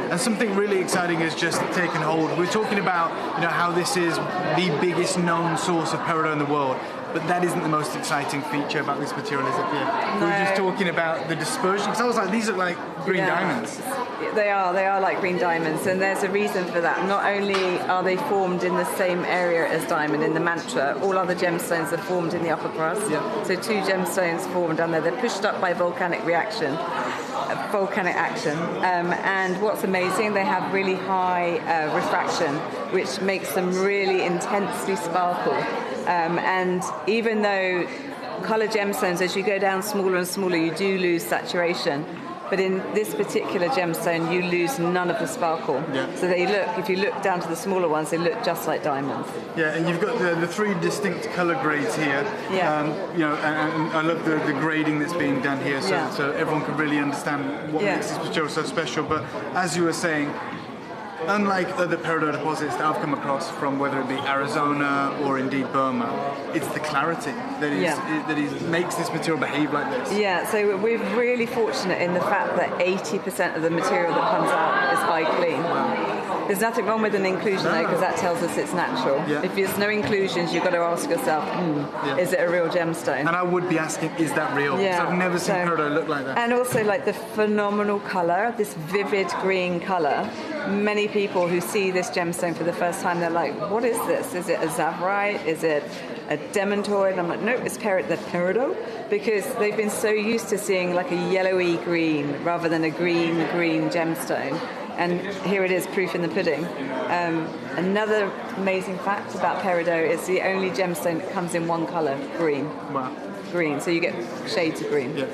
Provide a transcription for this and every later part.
And something really exciting has just taken hold. We're talking about, you know, how this is the biggest known source of peridot in the world. But that isn't the most exciting feature about this material, is it? Yeah. No. We're just talking about the dispersion. Because I was like, these are like green diamonds. They are like green diamonds, and there's a reason for that. Not only are they formed in the same area as diamond in the mantra, all other gemstones are formed in the upper crust. Yeah. So 2 gemstones formed down there. They're pushed up by volcanic action. And what's amazing, they have really high refraction, which makes them really intensely sparkle. And even though color gemstones, as you go down smaller and smaller, you do lose saturation. But in this particular gemstone, you lose none of the sparkle. Yeah. So they look, if you look down to the smaller ones, they look just like diamonds. Yeah, and you've got the 3 distinct color grades here. Yeah. You know, and I love the grading that's being done here, so everyone can really understand what makes this material so special. But as you were saying, unlike other peridot deposits that I've come across from whether it be Arizona or indeed Burma, it's the clarity that makes this material behave like this. Yeah, so we're really fortunate in the fact that 80% of the material that comes out is high clean. Wow. There's nothing wrong with an inclusion though, because that tells us it's natural. Yeah. If there's no inclusions, you've got to ask yourself, is it a real gemstone? And I would be asking, is that real? Because I've never seen peridot look like that. And also like the phenomenal colour, this vivid green colour. Many people who see this gemstone for the first time, they're like, what is this? Is it a zavarite? Is it a demantoid? And I'm like, nope, it's the peridot, because they've been so used to seeing like a yellowy green rather than a green gemstone. And here it is, proof in the pudding. Another amazing fact about peridot is the only gemstone that comes in one colour, green. Wow. Green, so you get shades of green. Yeah.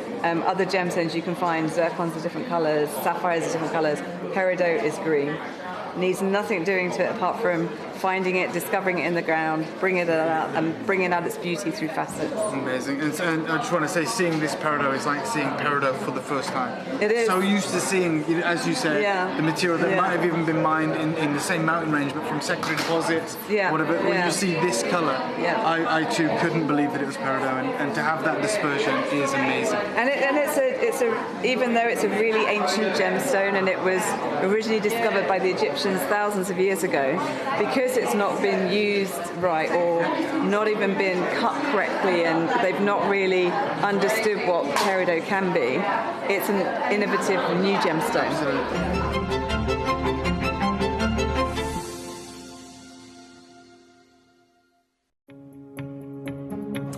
Other gemstones you can find, zircons are different colours, sapphires are different colours. Peridot is green. Needs nothing doing to it apart from finding it, discovering it in the ground, bringing it out, and bringing out its beauty through facets. Amazing. And I just want to say, seeing this peridot is like seeing peridot for the first time. It is. So used to seeing, as you said, the material that might have even been mined in the same mountain range, but from secondary deposits, whatever. When you see this colour, I too couldn't believe that it was peridot, and to have that dispersion is amazing. And it's a even though it's a really ancient gemstone, and it was originally discovered by the Egyptians thousands of years ago, because it's not been used right or not even been cut correctly, and they've not really understood what peridot can be, it's an innovative new gemstone. Absolutely.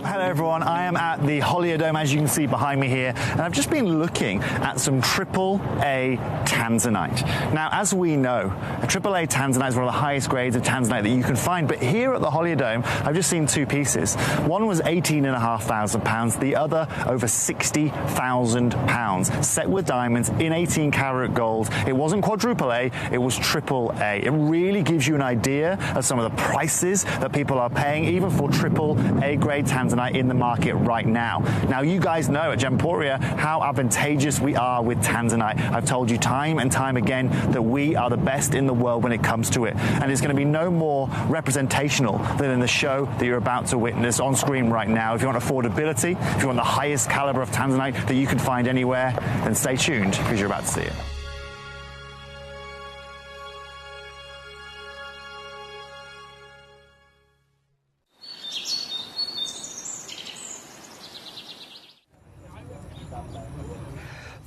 Hello everyone, I am at the Holiodome, as you can see behind me here, and I've just been looking at some AAA tanzanite. Now, as we know, a AAA tanzanite is one of the highest grades of tanzanite that you can find, but here at the Holiodome, I've just seen 2 pieces. One was £18,500, the other over £60,000, set with diamonds in 18 karat gold. It wasn't quadruple A, it was AAA. It really gives you an idea of some of the prices that people are paying, even for AAA grade tanzanite in the market right now. Now, you guys know at Gemporia how advantageous we are with tanzanite. I've told you time and time again that we are the best in the world when it comes to it, and it's going to be no more representational than in the show that you're about to witness on screen right now. If you want affordability, if you want the highest caliber of tanzanite that you can find anywhere, then stay tuned because you're about to see it.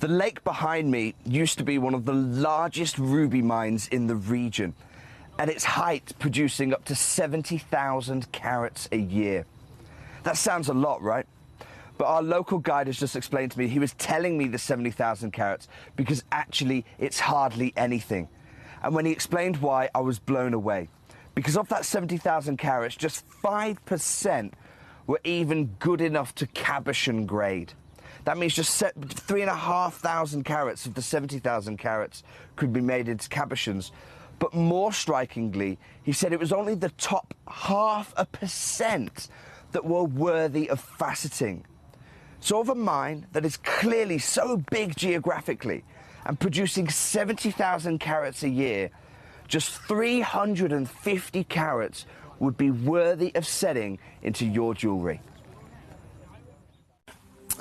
The lake behind me used to be one of the largest ruby mines in the region, at its height producing up to 70,000 carats a year. That sounds a lot, right? But our local guide has just explained to me, he was telling me the 70,000 carats because actually it's hardly anything. And when he explained why, I was blown away. Because of that 70,000 carats, just 5% were even good enough to cabochon grade. That means just 3,500 carats of the 70,000 carats could be made into cabochons. But more strikingly, he said it was only the top 0.5% that were worthy of faceting. So of a mine that is clearly so big geographically and producing 70,000 carats a year, just 350 carats would be worthy of setting into your jewellery.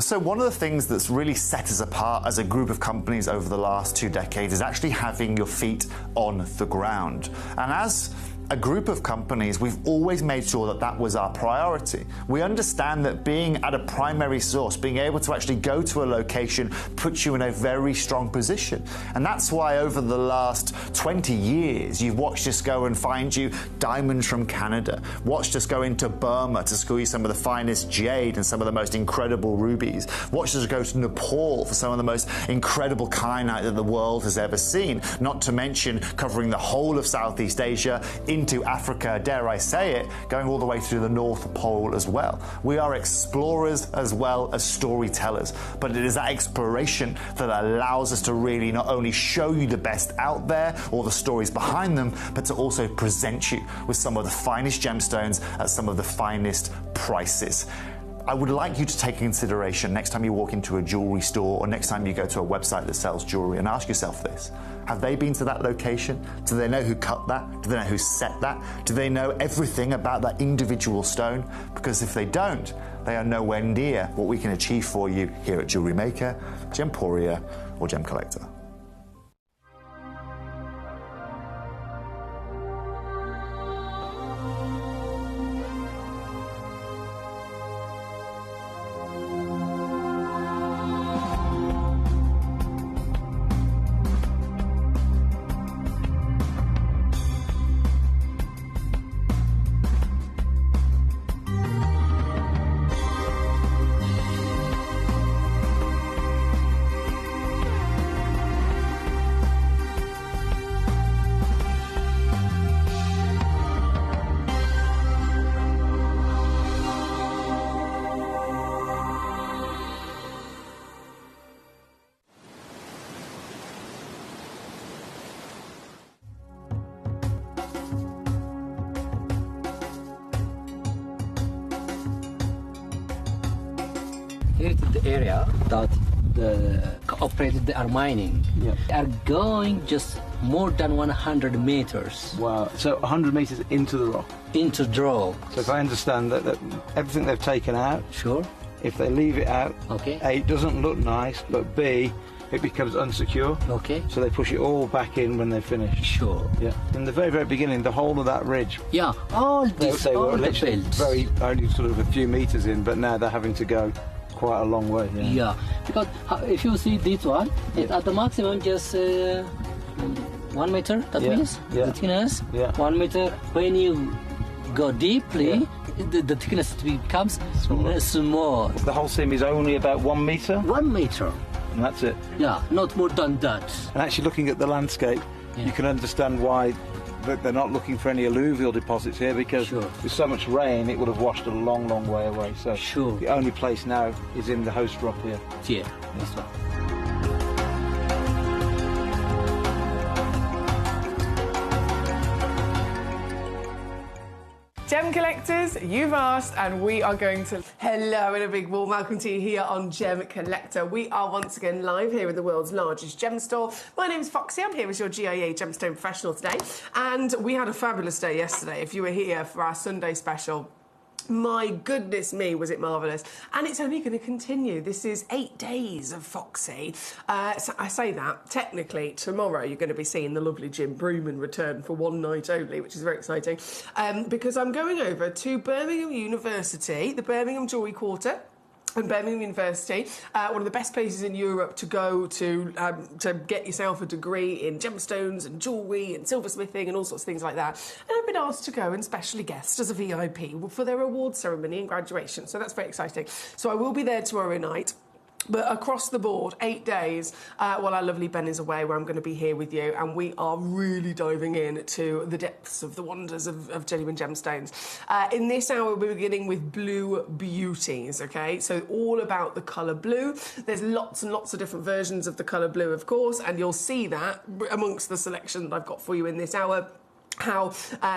So one of the things that's really set us apart as a group of companies over the last 2 decades is actually having your feet on the ground. And as a group of companies, we've always made sure that that was our priority. We understand that being at a primary source, being able to actually go to a location, puts you in a very strong position. And that's why over the last 20 years, you've watched us go and find you diamonds from Canada, watched us go into Burma to squeeze some of the finest jade and some of the most incredible rubies, watched us go to Nepal for some of the most incredible kyanite that the world has ever seen, not to mention covering the whole of Southeast Asia, into Africa, dare I say it, going all the way through the North Pole as well. We are explorers as well as storytellers, but it is that exploration that allows us to really not only show you the best out there or the stories behind them, but to also present you with some of the finest gemstones at some of the finest prices. I would like you to take into consideration next time you walk into a jewelry store or next time you go to a website that sells jewelry and ask yourself this. Have they been to that location? Do they know who cut that? Do they know who set that? Do they know everything about that individual stone? Because if they don't, they are nowhere near what we can achieve for you here at Jewelry Maker, Gemporia, or Gemcollector. Here is the area that the operators they are mining. Yeah. They are going just more than 100 meters Wow. So 100 meters into the rock. into draw. So if I understand that everything they've taken out, Sure. if they leave it out, Okay. A, it doesn't look nice, but B, it becomes unsecure. Okay. So they push it all back in when they finish. Sure. Yeah. In the very, very beginning, the whole of that ridge, Yeah. All this, they all were the literally belts. very only sort of a few meters in, but now they're having to go quite a long way. Yeah. Yeah. Because if you see this one, it's at the maximum just 1 meter. That Yeah. means Yeah. the thickness. Yeah. 1 meter. When you go deeply, the thickness becomes small. The whole seam is only about 1 meter, 1 meter. and that's it. Yeah, not more than that. And actually looking at the landscape, Yeah. you can understand why they're not looking for any alluvial deposits here, because Sure. with so much rain it would have washed a long, long way away. So Sure. the only place now is in the host rock here. Yeah, that's right. Gem collectors, you've asked, and we are going to. Hello, and a big warm welcome to you here on Gem Collector. We are once again live here in the world's largest gem store. My name's Foxy. I'm here as your GIA Gemstone Professional today, and we had a fabulous day yesterday. If you were here for our Sunday special, my goodness me, was it marvellous. And it's only going to continue. This is 8 days of Foxy. So I say that, technically, tomorrow you're going to be seeing the lovely Jim Brewman return for one night only, which is very exciting, because I'm going over to Birmingham University, the Birmingham Jewellery Quarter, and Birmingham University, one of the best places in Europe to go to get yourself a degree in gemstones and jewellery and silversmithing and all sorts of things like that. And I've been asked to go and specially guest as a VIP for their awards ceremony and graduation, so that's very exciting. So I will be there tomorrow night. But across the board, 8 days, while our lovely Ben is away, where I'm going to be here with you, and we are really diving in to the depths of the wonders of genuine gemstones. In this hour, we're beginning with blue beauties, okay? So all about the colour blue. There's lots and lots of different versions of the colour blue, of course, and you'll see that amongst the selection that I've got for you in this hour. How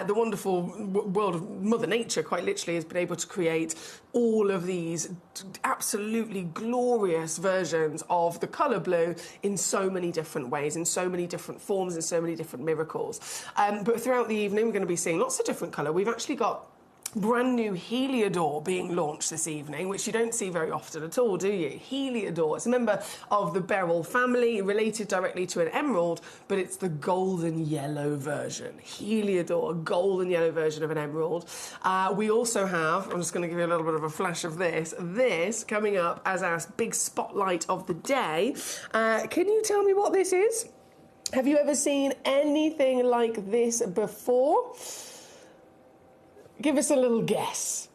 the wonderful world of Mother Nature, quite literally, has been able to create all of these absolutely glorious versions of the colour blue in so many different ways, in so many different forms, in so many different miracles. But throughout the evening, we're going to be seeing lots of different colour. We've actually got brand new Heliodor being launched this evening, which you don't see very often at all, do you? Heliodor. It's a member of the beryl family, related directly to an emerald, but it's the golden yellow version. Heliodor, a golden yellow version of an emerald. We also have, I'm just going to give you a little bit of a flash of this coming up as our big spotlight of the day. Can you tell me what this is? Have you ever seen anything like this before? Give us a little guess.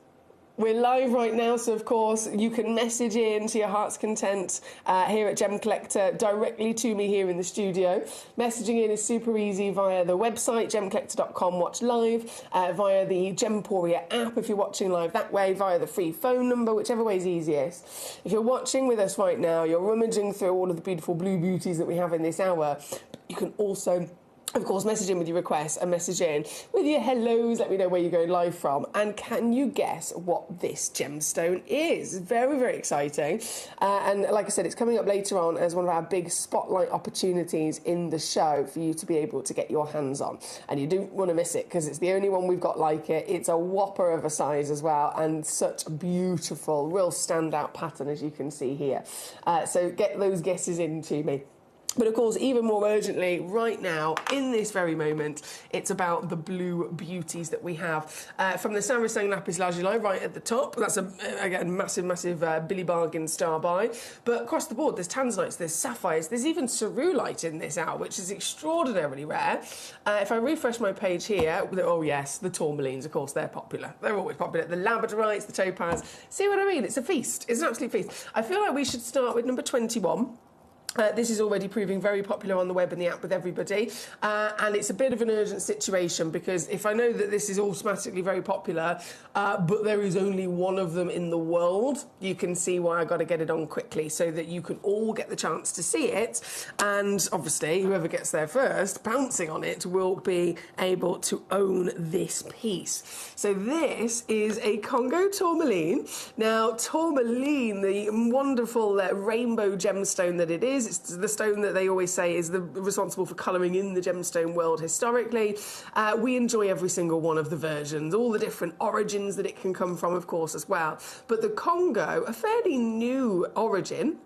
We're live right now, so of course you can message in to your heart's content here at Gemcollector directly to me here in the studio. Messaging in is super easy via the website, gemcollector.com, watch live, via the Gemporia app if you're watching live that way, via the free phone number, whichever way is easiest. If you're watching with us right now, you're rummaging through all of the beautiful blue beauties that we have in this hour. You can also, of course, message in with your requests and message in with your hellos, let me know where you're going live from. And can you guess what this gemstone is? Very, very exciting. And like I said, it's coming up later on as one of our big spotlight opportunities in the show for you to be able to get your hands on. And you don't want to miss it because it's the only one we've got like it. It's a whopper of a size as well, and such a beautiful, real standout pattern as you can see here. So get those guesses in to me. But of course, even more urgently, right now, in this very moment, it's about the blue beauties that we have. From the Saracen Lapis Lazuli right at the top, that's, again, massive Billy Bargain star buy. But across the board, there's tanzanites, there's sapphires, there's even cerulite in this hour, which is extraordinarily rare. If I refresh my page here, oh yes, the tourmalines, of course, they're popular. They're always popular. The labradorites, the topaz. See what I mean? It's a feast. It's an absolute feast. I feel like we should start with number 21. This is already proving very popular on the web and the app with everybody, and it's a bit of an urgent situation because if I know that this is automatically very popular, but there is only one of them in the world, you can see why I got to get it on quickly so that you can all get the chance to see it, and obviously whoever gets there first, pouncing on it, will be able to own this piece. So this is a Congo tourmaline. Now, tourmaline, the wonderful rainbow gemstone that it is, it's the stone that they always say is responsible for colouring in the gemstone world historically. We enjoy every single one of the versions, all the different origins that it can come from, of course, as well. But the Congo, a fairly new origin,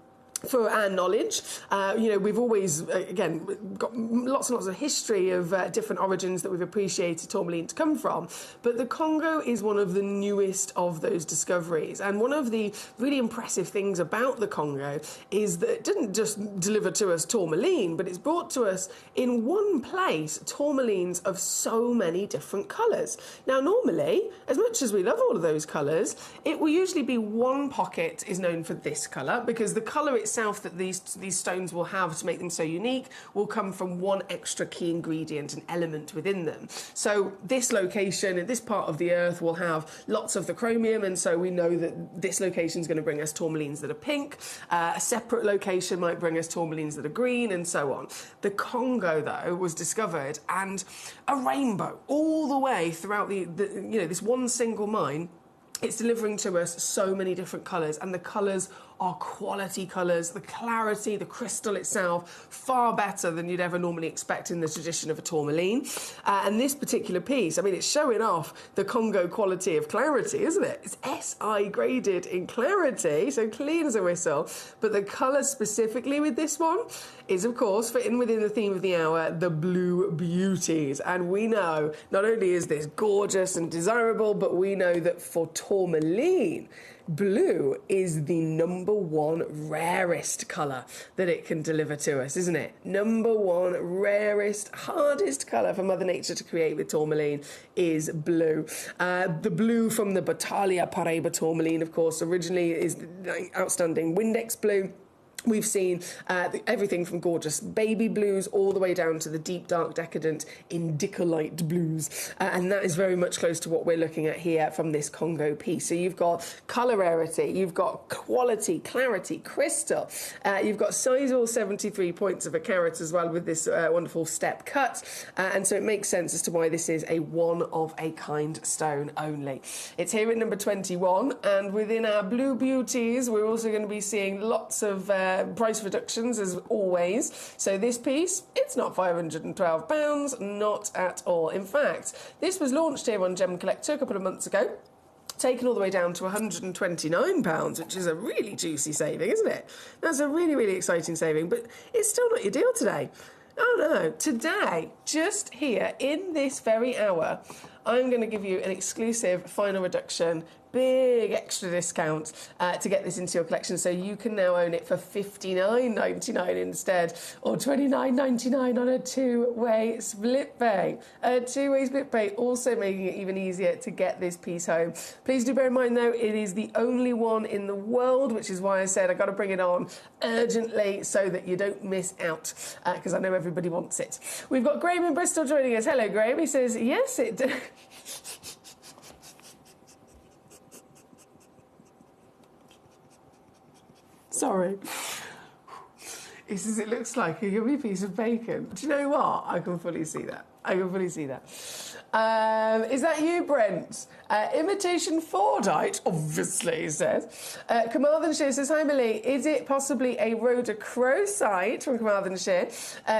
for our knowledge, you know, we've always, again, got lots and lots of history of different origins that we've appreciated tourmaline to come from, but the Congo is one of the newest of those discoveries. And one of the really impressive things about the Congo is that it didn't just deliver to us tourmaline, but it's brought to us in one place tourmalines of so many different colours. Now, normally, as much as we love all of those colours, it will usually be one pocket is known for this colour, because the colour itself that these stones will have to make them so unique will come from one extra key ingredient and element within them. So this location in this part of the earth will have lots of the chromium, and so we know that this location is going to bring us tourmalines that are pink. A separate location might bring us tourmalines that are green, and so on. The Congo, though, was discovered, and a rainbow all the way throughout you know, this one single mine. It's delivering to us so many different colours, and the colours are quality colours. The clarity, the crystal itself, far better than you'd ever normally expect in the tradition of a tourmaline. And this particular piece, I mean, it's showing off the Congo quality of clarity, isn't it? It's SI graded in clarity, so clean as a whistle. But the colour specifically with this one is, of course, fitting within the theme of the hour, the blue beauties. And we know not only is this gorgeous and desirable, but we know that for tourmaline, blue is the #1 rarest colour that it can deliver to us, isn't it? #1 rarest, hardest colour for Mother Nature to create with tourmaline is blue. The blue from the Batalia Paraiba tourmaline, of course, originally is the outstanding Windex blue. We've seen everything from gorgeous baby blues all the way down to the deep, dark, decadent indicolite blues. And that is very much close to what we're looking at here from this Congo piece. So you've got colour rarity, you've got quality, clarity, crystal. You've got sizable 73 points of a carat as well with this wonderful step cut. And so it makes sense as to why this is a one-of-a-kind stone only. It's here at number 21. And within our blue beauties, we're also going to be seeing lots of price reductions as always. So this piece, it's not £512, not at all. In fact, this was launched here on Gemcollector a couple of months ago, taken all the way down to £129, which is a really juicy saving, isn't it? That's a really, really exciting saving, but it's still not your deal today. Oh no, today, just here in this very hour, I'm going to give you an exclusive final reduction, big extra discount to get this into your collection, so you can now own it for $59.99 instead, or $29.99 on a two-way split pay. A two-way split pay, also making it even easier to get this piece home. Please do bear in mind, though, it is the only one in the world, which is why I said I've got to bring it on urgently so that you don't miss out, because I know everybody wants it. We've got Graham in Bristol joining us. Hello, Graham. He says, yes, it... Sorry. He says it looks like a yummy piece of bacon. Do you know what? I can fully see that. I can fully see that. Is that you, Brent? Imitation Fordite, obviously, he says. Carmarthenshire says, hi, Millie. Is it possibly a rhodochrosite from Carmarthenshire?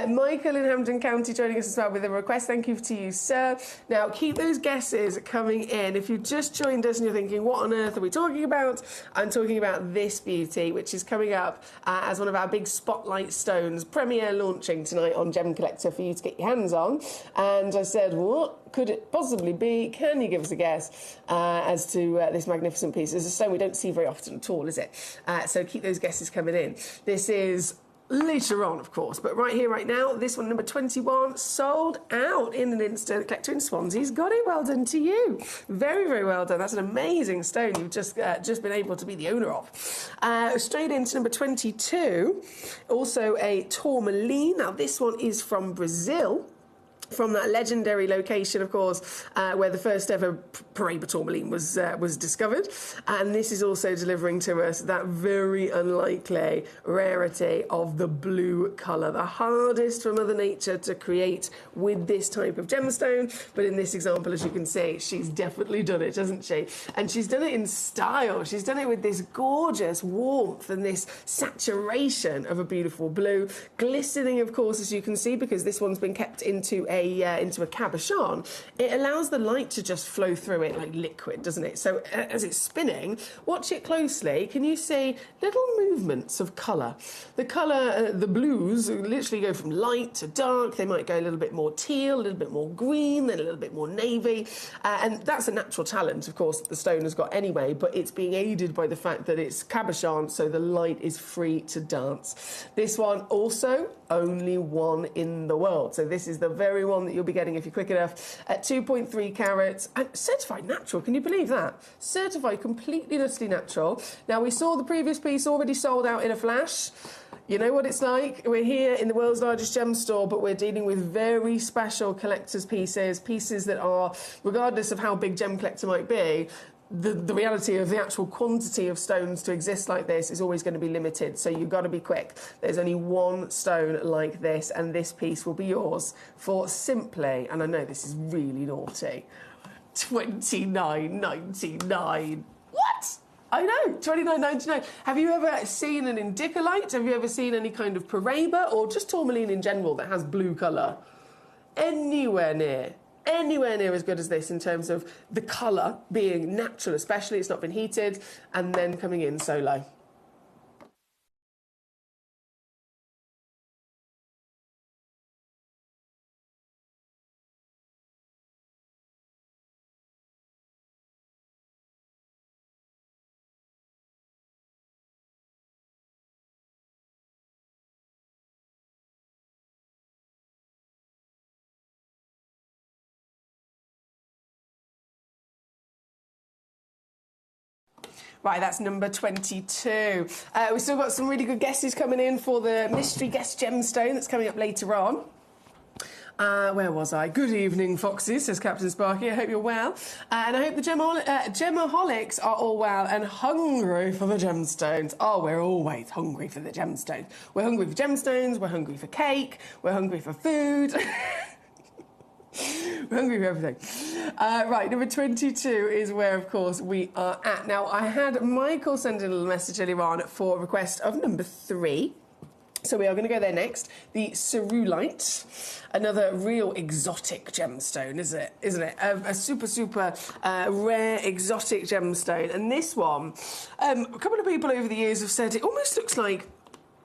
Michael in Hampden County joining us as well with a request. Thank you to you, sir. Now, keep those guesses coming in. If you've just joined us and you're thinking, what on earth are we talking about? I'm talking about this beauty, which is coming up as one of our big spotlight stones, premiere launching tonight on Gemcollector for you to get your hands on. And I said, what could it possibly be? Can you give us a guess as to this magnificent piece? It's a stone we don't see very often at all, is it? So keep those guesses coming in. This is later on, of course, but right here, right now, this one, number 21, sold out in an instant. Collector in Swansea's got it. Well done to you. Very, very well done. That's an amazing stone you've just been able to be the owner of. Straight into number 22, also a tourmaline. Now, this one is from Brazil, from that legendary location, of course, where the first ever Paraíba tourmaline was discovered. And this is also delivering to us that very unlikely rarity of the blue colour, the hardest for Mother Nature to create with this type of gemstone. But in this example, as you can see, she's definitely done it, hasn't she? And she's done it in style. She's done it with this gorgeous warmth and this saturation of a beautiful blue. Glistening, of course, as you can see, because this one's been kept into a cabochon. It allows the light to just flow through it like liquid, doesn't it? So as it's spinning, watch it closely. Can you see little movements of colour? The colour, the blues, literally go from light to dark. They might go a little bit more teal, a little bit more green, then a little bit more navy. And that's a natural talent, of course, that the stone has got anyway, but it's being aided by the fact that it's cabochon, so the light is free to dance. This one also only one in the world. So this is the very one that you'll be getting if you're quick enough, at 2.3 carats and certified natural. Can you believe that? Certified completely utterly natural. Now, we saw the previous piece already sold out in a flash. You know what it's like. We're here in the world's largest gem store, but we're dealing with very special collector's pieces, pieces that are, regardless of how big Gemcollector might be, the reality of the actual quantity of stones to exist like this is always going to be limited, so you've got to be quick. There's only one stone like this, and this piece will be yours for simply, and I know this is really naughty, $29.99. What? I know, $29.99. Have you ever seen an indicolite? Have you ever seen any kind of Paraíba or just tourmaline in general that has blue colour? Anywhere near as good as this in terms of the colour being natural, especially it's not been heated, and then coming in so low. Right, that's number 22. We've still got some really good guesses coming in for the mystery guest gemstone that's coming up later on. Where was I? Good evening, Foxes, says Captain Sparky. I hope you're well. And I hope the gemaholics are all well and hungry for the gemstones. Oh, we're always hungry for the gemstones. We're hungry for gemstones, we're hungry for cake, we're hungry for food. hungry for everything. Right, number 22 is where, of course, we are at. Now, I had Michael send in a little message earlier on for a request of number 3. So we are going to go there next. The cerulite, another real exotic gemstone, isn't it? A super, super rare exotic gemstone. And this one, a couple of people over the years have said it almost looks like,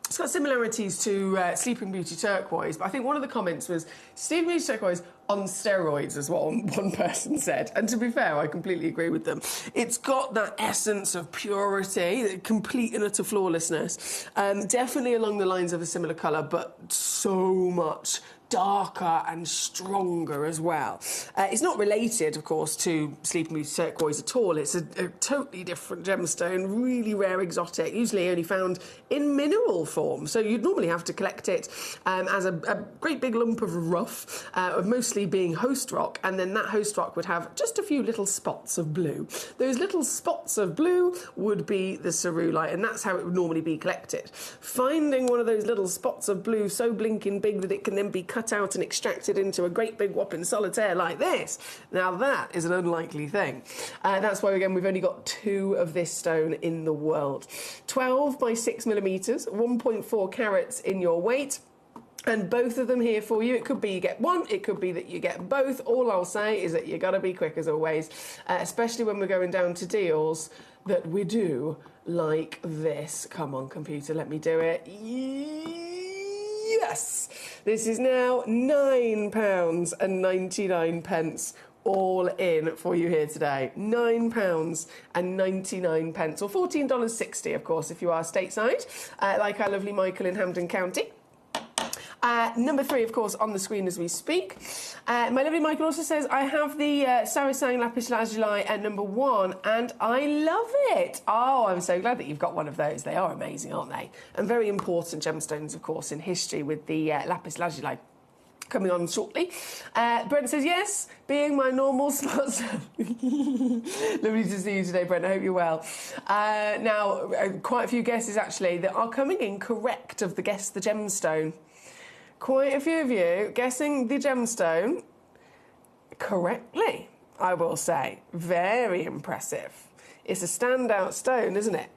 it's got similarities to Sleeping Beauty turquoise, but I think one of the comments was Sleeping Beauty turquoise on steroids, is what one person said. And to be fair, I completely agree with them. It's got that essence of purity, complete and utter flawlessness. Definitely along the lines of a similar colour, but so much darker and stronger as well. It's not related, of course, to Sleeping Beauty turquoise at all. It's a totally different gemstone, really rare, exotic, usually only found in mineral form. So you'd normally have to collect it as a great big lump of rough, mostly being host rock, and then that host rock would have just a few little spots of blue. Those little spots of blue would be the cerulite, and that's how it would normally be collected. Finding one of those little spots of blue so blinking big that it can then be cut out and extracted into a great big whopping solitaire like this, now that is an unlikely thing. That's why, again, we've only got 2 of this stone in the world. 12 by 6 millimetres, 1.4 carats in your weight. And both of them here for you. It could be you get one, it could be that you get both. All I'll say is that you got to be quick as always, especially when we're going down to deals that we do like this. Come on, computer, let me do it. Yes! This is now £9.99 all in for you here today. £9.99, or $14.60, of course, if you are stateside, like our lovely Michael in Hampden County. Number 3, of course, on the screen as we speak. My lovely Michael also says, I have the Sarasang Lapis Lazuli at number 1, and I love it. Oh, I'm so glad that you've got one of those. They are amazing, aren't they? And very important gemstones, of course, in history with the Lapis Lazuli coming on shortly. Brent says, yes, being my normal sponsor. Lovely to see you today, Brent. I hope you're well. Now, quite a few guesses, actually, that are coming in correct of the Guess the Gemstone. Quite a few of you guessing the gemstone correctly, I will say. Very impressive. It's a standout stone, isn't it?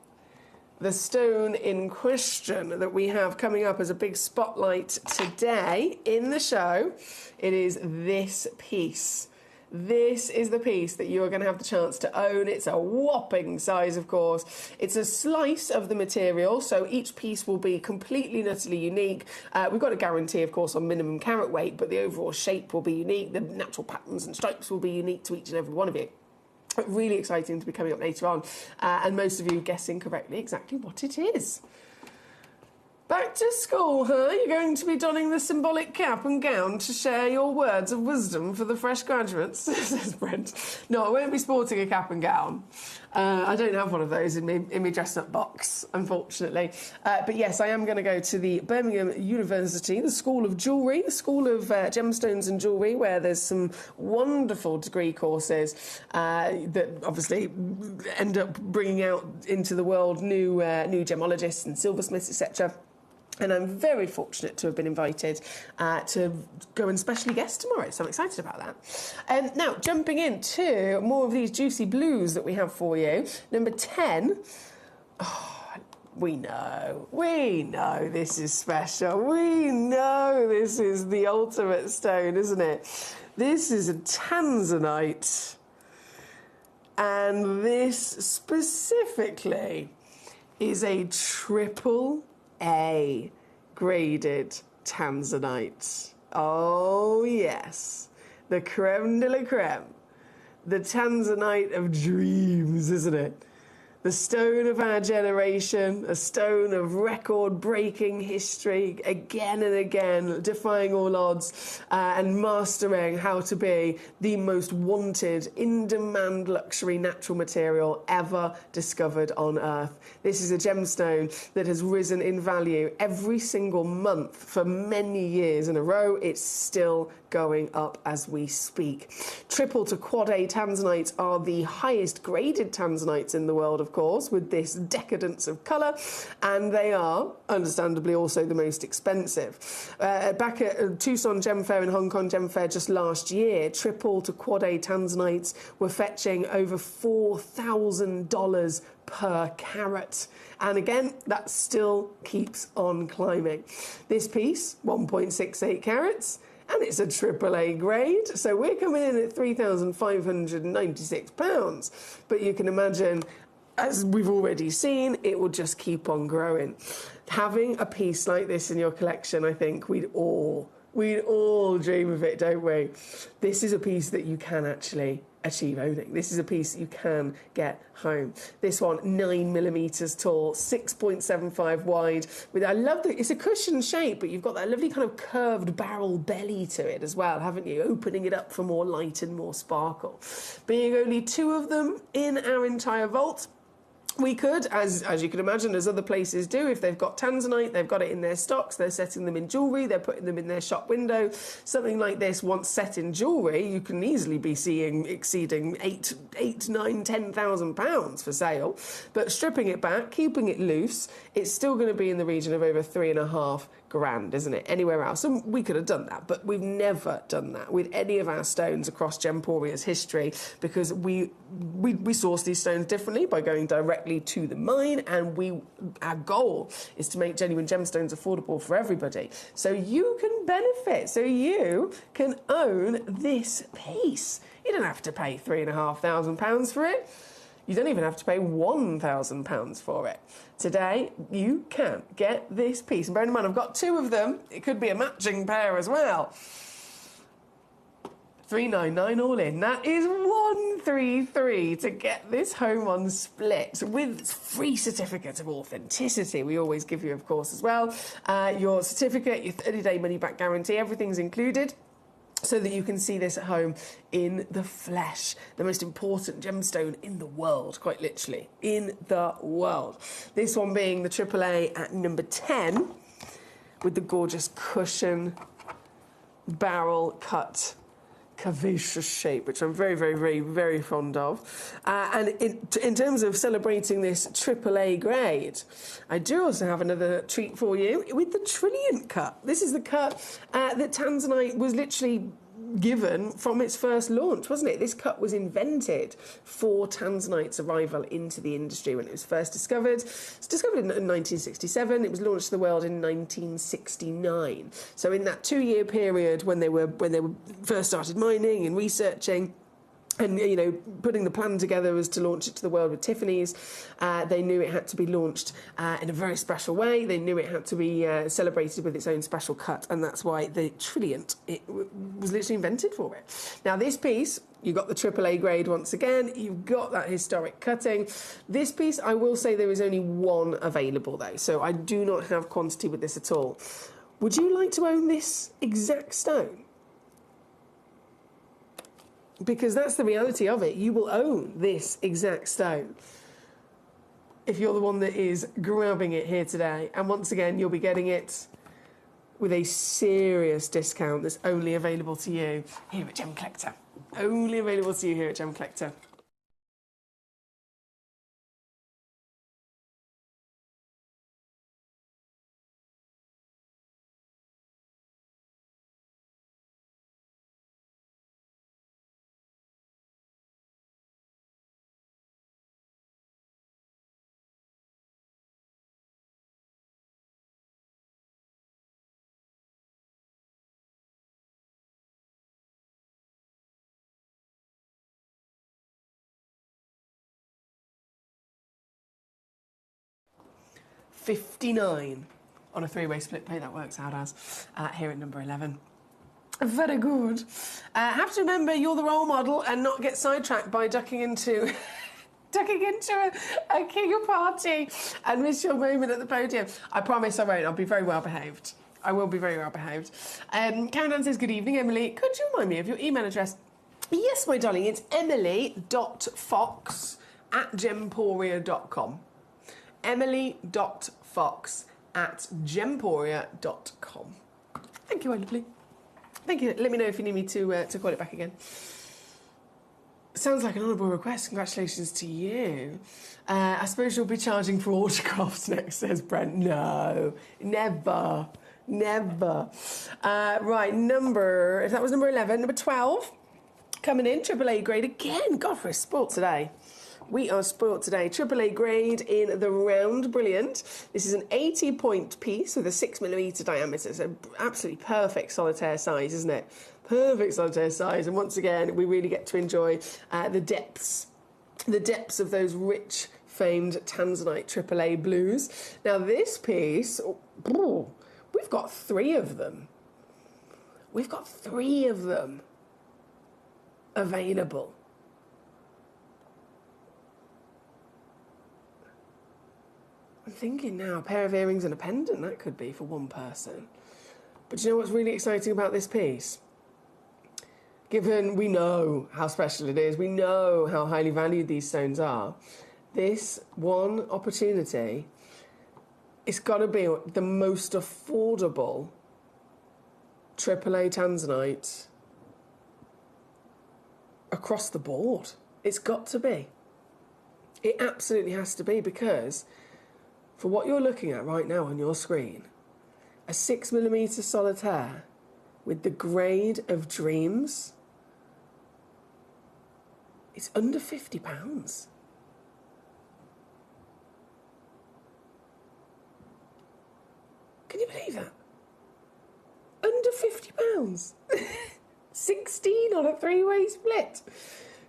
The stone in question that we have coming up as a big spotlight today in the show, it is this piece. This is the piece that you are going to have the chance to own. It's a whopping size, of course. It's a slice of the material, so each piece will be completely and utterly unique. We've got a guarantee, of course, on minimum carat weight, but the overall shape will be unique. The natural patterns and stripes will be unique to each and every one of you. Really exciting to be coming up later on, and most of you guessing correctly exactly what it is. Back to school, huh? You're going to be donning the symbolic cap and gown to share your words of wisdom for the fresh graduates, says Brent. No, I won't be sporting a cap and gown. I don't have one of those in my dress-up box, unfortunately. But yes, I am going to go to the Birmingham University, the School of Jewellery, the School of Gemstones and Jewellery, where there's some wonderful degree courses that obviously end up bringing out into the world new gemologists and silversmiths, etc. And I'm very fortunate to have been invited to go and specially guest tomorrow, so I'm excited about that. Now, jumping into more of these juicy blues that we have for you. Number 10. Oh, we know this is special. We know this is the ultimate stone, isn't it? This is a tanzanite. And this specifically is a triple A graded tanzanite. Oh yes, the creme de la creme, the tanzanite of dreams, isn't it? The stone of our generation, a stone of record-breaking history, again and again, defying all odds and mastering how to be the most wanted, in-demand luxury natural material ever discovered on Earth. This is a gemstone that has risen in value every single month for many years in a row. It's still going up as we speak. Triple to quad A tanzanites are the highest graded tanzanites in the world, of of course, with this decadence of colour, and they are, understandably, also the most expensive. Back at Tucson Gem Fair and Hong Kong Gem Fair just last year, triple to quad A tanzanites were fetching over $4,000 per carat. And again, that still keeps on climbing. This piece, 1.68 carats, and it's a AAA grade, so we're coming in at £3,596. But you can imagine, as we've already seen, it will just keep on growing. Having a piece like this in your collection, I think we'd all dream of it, don't we? This is a piece that you can actually achieve owning. This is a piece that you can get home. This one, 9mm tall, 6.75 wide. I love that it's a cushion shape, but you've got that lovely kind of curved barrel belly to it as well, haven't you? Opening it up for more light and more sparkle. Being only 2 of them in our entire vault, we could, as you can imagine, as other places do, if they've got tanzanite, they've got it in their stocks, they're setting them in jewellery, they're putting them in their shop window. Something like this, once set in jewellery, you can easily be seeing exceeding £8, £9, £10,000 for sale. But stripping it back, keeping it loose, it's still going to be in the region of over $3.5 grand, isn't it? Anywhere else. And we could have done that, but we've never done that with any of our stones across Gemporia's history, because we source these stones differently by going directly to the mine, and our goal is to make genuine gemstones affordable for everybody. So you can benefit, so you can own this piece. You don't have to pay £3,500 for it. You don't even have to pay £1,000 for it. Today, you can get this piece. And bear in mind, I've got 2 of them. It could be a matching pair as well. $399 all in. That is $133 to get this home on split with free certificate of authenticity. We always give you, of course, as well. Your certificate, your 30-day money-back guarantee, everything's included, so that you can see this at home in the flesh. The most important gemstone in the world, quite literally, in the world. This one being the AAA at number 10, with the gorgeous cushion barrel cut curvaceous shape, which I'm very, very, very, very fond of. And in terms of celebrating this AAA grade, I do also have another treat for you with the Trilliant cut. This is the cut that Tanzanite was literally given from its first launch, wasn't it? This cut was invented for Tanzanite's arrival into the industry when it was first discovered. It was discovered in 1967. It was launched to the world in 1969. So in that 2-year period when they were first started mining and researching, and, you know, putting the plan together was to launch it to the world with Tiffany's. They knew it had to be launched in a very special way. They knew it had to be celebrated with its own special cut, and that's why the Trilliant was literally invented for it. Now, this piece, you got the AAA grade once again. You've got that historic cutting. This piece, I will say there is only 1 available, though, so I do not have quantity with this at all. Would you like to own this exact stone? Because that's the reality of it. You will own this exact stone if you're the one that is grabbing it here today. And once again, you'll be getting it with a serious discount that's only available to you here at Gemcollector. Only available to you here at Gemcollector. $59 on a 3-way split pay. That works out as here at number 11. Very good. Have to remember you're the role model and not get sidetracked by ducking into a King party and miss your moment at the podium. I promise I won't. I'll be very well behaved. I will be very well behaved. Karen says, good evening, Emily. Could you remind me of your email address? Yes, my darling. It's emily.fox@gemporia.com. emily.fox@gemporia.com. Thank you, my lovely. Thank you. Let me know if you need me to call it back again. Sounds like an honourable request. Congratulations to you. I suppose you'll be charging for autographs next, says Brent. No, never. Never. Right, if that was number 11, number 12, coming in, AAA grade again. God, we're spoilt today. We are spoilt today. AAA grade in the round brilliant. This is an 80-point piece with a 6mm diameter. So absolutely perfect solitaire size, isn't it? Perfect solitaire size. And once again, we really get to enjoy the depths of those rich, famed Tanzanite AAA blues. Now this piece, we've got 3 of them. We've got 3 of them available. I'm thinking now, a pair of earrings and a pendant, that could be for one person. But you know what's really exciting about this piece? Given we know how special it is, we know how highly valued these stones are, this one opportunity, it's got to be the most affordable AAA Tanzanite across the board. It's got to be. It absolutely has to be, because for what you're looking at right now on your screen, a 6mm solitaire with the grade of Dreams, it's under £50. Can you believe that? Under £50. 16 on a 3-way split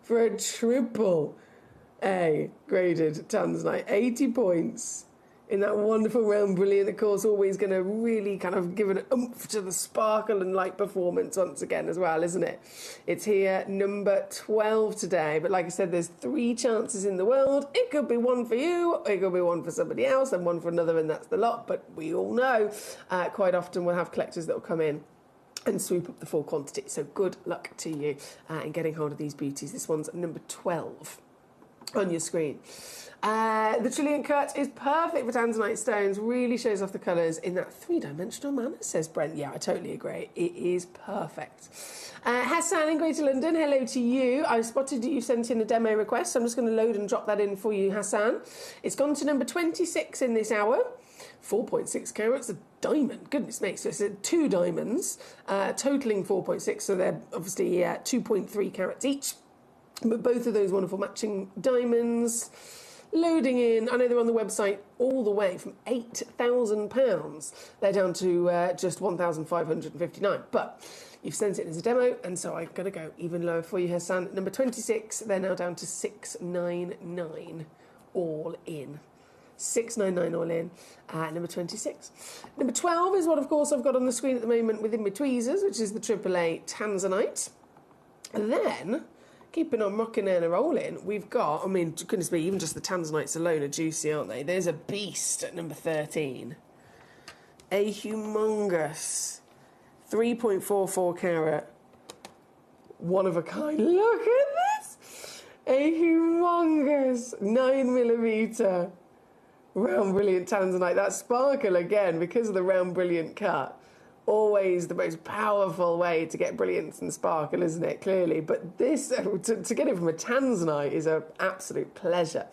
for a triple A graded Tanzanite. 80 points in that wonderful round brilliant. Of course, always going to really kind of give an oomph to the sparkle and light performance once again as well, isn't it? It's here, number 12 today. But like I said, there's 3 chances in the world. It could be one for you, it could be one for somebody else, and one for another, and that's the lot. But we all know quite often we'll have collectors that will come in and swoop up the full quantity. So good luck to you in getting hold of these beauties. This one's number 12 on your screen. The Trillium cut is perfect for Tanzanite stones. Really shows off the colours in that 3-dimensional manner, says Brent. Yeah, I totally agree. It is perfect. Hassan in Greater London, hello to you. I spotted that you sent in a demo request, so I'm just going to load and drop that in for you, Hassan. It's gone to number 26 in this hour. 4.6 carats, a diamond. Goodness me. So it's 2 diamonds, totaling 4.6. So they're obviously 2.3 carats each. But both of those wonderful matching diamonds. Loading in, I know they're on the website all the way from £8,000. They're down to just 1,559. But you've sent it as a demo, and so I'm going to go even lower for you, Hassan. Number 26, they're now down to 699 all in. 699 all in. Number 26. Number 12 is what, of course, I've got on the screen at the moment within my tweezers, which is the AAA Tanzanite. And then, keeping on rocking and rolling, we've got, I mean, goodness me, even just the Tanzanites alone are juicy, aren't they? There's a beast at number 13. A humongous 3.44 carat, one of a kind. Look at this! A humongous 9mm round brilliant Tanzanite. That sparkle again, because of the round brilliant cut. Always the most powerful way to get brilliance and sparkle, isn't it? Clearly. But this, to get it from a Tanzanite is an absolute pleasure.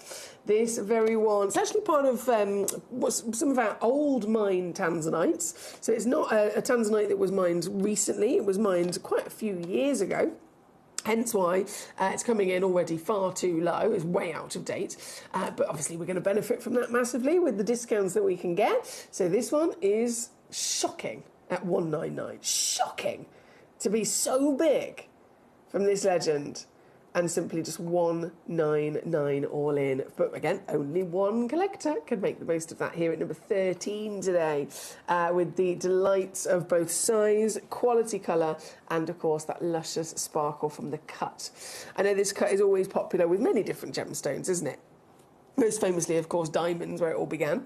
This very one, it's actually part of some of our old mined Tanzanites. So it's not a Tanzanite that was mined recently. It was mined quite a few years ago. Hence why it's coming in already far too low. It's way out of date. But obviously we're going to benefit from that massively with the discounts that we can get. So this one is shocking at 199. Shocking to be so big from this legend, and simply just 199 all in. But again, only one collector could make the most of that here at number 13 today, with the delights of both size, quality colour, and of course that luscious sparkle from the cut. I know this cut is always popular with many different gemstones, isn't it? Most famously, of course, diamonds, where it all began.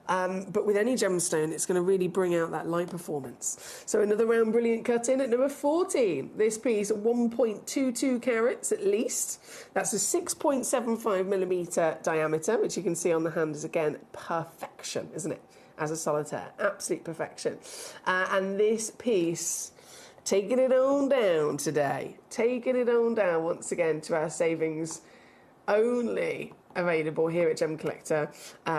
But with any gemstone, it's going to really bring out that light performance. So another round brilliant cut in at number 14. This piece, 1.22 carats at least. That's a 6.75mm diameter, which you can see on the hand is, again, perfection, isn't it? As a solitaire. Absolute perfection. And this piece taking it on down today. Taking it on down once again to our savings only available here at Gemcollector,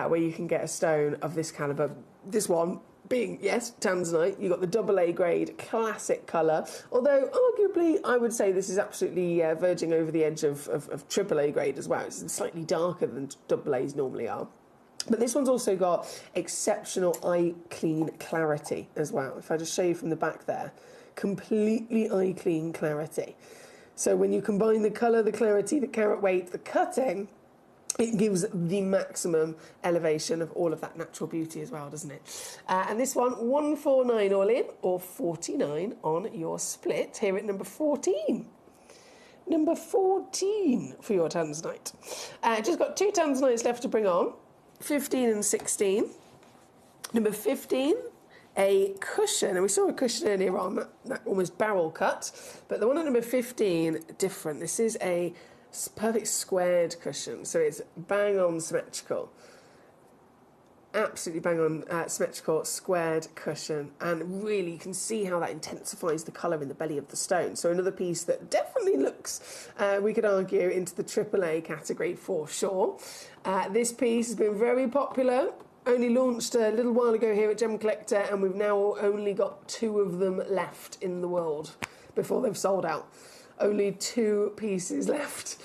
where you can get a stone of this calibre. This one being, yes, tanzanite. You've got the AA grade classic colour, although arguably I would say this is absolutely verging over the edge of AAA grade as well. It's slightly darker than AA's normally are. But this one's also got exceptional eye clean clarity as well. If I just show you from the back there, completely eye clean clarity. So when you combine the colour, the clarity, the carat weight, the cutting, it gives the maximum elevation of all of that natural beauty as well, doesn't it? And this one, 149 all in, or 49 on your split, here at number 14. Number 14 for your tanzanite. Just got 2 tanzanites left to bring on, 15 and 16. Number 15, a cushion, and we saw a cushion earlier on, that almost barrel cut, but the one at number 15, different. This is a perfect squared cushion, so it's bang on symmetrical. Absolutely bang on symmetrical squared cushion, and really you can see how that intensifies the colour in the belly of the stone. So another piece that definitely looks, we could argue, into the AAA category for sure. This piece has been very popular. Only launched a little while ago here at Gemcollector, and we've now only got 2 of them left in the world before they've sold out. Only 2 pieces left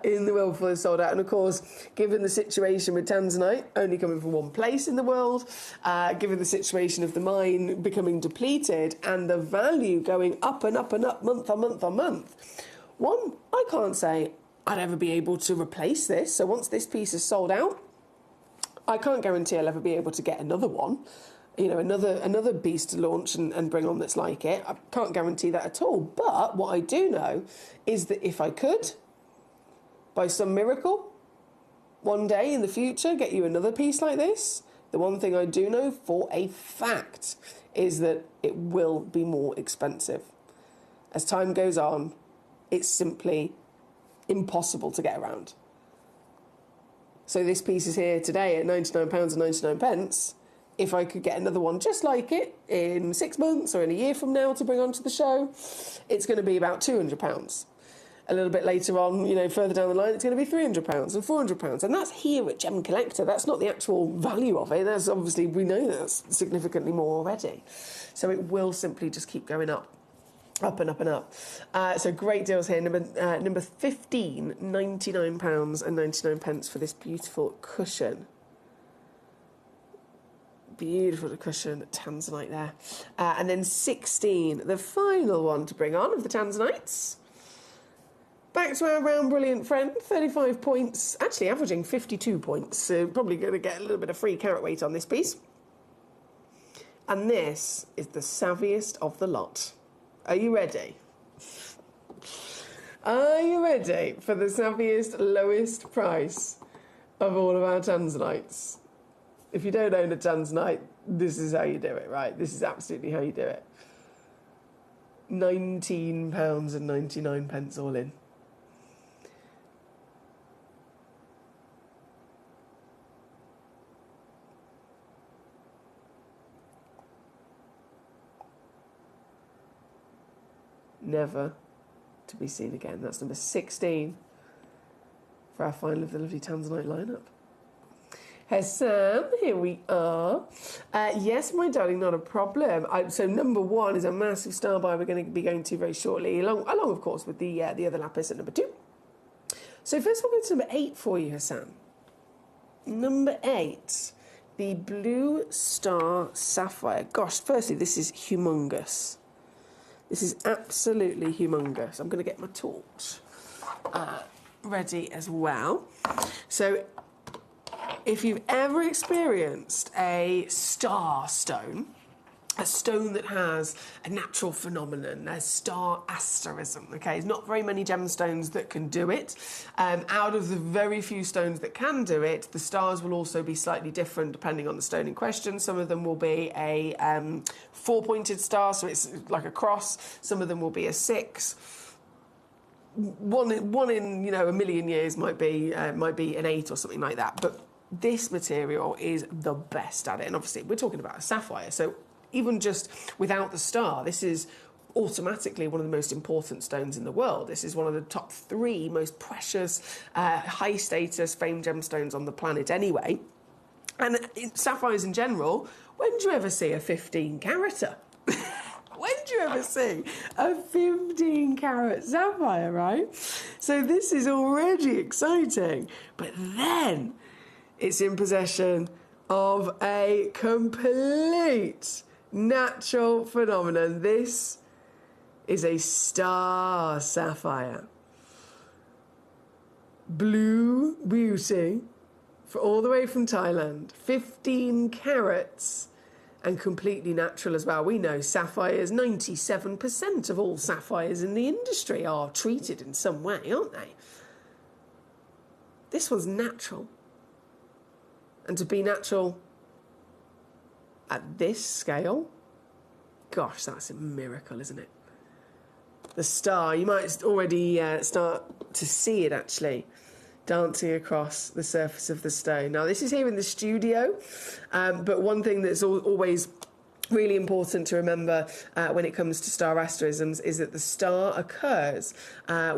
in the world before they've sold out. And of course, given the situation with tanzanite only coming from one place in the world, given the situation of the mine becoming depleted and the value going up and up and up month on month on month, one, I can't say I'd ever be able to replace this. So once this piece is sold out, I can't guarantee I'll ever be able to get another one. You know, another beast to launch and bring on that's like it. I can't guarantee that at all. But what I do know is that if I could, by some miracle, one day in the future, get you another piece like this, the one thing I do know for a fact is that it will be more expensive. As time goes on, it's simply impossible to get around. So this piece is here today at £99.99. If I could get another one just like it in 6 months or in a year from now to bring onto the show, it's going to be about £200. A little bit later on, you know, further down the line, it's going to be £300 and £400. And that's here at Gemcollector. That's not the actual value of it. That's obviously, we know that's significantly more already. So it will simply just keep going up. Up and up and up. So great deals here. Number 15, £99.99 for this beautiful cushion. Beautiful cushion, tanzanite there. And then 16, the final one to bring on of the tanzanites. Back to our round brilliant friend, 35 points, actually averaging 52 points, so probably going to get a little bit of free carat weight on this piece. And this is the savviest of the lot. Are you ready? Are you ready for the savviest, lowest price of all of our tanzanites? If you don't own a tanzanite, this is how you do it, right? This is absolutely how you do it. £19.99 all in. Never to be seen again. That's number 16 for our final of the lovely tanzanite lineup. Hassan, here we are. Yes, my darling, not a problem. So number 1 is a massive star buy we're going to be going to very shortly, along of course, with the other lapis at number 2. So first we'll go to number 8 for you, Hassan. Number 8, the Blue Star Sapphire. Gosh, firstly, this is humongous. This is absolutely humongous. I'm going to get my torch ready as well. So if you've ever experienced a star stone, a stone that has a natural phenomenon, a star asterism, okay? There's not very many gemstones that can do it. Out of the very few stones that can do it, the stars will also be slightly different depending on the stone in question. Some of them will be a 4-pointed star, so it's like a cross. Some of them will be a 6. One in, you know, a million years might be an 8 or something like that. But this material is the best at it. And obviously, we're talking about a sapphire, so even just without the star, this is automatically one of the most important stones in the world. This is one of the top 3 most precious, high status, famed gemstones on the planet anyway. And sapphires in general, when do you ever see a 15-carater? When do you ever see a 15-carat sapphire, right? So this is already exciting. But then it's in possession of a complete natural phenomenon. This is a star sapphire. Blue beauty, all the way from Thailand, 15 carats, and completely natural as well. We know sapphires, 97% of all sapphires in the industry are treated in some way, aren't they? This one's natural. And to be natural at this scale, gosh, that's a miracle, isn't it? The star, you might already start to see it actually dancing across the surface of the stone. Now, this is here in the studio, but one thing that's always really important to remember when it comes to star asterisms is that the star occurs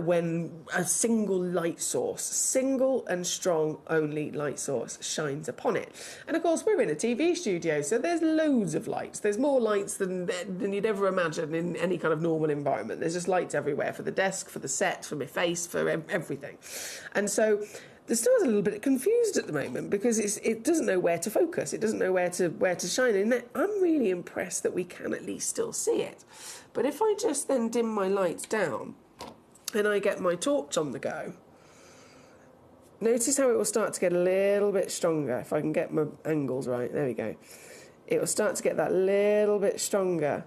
when a single light source, single and strong only light source, shines upon it. And of course, we're in a TV studio, so there's loads of lights. There's more lights than you'd ever imagine in any kind of normal environment. There's just lights everywhere, for the desk, for the set, for my face, for everything. And so the star's a little bit confused at the moment because it doesn't know where to focus. It doesn't know where to shine. And I'm really impressed that we can at least still see it. But if I just then dim my lights down and I get my torch on the go, notice how it will start to get a little bit stronger. If I can get my angles right, there we go. It will start to get that little bit stronger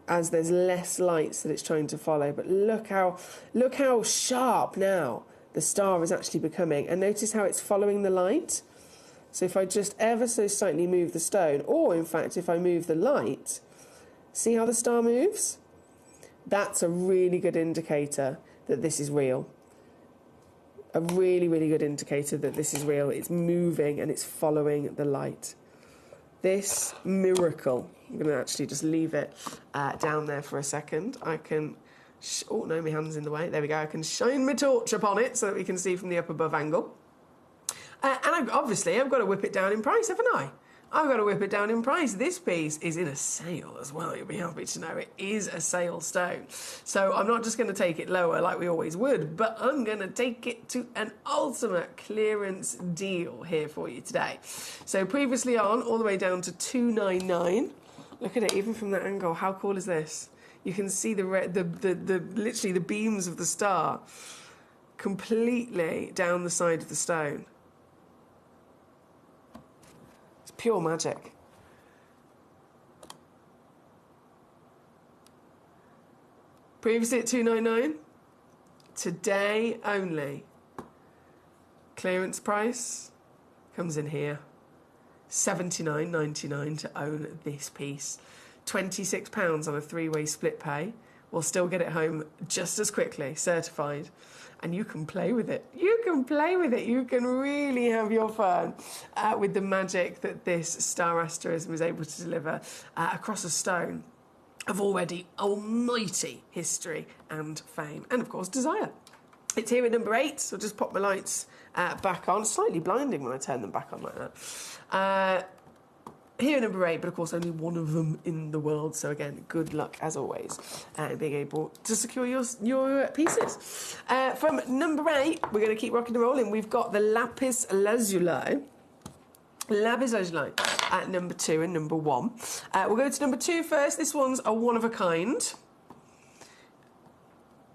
as there's less lights that it's trying to follow. But look how sharp now the star is actually becoming. And notice how it's following the light. So if I just ever so slightly move the stone, or in fact if I move the light, see how the star moves? That's a really good indicator that this is real. A really, really good indicator that this is real. It's moving and it's following the light. This miracle, I'm going to actually just leave it down there for a second. I can, oh no, my hand's in the way. There we go. I can shine my torch upon it so that we can see from the up above angle. And I've got to whip it down in price, haven't I? I've got to whip it down in price. This piece is in a sale as well. You'll be happy to know it is a sale stone. So I'm not just going to take it lower like we always would, but I'm going to take it to an ultimate clearance deal here for you today. So previously on, all the way down to $299. Look at it, even from that angle. How cool is this? You can see literally the beams of the star completely down the side of the stone. Pure magic. Previously at $299, today only. Clearance price comes in here. $79.99 to own this piece. £26 on a 3-way split pay. We'll still get it home just as quickly, certified. And you can play with it. You can play with it. You can really have your fun with the magic that this star asterism is able to deliver across a stone of already almighty history and fame. And, of course, desire. It's here at number 8. So I'll just pop my lights back on. Slightly blinding when I turn them back on like that. Here at number 8, but of course only one of them in the world. So again, good luck as always in being able to secure your pieces. From number 8, we're going to keep rocking and rolling. We've got the lapis lazuli. Lapis lazuli at number 2 and number 1. We'll go to number 2 first. This one's a one of a kind.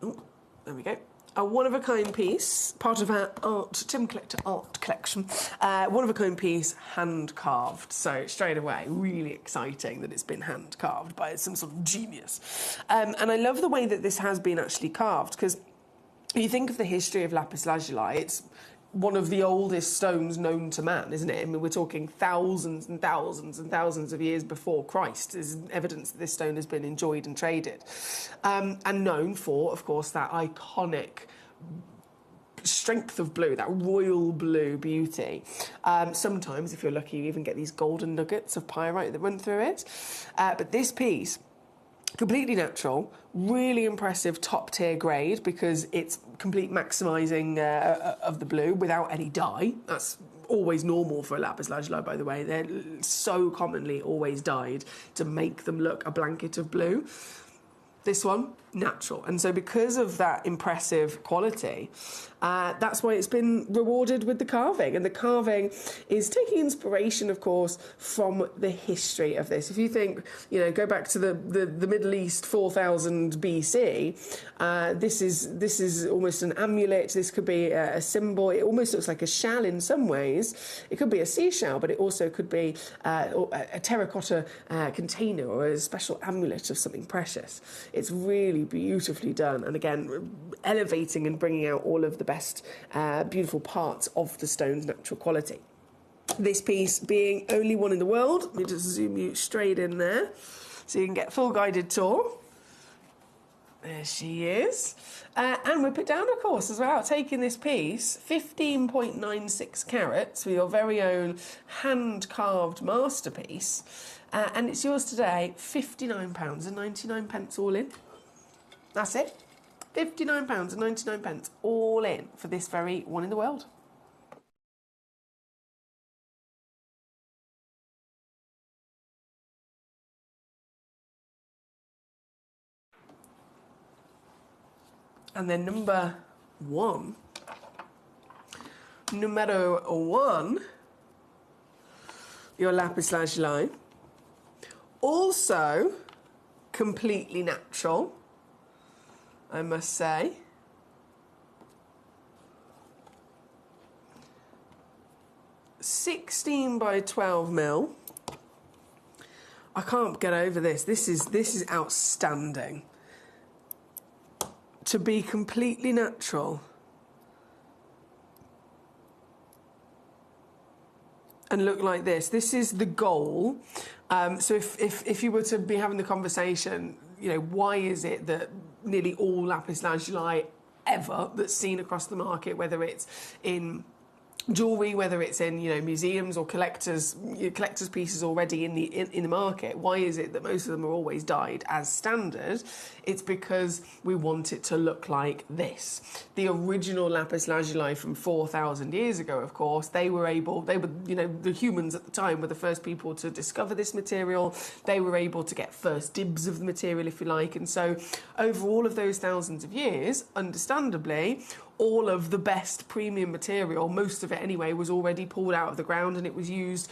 Oh, there we go. A one-of-a-kind piece, part of our Gemcollector art collection. One-of-a-kind piece, hand-carved. So straight away, really exciting that it's been hand-carved by some sort of genius. And I love the way that this has been actually carved, because you think of the history of lapis lazuli, it's one of the oldest stones known to man, isn't it? I mean, we're talking thousands and thousands and thousands of years before Christ. There's evidence that this stone has been enjoyed and traded. And known for, of course, that iconic strength of blue, that royal blue beauty. Sometimes, if you're lucky, you even get these golden nuggets of pyrite that run through it. But this piece, completely natural, really impressive top tier grade because it's complete maximising of the blue without any dye. That's always normal for a lapis lazuli, by the way. They're so commonly always dyed to make them look a blanket of blue. This one, natural. And so because of that impressive quality, that's why it's been rewarded with the carving. And the carving is taking inspiration, of course, from the history of this. If you think, you know, go back to the Middle East 4000 BC, this is almost an amulet. This could be a symbol. It almost looks like a shell in some ways. It could be a seashell, but it also could be a terracotta container or a special amulet of something precious. It's really beautifully done, and again, elevating and bringing out all of the best beautiful parts of the stone's natural quality. This piece being only one in the world, let me just zoom you straight in there so you can get a full guided tour. There she is. And we put down, of course, as well, taking this piece, 15.96 carats for your very own hand-carved masterpiece. And it's yours today, £59.99 all in. That's it. £59.99 all in for this very one in the world. And then numero one, your lapis lazuli. Also completely natural, I must say. (16 by 12 mil). I can't get over this. This is outstanding. To be completely natural and look like this. This is the goal. So if you were to be having the conversation, you know, why is it that nearly all lapis lazuli ever that's seen across the market, whether it's in jewellery, whether it's in, you know, museums or collectors pieces already in the market, why is it that most of them are always dyed as standard? It's because we want it to look like this. The original lapis lazuli from 4,000 years ago, of course, they were, you know, the humans at the time were the first people to discover this material. They were able to get first dibs of the material, if you like. And so over all of those thousands of years, understandably, all of the best premium material, most of it anyway, was already pulled out of the ground, and it was used,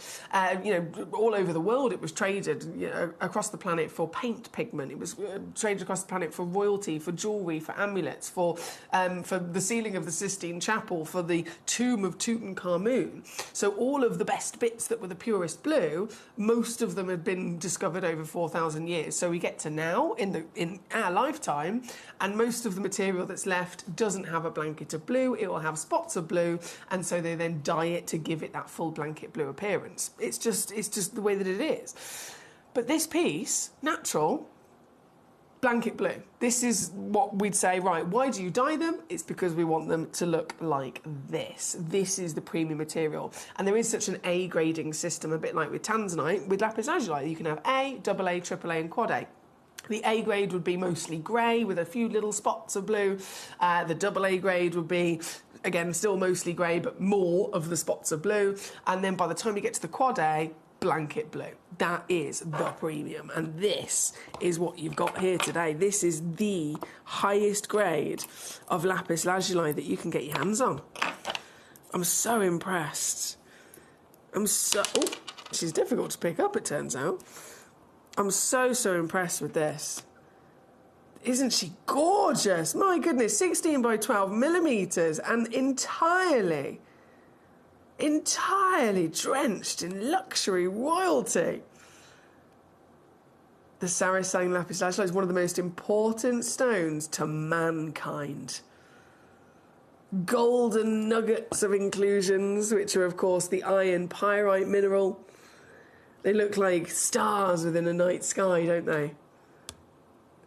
you know, all over the world. It was traded, you know, across the planet for paint pigment. It was traded across the planet for royalty, for jewellery, for amulets, for the ceiling of the Sistine Chapel, for the tomb of Tutankhamun. So all of the best bits that were the purest blue, most of them had been discovered over 4,000 years. So we get to now, in our lifetime, and most of the material that's left doesn't have a blanket of blue. It will have spots of blue, and so they then dye it to give it that full blanket blue appearance. It's just the way that it is. But this piece, natural, blanket blue. This is what we'd say, right, why do you dye them? It's because we want them to look like this. This is the premium material. And there is such an A grading system, a bit like with tanzanite. With lapis lazuli, you can have A, AA, AAA and quad A. The A grade would be mostly grey with a few little spots of blue. The AA grade would be, again, still mostly grey, but more of the spots of blue. And then by the time you get to the quad A, blanket blue. That is the premium. And this is what you've got here today. This is the highest grade of lapis lazuli that you can get your hands on. I'm so impressed. She's difficult to pick up, it turns out. I'm so impressed with this. Isn't she gorgeous? My goodness, 16 by 12 millimetres and entirely drenched in luxury royalty. The Saracen lapis lazuli is one of the most important stones to mankind. Golden nuggets of inclusions, which are, of course, the iron pyrite mineral. They look like stars within a night sky, don't they?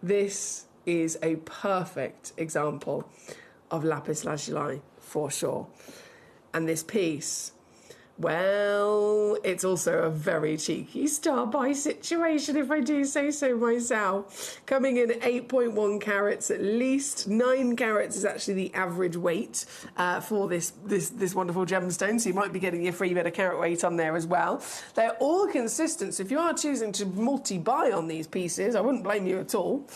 This is a perfect example of lapis lazuli for sure. And this piece, well, it's also a very cheeky star-buy situation, if I do say so myself. Coming in at 8.1 carats at least. 9 carats is actually the average weight for this wonderful gemstone, so you might be getting your free bit of carat weight on there as well. They're all consistent, so if you are choosing to multi-buy on these pieces, I wouldn't blame you at all.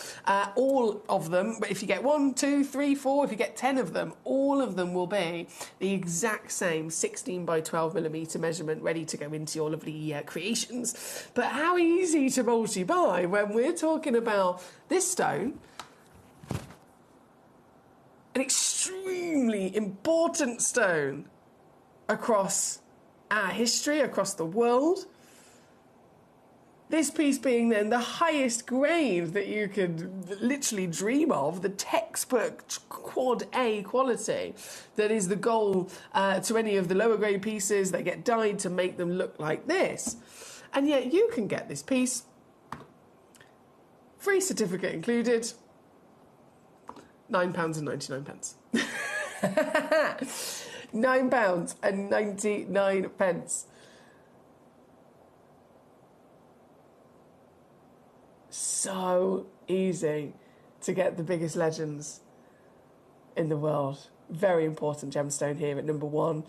All of them, but if you get 1, 2, 3, 4, if you get 10 of them, all of them will be the exact same 16 by 12 millimeter measurement, ready to go into your lovely creations. But how easy to multi-buy when we're talking about this stone, an extremely important stone across our history, across the world. This piece being then the highest grade that you could literally dream of, the textbook quad A quality that is the goal to any of the lower grade pieces that get dyed to make them look like this. And yet you can get this piece, free certificate included, £9.99. £9.99. So easy to get the biggest legends in the world. Very important gemstone here at number 1.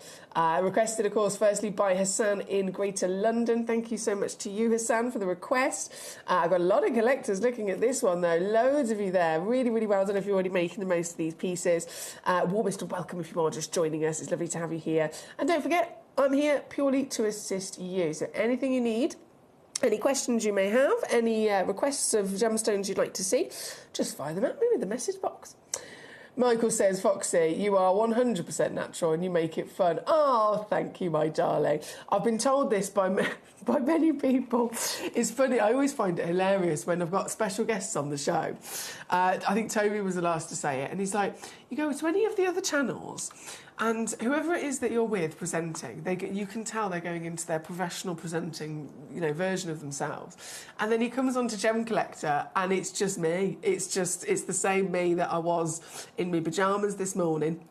Requested, of course, firstly by Hassan in Greater London. Thank you so much to you, Hassan, for the request. I've got a lot of collectors looking at this one, though. Loads of you there. Really, really well done if you're already making the most of these pieces. Warmest of welcome if you are just joining us. It's lovely to have you here. And don't forget, I'm here purely to assist you. So anything you need, any questions you may have, any requests of gemstones you'd like to see, just fire them at me with the message box. Michael says, Foxy, you are 100% natural and you make it fun. Oh, thank you, my darling. I've been told this by many people. It's funny, I always find it hilarious when I've got special guests on the show. I think Toby was the last to say it, and he's like, you go to any of the other channels, and whoever it is that you're with presenting, you can tell they're going into their professional presenting, version of themselves. And then he comes on to Gemcollector, and it's just me. It's the same me that I was in my pyjamas this morning.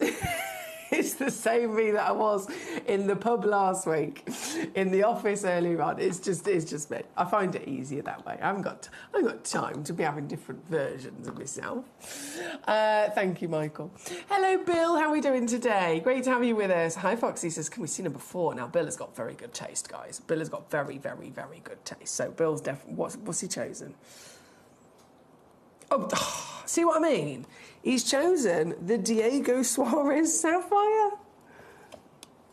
It's the same me that I was in the pub last week, in the office earlier on. It's just me. I find it easier that way. I haven't got time to be having different versions of myself. Thank you, Michael. Hello, Bill. How are we doing today? Great to have you with us. Hi, Foxy says, can we see number 4? Now, Bill has got very good taste, guys. Bill has got very, very, very good taste. So Bill's definitely... What's he chosen? Oh, see what I mean? He's chosen the Diego Suarez Sapphire.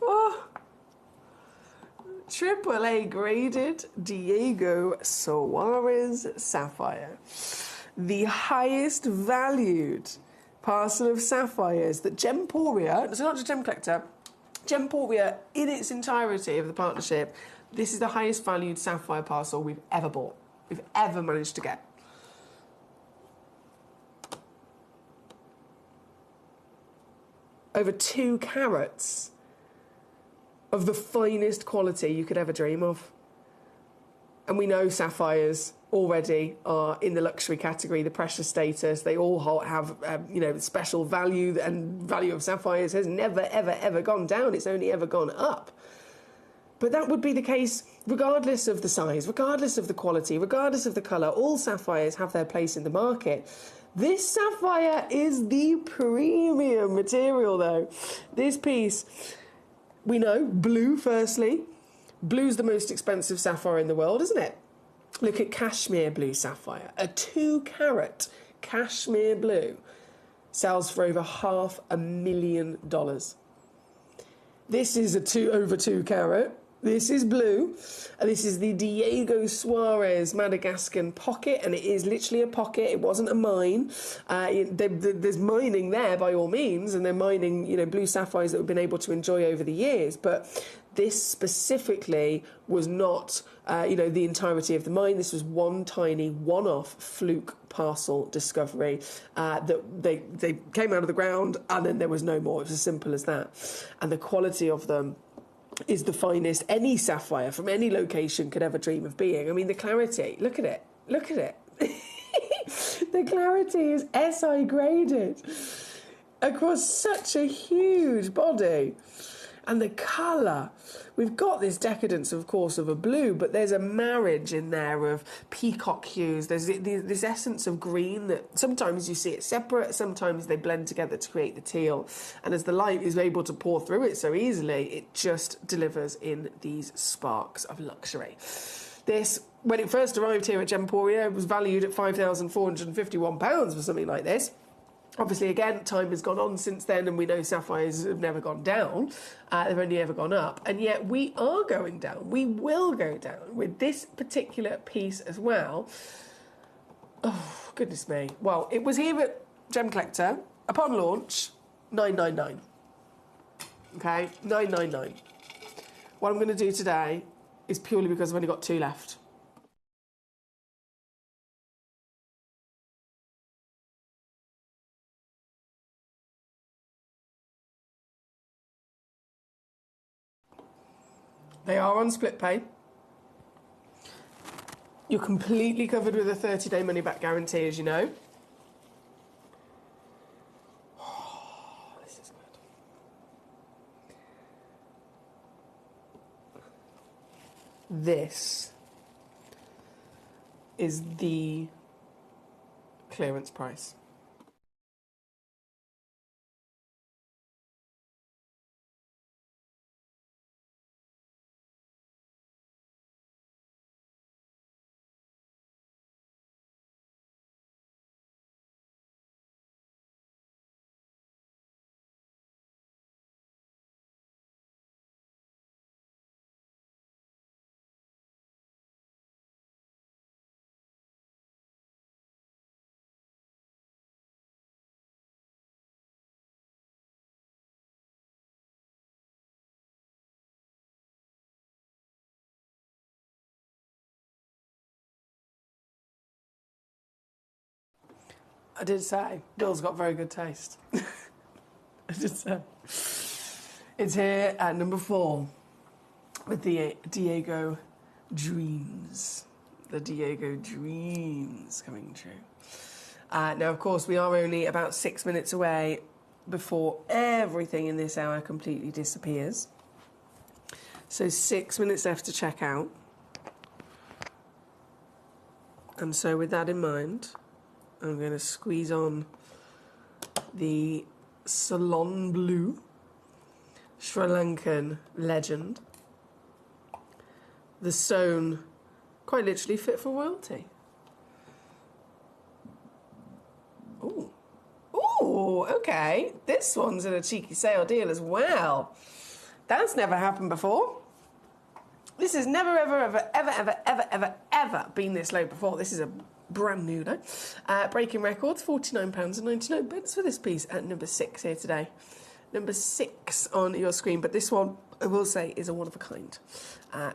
Oh. AAA graded Diego Suarez Sapphire. The highest valued parcel of sapphires that Gemporia, so not just Gemcollector, Gemporia in its entirety of the partnership, this is the highest valued sapphire parcel we've ever bought, we've ever managed to get. Over 2 carats of the finest quality you could ever dream of. And we know sapphires already are in the luxury category, the precious status. They all have, special value, and value of sapphires has never, ever, ever gone down. It's only ever gone up. But that would be the case regardless of the size, regardless of the quality, regardless of the colour. All sapphires have their place in the market. This sapphire is the premium material, though. This piece, we know, blue, firstly. Blue's the most expensive sapphire in the world, isn't it? Look at cashmere blue sapphire. A 2-carat cashmere blue sells for over $500,000. This is over 2 carat. This is blue, and this is the Diego Suarez Madagascan pocket, and it is literally a pocket. It wasn't a mine. There's mining there by all means, and they're mining, blue sapphires that we've been able to enjoy over the years. But this specifically was not, the entirety of the mine. This was one tiny, one-off fluke parcel discovery that they came out of the ground, and then there was no more. It was as simple as that. And the quality of them is the finest any sapphire from any location could ever dream of being. I mean, the clarity, look at it. The clarity is SI graded. across such a huge body. And the colour, we've got this decadence, of course, of a blue, but there's a marriage in there of peacock hues. There's this essence of green that sometimes you see it separate, sometimes they blend together to create the teal. And as the light is able to pour through it so easily, it just delivers in these sparks of luxury. This, when it first arrived here at Gemporia, it was valued at £5,451 for something like this. Obviously, again, time has gone on since then, and we know sapphires have never gone down. They've only ever gone up. And yet we are going down. We will go down with this particular piece as well. Oh, goodness me. Well, it was here at Gemcollector, upon launch, $999. Okay, $999. What I'm going to do today is purely because I've only got 2 left. They are on split pay. You're completely covered with a 30-day money-back guarantee, as you know. Oh, this is good. This is the clearance price. I did say, Bill's got very good taste. I did say. It's here at number 4 with the Diego Dreams. The Diego Dreams coming true. Now, of course, we are only about 6 minutes away before everything in this hour completely disappears. So 6 minutes left to check out. And so with that in mind, I'm going to squeeze on the Salon Blue Sri Lankan Legend. The stone, quite literally fit for royalty. Ooh. Ooh, okay. This one's in a cheeky sale deal as well. That's never happened before. This has never, ever been this low before. This is a brand new though. Breaking records, £49.99 for this piece at number 6 here today. Number 6 on your screen, but this one, I will say, is a one of a kind.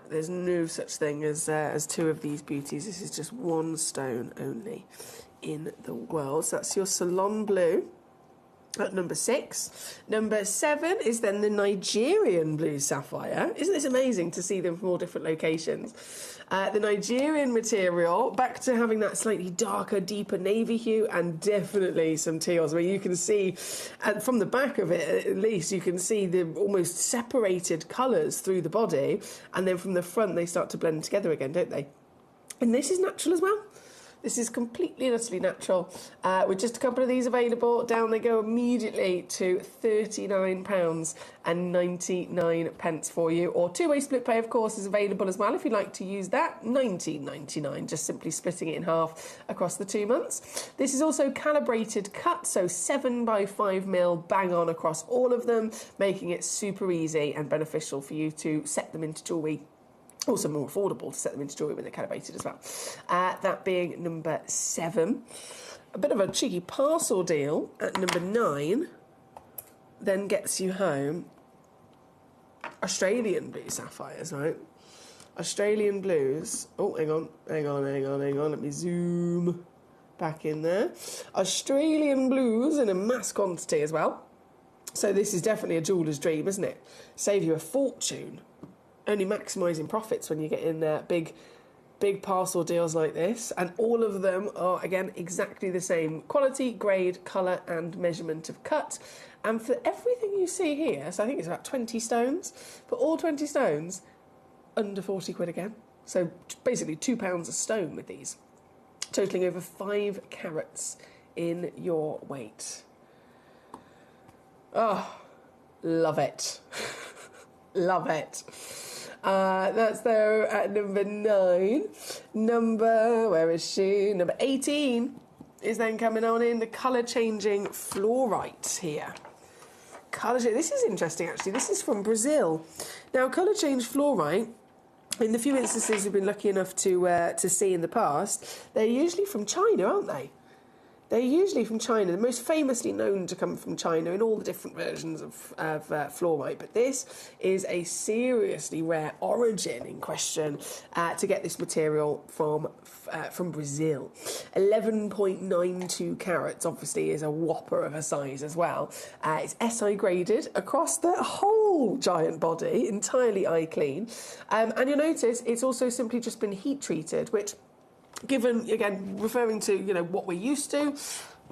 There's no such thing as 2 of these beauties. This is just one stone only in the world. So that's your Salon Blue at number 6. Number 7 is then the Nigerian Blue Sapphire. Isn't this amazing to see them from all different locations? The Nigerian material, back to having that slightly darker, deeper navy hue, and definitely some teals, where you can see, and from the back of it at least, you can see the almost separated colours through the body, and then from the front they start to blend together again, don't they? And this is natural as well. This is completely and utterly natural. With just a couple of these available, down they go immediately to £39.99 for you. Or 2-way split pay, of course, is available as well if you'd like to use that. £19.99, just simply splitting it in half across the 2 months. This is also calibrated cut, so 7x5mm bang on across all of them, making it super easy and beneficial for you to set them into jewellery. Also more affordable to set them into jewellery when they're calibrated as well. That being number 7. A bit of a cheeky parcel deal at number 9 then gets you home Australian blue sapphires, right? Australian blues. Oh, hang on. Let me zoom back in there. Australian blues in a mass quantity as well. So this is definitely a jeweller's dream, isn't it? Save you a fortune. Only maximising profits when you get in big big parcel deals like this, and all of them are, again, exactly the same quality, grade, colour and measurement of cut. And for everything you see here, so I think it's about 20 stones, for all 20 stones, under 40 quid again. So basically £2 a stone with these, totalling over 5 carats in your weight. Oh, love it. Love it. That's there at number 9. Where is she? Number 18 is then coming on in, the colour-changing fluorite here. This is interesting, actually. This is from Brazil. Now, colour-change fluorite, in the few instances we've been lucky enough to see in the past, they're usually from China, aren't they? They're usually from China. They're most famously known to come from China in all the different versions of fluorite. But this is a seriously rare origin in question to get this material from Brazil. 11.92 carats, obviously, is a whopper of a size as well. It's SI graded across the whole giant body, entirely eye clean. And you'll notice it's also simply just been heat treated, which, given, again, referring to, what we're used to,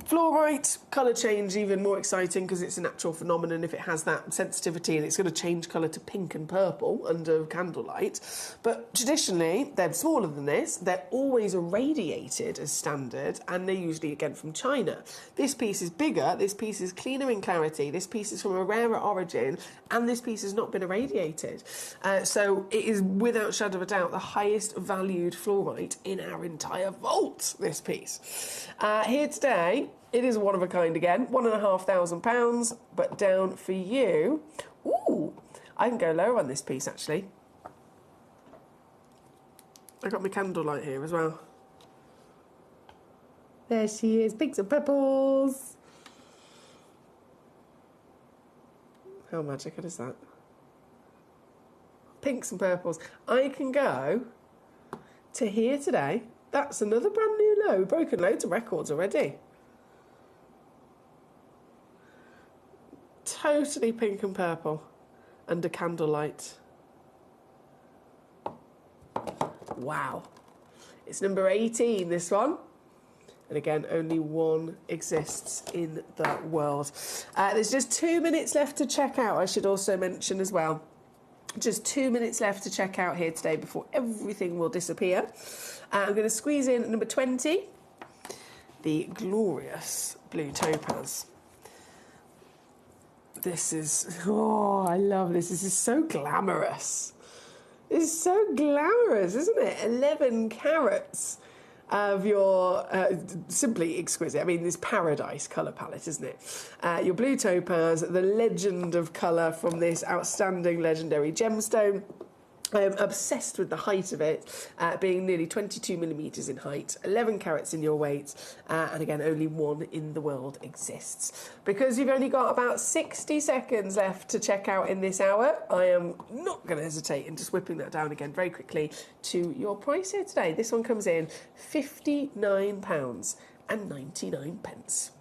fluorite, colour change, even more exciting because it's a natural phenomenon if it has that sensitivity, and it's going to change colour to pink and purple under candlelight. But traditionally, they're smaller than this, they're always irradiated as standard, and they're usually, again, from China. This piece is bigger, this piece is cleaner in clarity, this piece is from a rarer origin, and this piece has not been irradiated. So it is, without shadow of a doubt, the highest valued fluorite in our entire vault, this piece. Here today, it is one of a kind again, £1,500, but down for you. Ooh, I can go lower on this piece, actually. I got my candlelight here as well. There she is, pinks and purples. How magical is that? Pinks and purples. I can go to here today. That's another brand new low. We've broken loads of records already. Totally pink and purple under candlelight. Wow. It's number 18, this one. And again, only one exists in the world. There's just 2 minutes left to check out, I should also mention as well. Just 2 minutes left to check out here today before everything will disappear. I'm going to squeeze in number 20, the glorious blue topaz. This is, I love this. This is so glamorous. This is so glamorous, isn't it? 11 carats of your, simply exquisite. I mean, this paradise colour palette, isn't it? Your blue topaz, the legend of colour from this outstanding legendary gemstone. I am obsessed with the height of it, being nearly 22 millimetres in height, 11 carats in your weight, and again, only one in the world exists. Because you've only got about 60 seconds left to check out in this hour, I am not going to hesitate in just whipping that down again very quickly to your price here today. This one comes in £59.99.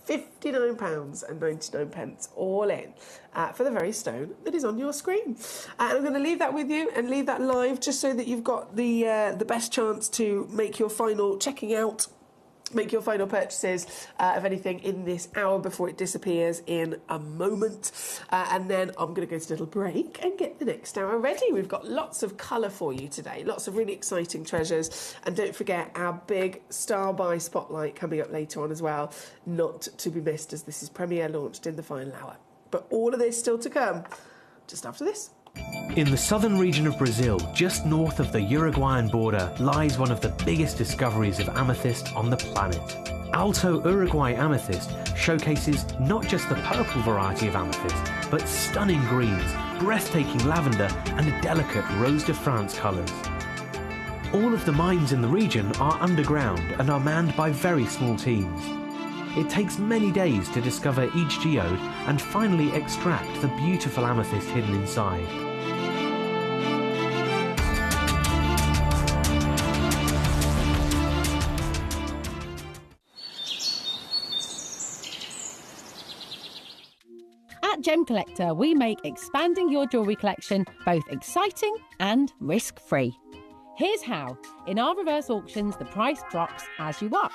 £59.99 all in for the very stone that is on your screen. And I'm going to leave that with you and leave that live just so that you've got the best chance to make your final checking out, make your final purchases of anything in this hour before it disappears in a moment. And then I'm going to go to a little break and get the next hour ready. We've got lots of colour for you today, lots of really exciting treasures. And don't forget our big Star Buy Spotlight coming up later on as well, not to be missed as this is premiere launched in the final hour. But all of this still to come just after this. In the southern region of Brazil, just north of the Uruguayan border, lies one of the biggest discoveries of amethyst on the planet. Alto Uruguay Amethyst showcases not just the purple variety of amethyst, but stunning greens, breathtaking lavender, and delicate Rose de France colours. All of the mines in the region are underground and are manned by very small teams. It takes many days to discover each geode and finally extract the beautiful amethyst hidden inside. At Gemcollector, we make expanding your jewellery collection both exciting and risk-free. Here's how. In our reverse auctions, the price drops as you watch.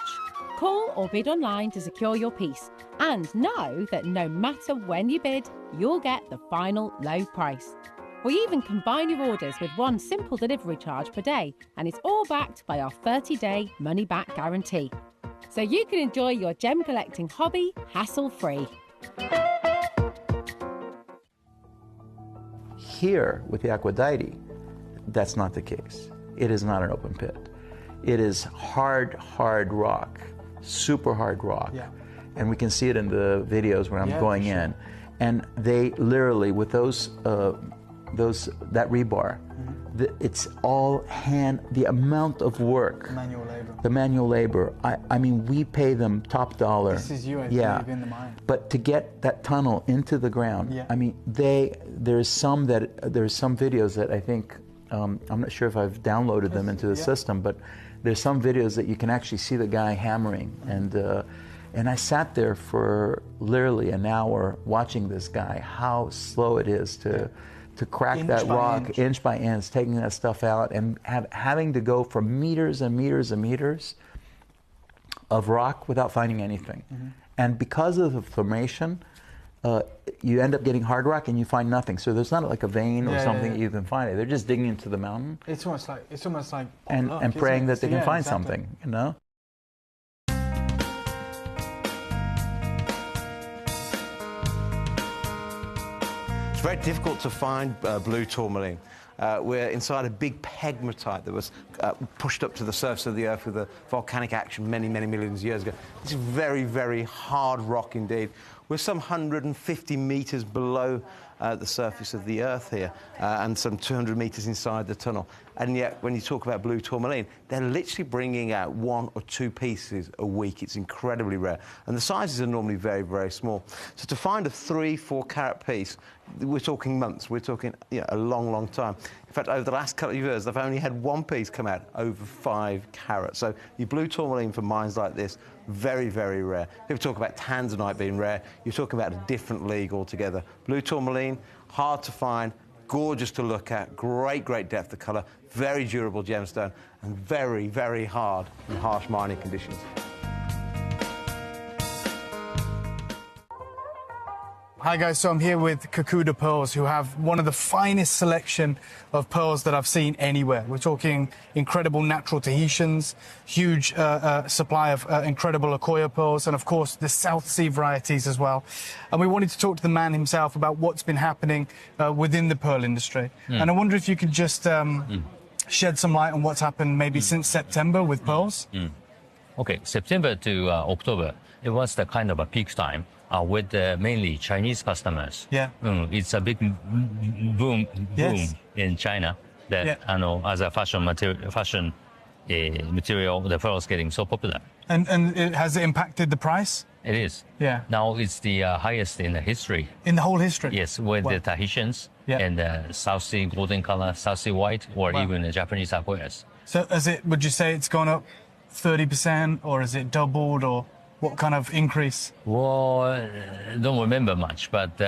Call or bid online to secure your piece. And know that no matter when you bid, you'll get the final low price. We even combine your orders with one simple delivery charge per day, and it's all backed by our 30-day money-back guarantee. So you can enjoy your gem collecting hobby hassle-free. Here, with the Aquadite, that's not the case. It is not an open pit. It is hard rock, super hard rock. Yeah. And we can see it in the videos where I'm going in. And they literally, with that rebar, it's all hand, the amount of work. Manual labor. The manual labor. I mean, we pay them top dollar. This is you, I believe, in the mine. But to get that tunnel into the ground, I mean, there's some videos that I think, I'm not sure if I've downloaded them into the system, but there's some videos that you can actually see the guy hammering. And I sat there for literally an hour watching this guy, how slow it is to crack that rock inch by inch, taking that stuff out, and having to go for meters and meters and meters of rock without finding anything. And because of the formation, you end up getting hard rock and you find nothing. So there's not like a vein or something that you can find. They're just digging into the mountain. It's almost like and praying that they can find something, you know? It's very difficult to find blue tourmaline. We're inside a big pegmatite that was pushed up to the surface of the Earth with a volcanic action many millions of years ago. It's very, very hard rock indeed. We're some 150 meters below the surface of the Earth here, and some 200 meters inside the tunnel. And yet, when you talk about blue tourmaline, they're literally bringing out 1 or 2 pieces a week. It's incredibly rare. And the sizes are normally very, very small. So to find a 3-4 carat piece, we're talking months. We're talking a long time. In fact, over the last couple of years, they've only had 1 piece come out over 5 carats. So your blue tourmaline for mines like this, very, very rare. People talk about tanzanite being rare. You're talking about a different league altogether. Blue tourmaline, hard to find, gorgeous to look at, great depth of colour, very durable gemstone, and very, very hard in harsh mining conditions. Hi guys, so I'm here with Kakuda Pearls, who have one of the finest selection of pearls that I've seen anywhere. We're talking incredible natural Tahitians, huge supply of incredible Akoya pearls, and of course the South Sea varieties as well. And we wanted to talk to the man himself about what's been happening within the pearl industry. And I wonder if you could just shed some light on what's happened maybe since September with pearls. Okay, September to October, it was the kind of a peak time. With mainly Chinese customers. Yeah. It's a big boom in China that as a fashion material, the pearl is getting so popular. And has it impacted the price? It is. Yeah. Now it's the highest in the history. In the whole history? Yes, with the Tahitians and the South Sea golden color, South Sea white, or even the Japanese Akoyas. So would you say it's gone up 30%, or is it doubled, or what kind of increase? Well, I don't remember much, but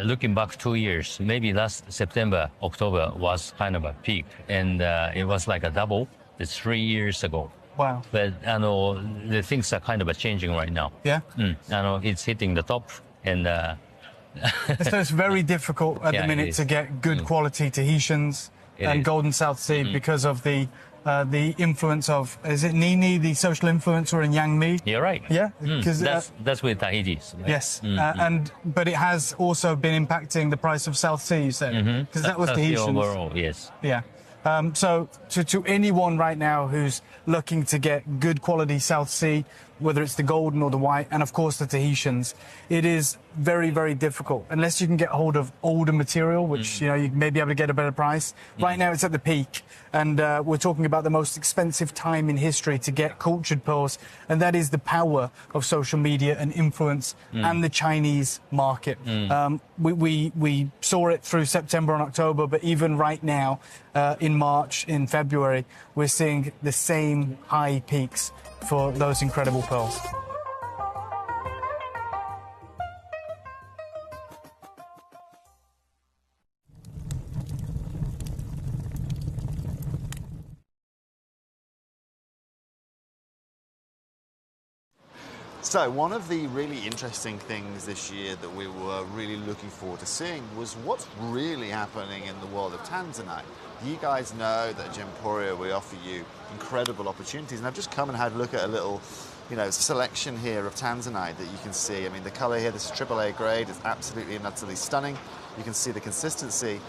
looking back 2 years, maybe last September, October was kind of a peak, and it was like a double. It's 3 years ago. Wow. But I know the things are kind of changing right now. Yeah. I know it's hitting the top, and so it's very difficult at the minute to get good quality Tahitians and Golden South Sea because of the influence of, is it Nini, the social influencer, in Yang Mi? You're right. Yeah, because that's with Tahiti's. Right? Yes, but it has also been impacting the price of South Sea, you said, because that was Tahitians. Overall, yes. Yeah. So to anyone right now who's looking to get good quality South Sea, whether it's the golden or the white, and of course the Tahitians, it is very, very difficult unless you can get hold of older material, which you may be able to get a better price. Right now it's at the peak, and we're talking about the most expensive time in history to get cultured pearls, and that is the power of social media and influence and the Chinese market. We saw it through September and October, but even right now, in March, in February, we're seeing the same high peaks for those incredible pearls. So one of the really interesting things this year that we were really looking forward to seeing was what's really happening in the world of Tanzanite. You guys know that at Gemporia we offer you incredible opportunities, and I've just come and had a look at a little, you know, selection here of Tanzanite that you can see. I mean, the color here, this is AAA grade, is absolutely and utterly stunning. You can see the consistency.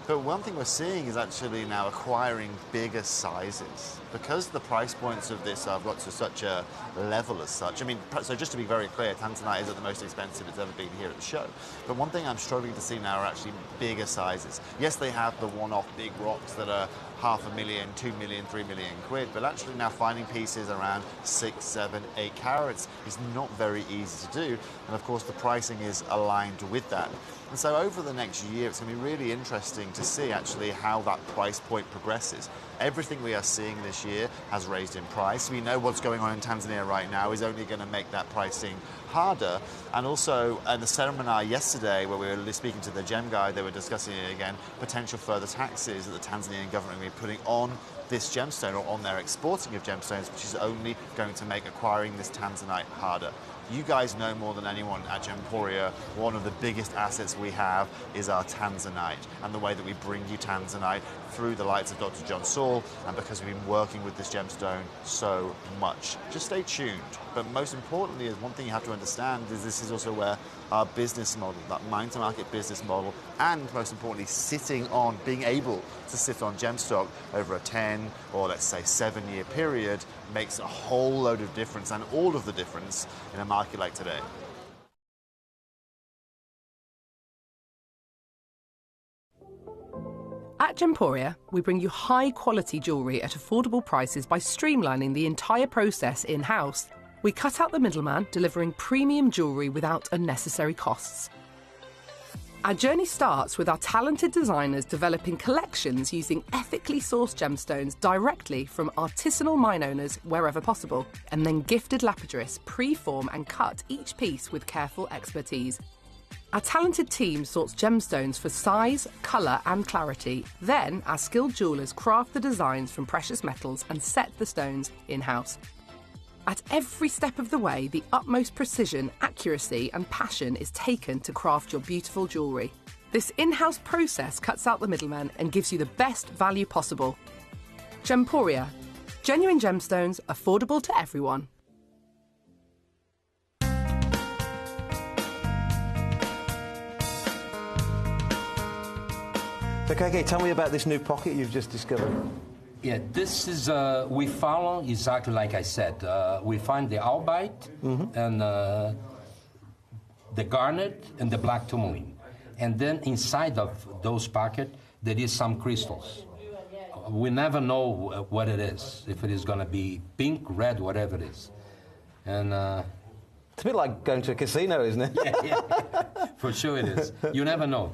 But one thing we're seeing is actually now acquiring bigger sizes. Because the price points of this have got to such a level as such. I mean, so just to be very clear, Tanzanite isn't the most expensive it's ever been here at the show. But one thing I'm struggling to see now are actually bigger sizes. Yes, they have the one-off big rocks that are $500,000, 2 million, 3 million quid, but actually now finding pieces around 6, 7, 8 carats is not very easy to do. And of course, the pricing is aligned with that. And so over the next year, it's going to be really interesting to see actually how that price point progresses. Everything we are seeing this year has raised in price. We know what's going on in Tanzania right now is only going to make that pricing harder. And also in the seminar yesterday where we were speaking to the Gem guy, they were discussing it again, potential further taxes that the Tanzanian government will be putting on this gemstone or on their exporting of gemstones, which is only going to make acquiring this Tanzanite harder. You guys know more than anyone at Gemporia, one of the biggest assets we have is our Tanzanite, and the way that we bring you Tanzanite through the lights of Dr. John Saul, and because we've been working with this gemstone so much. Just stay tuned. But most importantly, is one thing you have to understand is this is also where our business model, that mine-to-market business model, and most importantly, being able to sit on gemstock over a 10 or let's say 7-year period makes a whole load of difference, and all of the difference in a market like today. At Gemporia, we bring you high-quality jewellery at affordable prices by streamlining the entire process in-house. We cut out the middleman, delivering premium jewellery without unnecessary costs. Our journey starts with our talented designers developing collections using ethically sourced gemstones directly from artisanal mine owners wherever possible, and then gifted lapidarists pre-form and cut each piece with careful expertise. Our talented team sorts gemstones for size, colour and clarity. Then our skilled jewellers craft the designs from precious metals and set the stones in-house. At every step of the way, the utmost precision, accuracy and passion is taken to craft your beautiful jewellery. This in-house process cuts out the middleman and gives you the best value possible. Gemporia. Genuine gemstones, affordable to everyone. Okay, tell me about this new pocket you've just discovered. Yeah, this is, we follow exactly like I said. We find the albite and the garnet and the black tourmaline. And then inside of those pockets, there is some crystals. We never know what it is, if it is going to be pink, red, whatever it is. And it's a bit like going to a casino, isn't it? Yeah, for sure it is. You never know.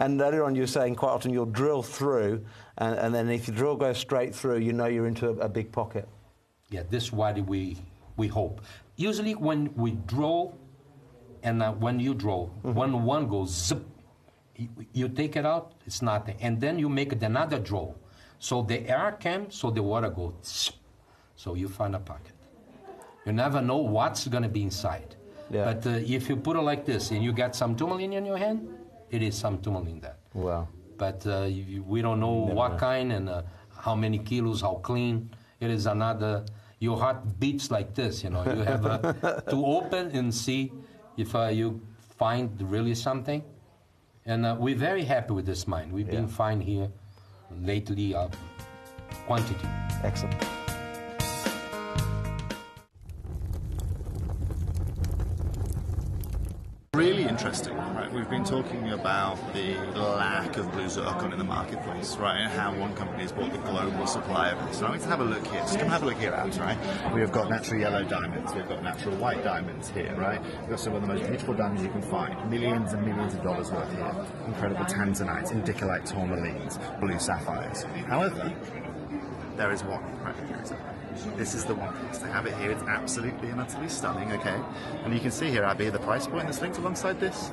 And earlier on you were saying quite often you'll drill through, and then if the drill goes straight through, you know you're into a big pocket. Yeah, this is what we hope. Usually when we draw, and when you draw, when one goes zip, you take it out, it's nothing. And then you make another draw. So the air comes, so the water goes zip. So you find a pocket. You never know what's going to be inside. Yeah. But if you put it like this and you get some tourmaline in your hand, it is some tourmaline there. Wow. But we don't know what kind and how many kilos, how clean. It is another, your heart beats like this, you know. You have to open and see if you find really something. And we're very happy with this mine. We've been fine here lately, quantity. Excellent. Really interesting, right? We've been talking about the lack of blue zircon in the marketplace, right? And how one company has bought the global supply of it. So I want to have a look here. Just come have a look here, Alex, right? We've got natural yellow diamonds. We've got natural white diamonds here, right? We've got some of the most beautiful diamonds you can find. Millions and millions of dollars worth here. Incredible tanzanites, indicolite tourmalines, blue sapphires. However, there is one, right? This is the one piece. They have it here. It's absolutely and utterly stunning, okay? And you can see here, Abby, the price point that's linked alongside this.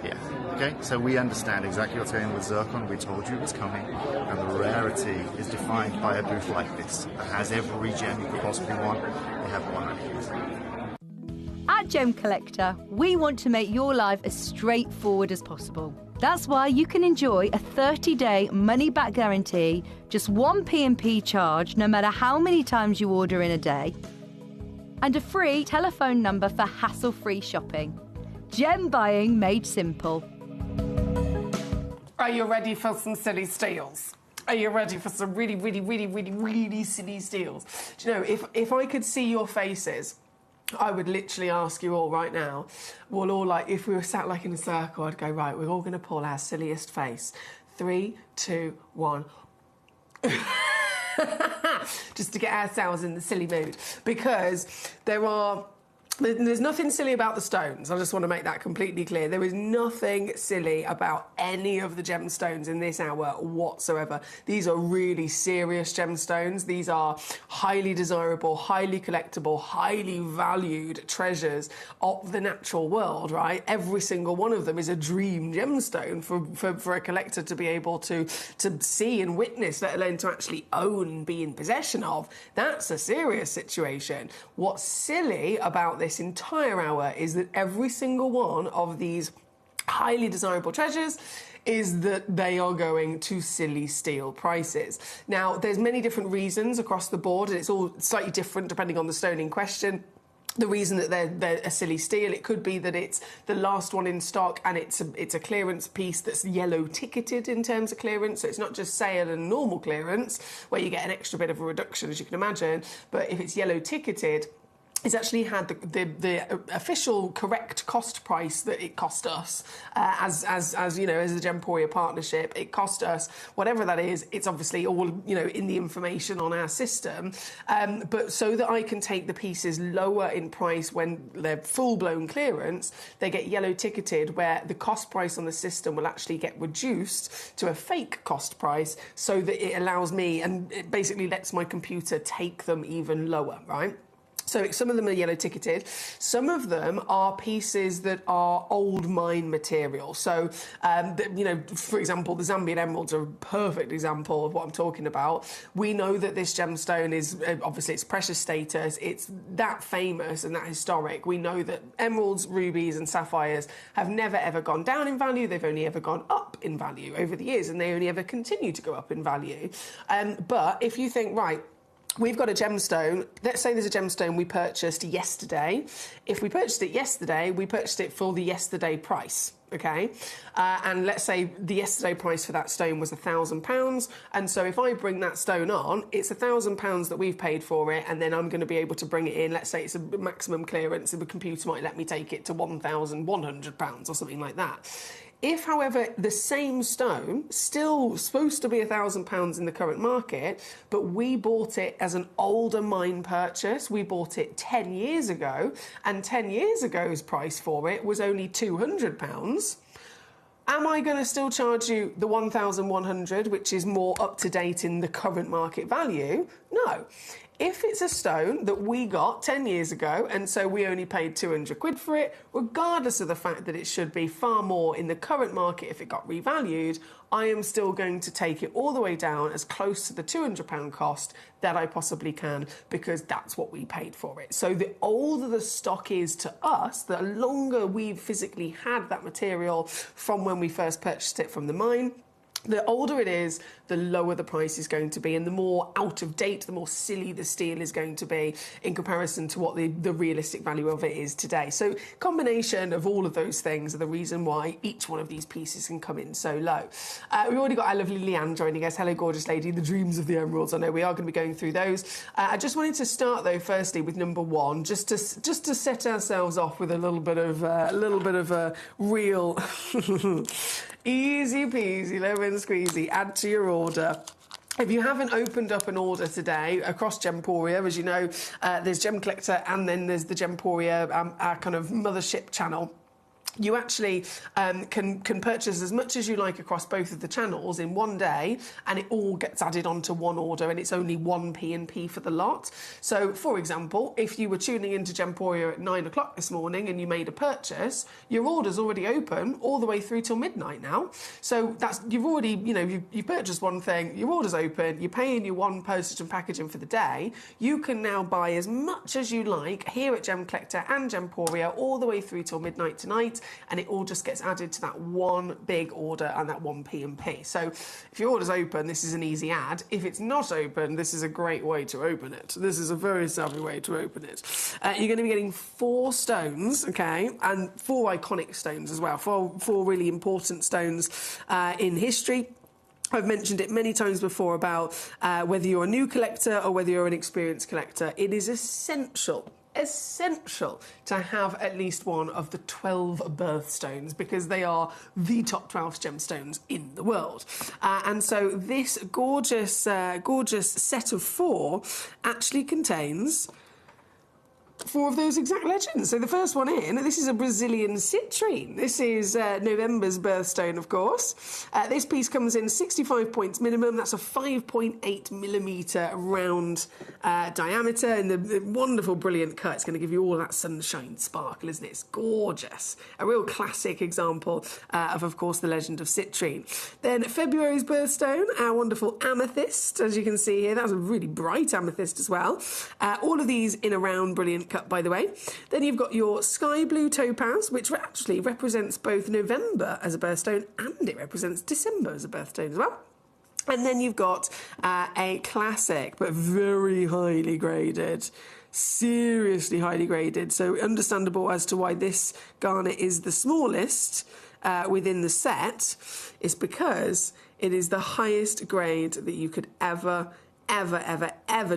Yeah, okay? So we understand exactly what's going on with zircon. We told you it was coming. And the rarity is defined by a booth like this that has every gem you could possibly want. They have one right here. At Gemcollector, we want to make your life as straightforward as possible. That's why you can enjoy a 30-day money-back guarantee, just one P&P charge no matter how many times you order in a day, and a free telephone number for hassle-free shopping. Gem buying made simple. Are you ready for some silly steals? Are you ready for some really, really, really, really, really silly steals? Do you know, if I could see your faces, I would literally ask you all right now, we'll all like, if we were sat like in a circle, I'd go, right, we're all going to pull our silliest face. 3, 2, 1. Just to get ourselves in the silly mood. Because there's nothing silly about the stones. I just want to make that completely clear. There is nothing silly about any of the gemstones in this hour whatsoever. These are really serious gemstones. These are highly desirable, highly collectible, highly valued treasures of the natural world, right? Every single one of them is a dream gemstone for a collector to be able to see and witness, let alone to actually own and be in possession of. That's a serious situation. What's silly about this entire hour is that every single one of these highly desirable treasures is that they are going to silly steal prices. Now, there's many different reasons across the board, and it's all slightly different depending on the stone in question. The reason that they're a silly steal, it could be that it's the last one in stock and it's a clearance piece that's yellow ticketed in terms of clearance. So it's not just sale and normal clearance where you get an extra bit of a reduction, as you can imagine, but if it's yellow ticketed, it's actually had the official correct cost price that it cost us as you know, as the Gemporia partnership. It cost us whatever that is. It's obviously all, you know, in the information on our system, but so that I can take the pieces lower in price when they're full-blown clearance, they get yellow ticketed, where the cost price on the system will actually get reduced to a fake cost price, so that it allows me, and it basically lets my computer take them even lower, right? So some of them are yellow ticketed. Some of them are pieces that are old mine material. So, you know, for example, the Zambian emeralds are a perfect example of what I'm talking about. We know that this gemstone is, obviously its precious status, it's that famous and that historic. We know that emeralds, rubies and sapphires have never ever gone down in value. They've only ever gone up in value over the years, and they only ever continue to go up in value. But if you think, right, we've got a gemstone. Let's say there's a gemstone we purchased yesterday. If we purchased it yesterday, we purchased it for the yesterday price, okay? And let's say the yesterday price for that stone was £1,000. And so if I bring that stone on, it's £1,000 that we've paid for it, and then I'm going to be able to bring it in. Let's say it's a maximum clearance, and the computer might let me take it to £1,100 or something like that. If, however, the same stone, still supposed to be £1,000 in the current market, but we bought it as an older mine purchase, we bought it 10 years ago, and 10 years ago's price for it was only £200, am I going to still charge you the £1,100, which is more up to date in the current market value? No. If it's a stone that we got 10 years ago, and so we only paid 200 quid for it, regardless of the fact that it should be far more in the current market if it got revalued, I am still going to take it all the way down as close to the £200 cost that I possibly can, because that's what we paid for it. So the older the stock is to us, the longer we've physically had that material from when we first purchased it from the mine, the older it is, the lower the price is going to be, and the more out of date, the more silly the steel is going to be in comparison to what the realistic value of it is today. So combination of all of those things are the reason why each one of these pieces can come in so low. We've already got our lovely Leanne joining us. Hello, gorgeous lady. The dreams of the emeralds. I know we are going to be going through those. I just wanted to start though, firstly with number one, just to set ourselves off with a little bit of a real easy peasy, lemon squeezy, add to your order. If you haven't opened up an order today across Gemporia, as you know, there's Gemcollector and then there's the Gemporia, our kind of mothership channel. you actually can purchase as much as you like across both of the channels in one day, and it all gets added onto one order, and it's only 1 P&P for the lot. So, for example, if you were tuning into Gemporia at 9 o'clock this morning and you made a purchase, your order's already open all the way through till midnight now. So that's, you've already, you know, you've purchased one thing, your order's open, you're paying your one postage and packaging for the day. You can now buy as much as you like here at Gemcollector and Gemporia all the way through till midnight tonight, and it all just gets added to that one big order and that 1 P&P. So if your order's open, this is an easy add. If it's not open, this is a great way to open it. This is a very savvy way to open it. You're going to be getting 4 stones, okay, and 4 iconic stones as well, 4 really important stones in history. I've mentioned it many times before about whether you're a new collector or whether you're an experienced collector. It is essential to have at least one of the 12 birthstones, because they are the top 12 gemstones in the world. And so this gorgeous set of 4 actually contains 4 of those exact legends. So the first one in, this is a Brazilian citrine. This is November's birthstone, of course. This piece comes in 65 points minimum. That's a 5.8 millimetre round diameter, and the wonderful, brilliant cut. It's going to give you all that sunshine sparkle, isn't it? It's gorgeous. A real classic example of course, the legend of citrine. Then February's birthstone, our wonderful amethyst, as you can see here. That's a really bright amethyst as well. All of these in a round, brilliant cut, by the way. Then you've got your sky blue topaz, which actually represents both November as a birthstone and it represents December as a birthstone as well. And then you've got a classic but very highly graded, seriously highly graded, so understandable as to why this garnet is the smallest within the set, is because it is the highest grade that you could ever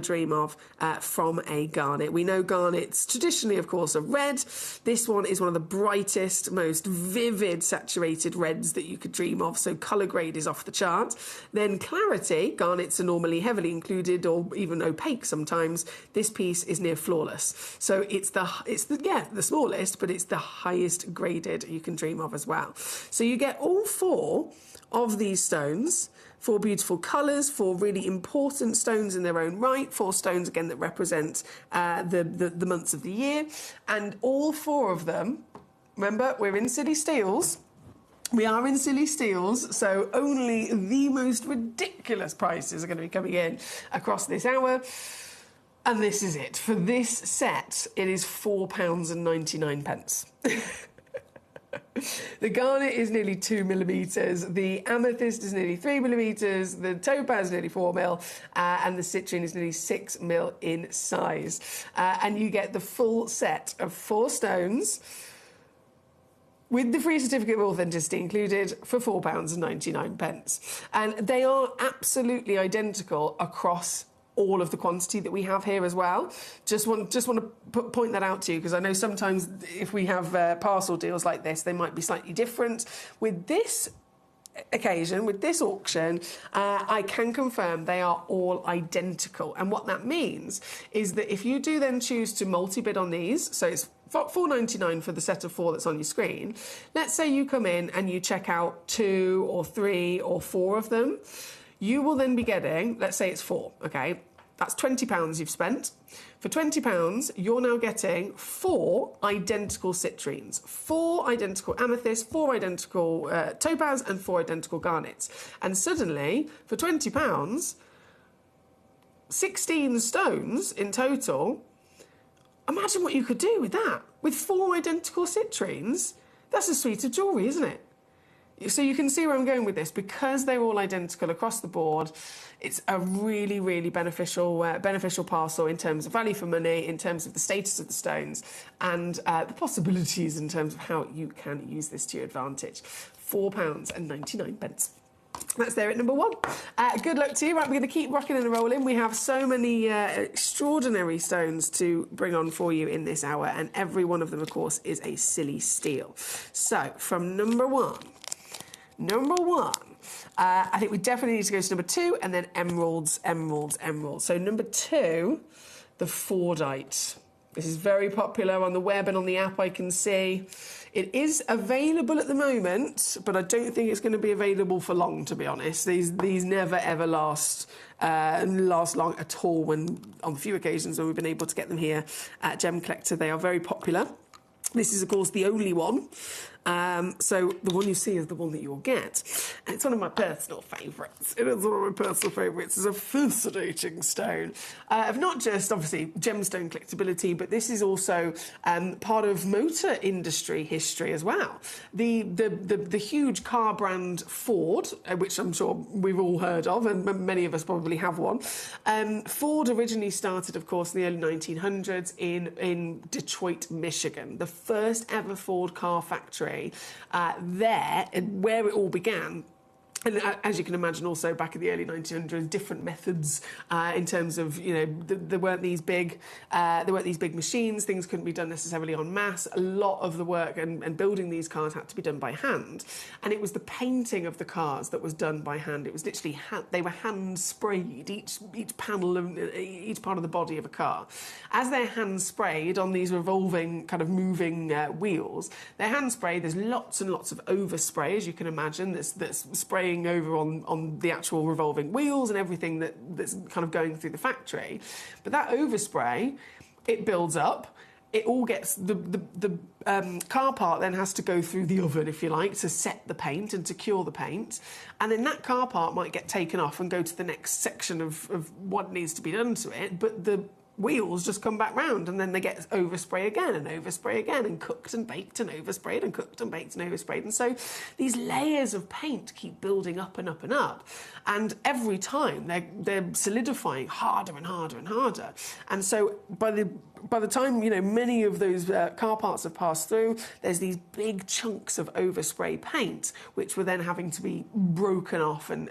dream of from a garnet. We know garnets traditionally, of course, are red. This one is one of the brightest, most vivid saturated reds that you could dream of, so colour grade is off the chart. Then clarity, garnets are normally heavily included or even opaque sometimes. This piece is near flawless. So it's the smallest, but it's the highest graded you can dream of as well. So you get all 4 of these stones, 4 beautiful colours, 4 really important stones in their own right, 4 stones again that represent the months of the year, and all 4 of them, remember, we're in Silly Steals. We are in Silly Steals, so only the most ridiculous prices are going to be coming in across this hour. And this is it. For this set, it is £4.99. The garnet is nearly 2 millimetres, the amethyst is nearly 3 millimetres, the topaz is nearly 4 mil, and the citrine is nearly 6 mil in size. And you get the full set of 4 stones with the free certificate of authenticity included for £4.99. And they are absolutely identical across all of the quantity that we have here as well. Just want to point that out to you, because I know sometimes if we have parcel deals like this, they might be slightly different. With this occasion, with this auction, I can confirm they are all identical. And what that means is that if you do then choose to multi-bid on these, so it's £4.99 for the set of 4 that's on your screen. Let's say you come in and you check out 2 or 3 or 4 of them. You will then be getting, let's say it's 4, okay? That's £20 you've spent. For £20, you're now getting 4 identical citrines, 4 identical amethysts, 4 identical topaz, and 4 identical garnets. And suddenly, for £20, 16 stones in total. Imagine what you could do with that. With 4 identical citrines, that's a suite of jewellery, isn't it? So you can see where I'm going with this. Because they're all identical across the board, it's a really, really beneficial parcel in terms of value for money, in terms of the status of the stones, and the possibilities in terms of how you can use this to your advantage. £4.99. That's there at number 1. Good luck to you. Right, we're going to keep rocking and rolling. We have so many extraordinary stones to bring on for you in this hour, and every one of them, of course, is a silly steal. So, from number 1, I think we definitely need to go to number 2, and then emeralds. So number 2, the Fordite. This is very popular on the web and on the app, I can see. It is available at the moment, but I don't think it's going to be available for long, to be honest. These never, ever last long at all. When on the few occasions when we've been able to get them here at Gemcollector, they are very popular. This is, of course, the only one. So the one you see is the one that you'll get. And it's one of my personal favourites. It is one of my personal favourites. It's a fascinating stone. Of not just, obviously, gemstone collectability, but this is also part of motor industry history as well. The huge car brand Ford, which I'm sure we've all heard of, and many of us probably have one. Ford originally started, of course, in the early 1900s in Detroit, Michigan. The first ever Ford car factory there, where it all began. And as you can imagine, also back in the early 1900s, different methods in terms of, you know, there weren't these big machines. Things couldn't be done necessarily en masse. A lot of the work and building these cars had to be done by hand, and it was the painting of the cars that was done by hand. It was literally they were hand sprayed, each panel of each part of the body of a car. As they're hand sprayed on these revolving kind of moving wheels, they're hand sprayed. There's lots and lots of overspray, as you can imagine. That's spraying over on the actual revolving wheels and everything that's kind of going through the factory. But that overspray, it builds up. It all gets the car part then has to go through the oven, if you like, to set the paint and to cure the paint. And then that car part might get taken off and go to the next section of what needs to be done to it. But the wheels just come back round, and then they get overspray again and cooked and baked and oversprayed and cooked and baked and oversprayed. And so these layers of paint keep building up and up and up, and every time they're solidifying harder and harder and harder. And so by the time, you know, many of those car parts have passed through, there's these big chunks of overspray paint which were then having to be broken off and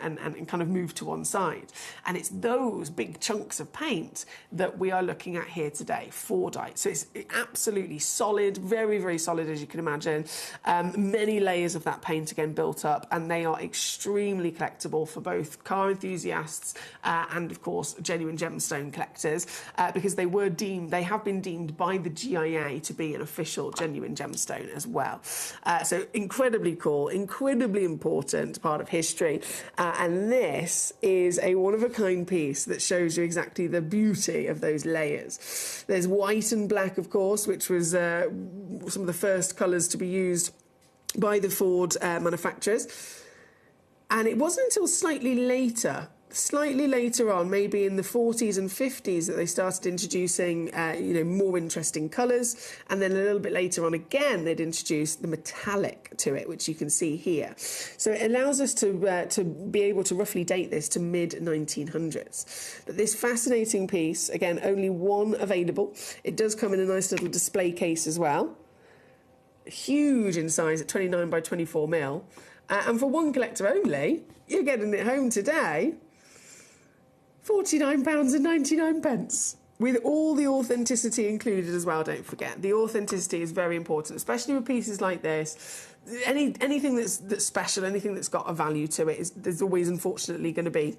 kind of moved to one side. And it's those big chunks of paint that we are looking at here today, Fordite. So it's absolutely solid, very, very solid, as you can imagine. Many layers of that paint again built up, and they are extremely collectible for both car enthusiasts and, of course, genuine gemstone collectors, because they have been deemed by the GIA to be an official genuine gemstone as well. So incredibly cool, incredibly important part of history. And this is a one-of-a-kind piece that shows you exactly the beauty of those layers. There's white and black, of course, which was some of the first colours to be used by the Ford manufacturers. And it wasn't until slightly later on, maybe in the 40s and 50s, that they started introducing, more interesting colours. And then a little bit later on again, they'd introduce the metallic to it, which you can see here. So it allows us to be able to roughly date this to mid-1900s. But this fascinating piece, again, only one available. It does come in a nice little display case as well. Huge in size at 29 by 24 mil. And for one collector only, you're getting it home today, £49.99, with all the authenticity included as well, don't forget. The authenticity is very important, especially with pieces like this. Anything that's special, anything that's got a value to it, there's always, unfortunately, going to be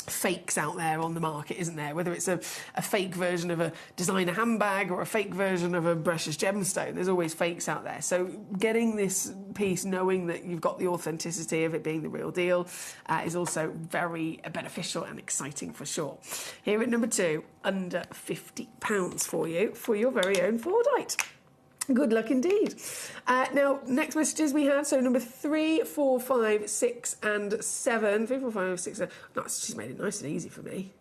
fakes out there on the market, isn't there? Whether it's a fake version of a designer handbag or a fake version of a precious gemstone, there's always fakes out there. So getting this piece, knowing that you've got the authenticity of it being the real deal, is also very beneficial and exciting for sure. Here at number 2, under £50 for you, for your very own Fordite. Good luck indeed. Now, next messages we had, so number 3, 4, 5, 6 and 7. 3, 4, 5, 6, 7. No, she's made it nice and easy for me.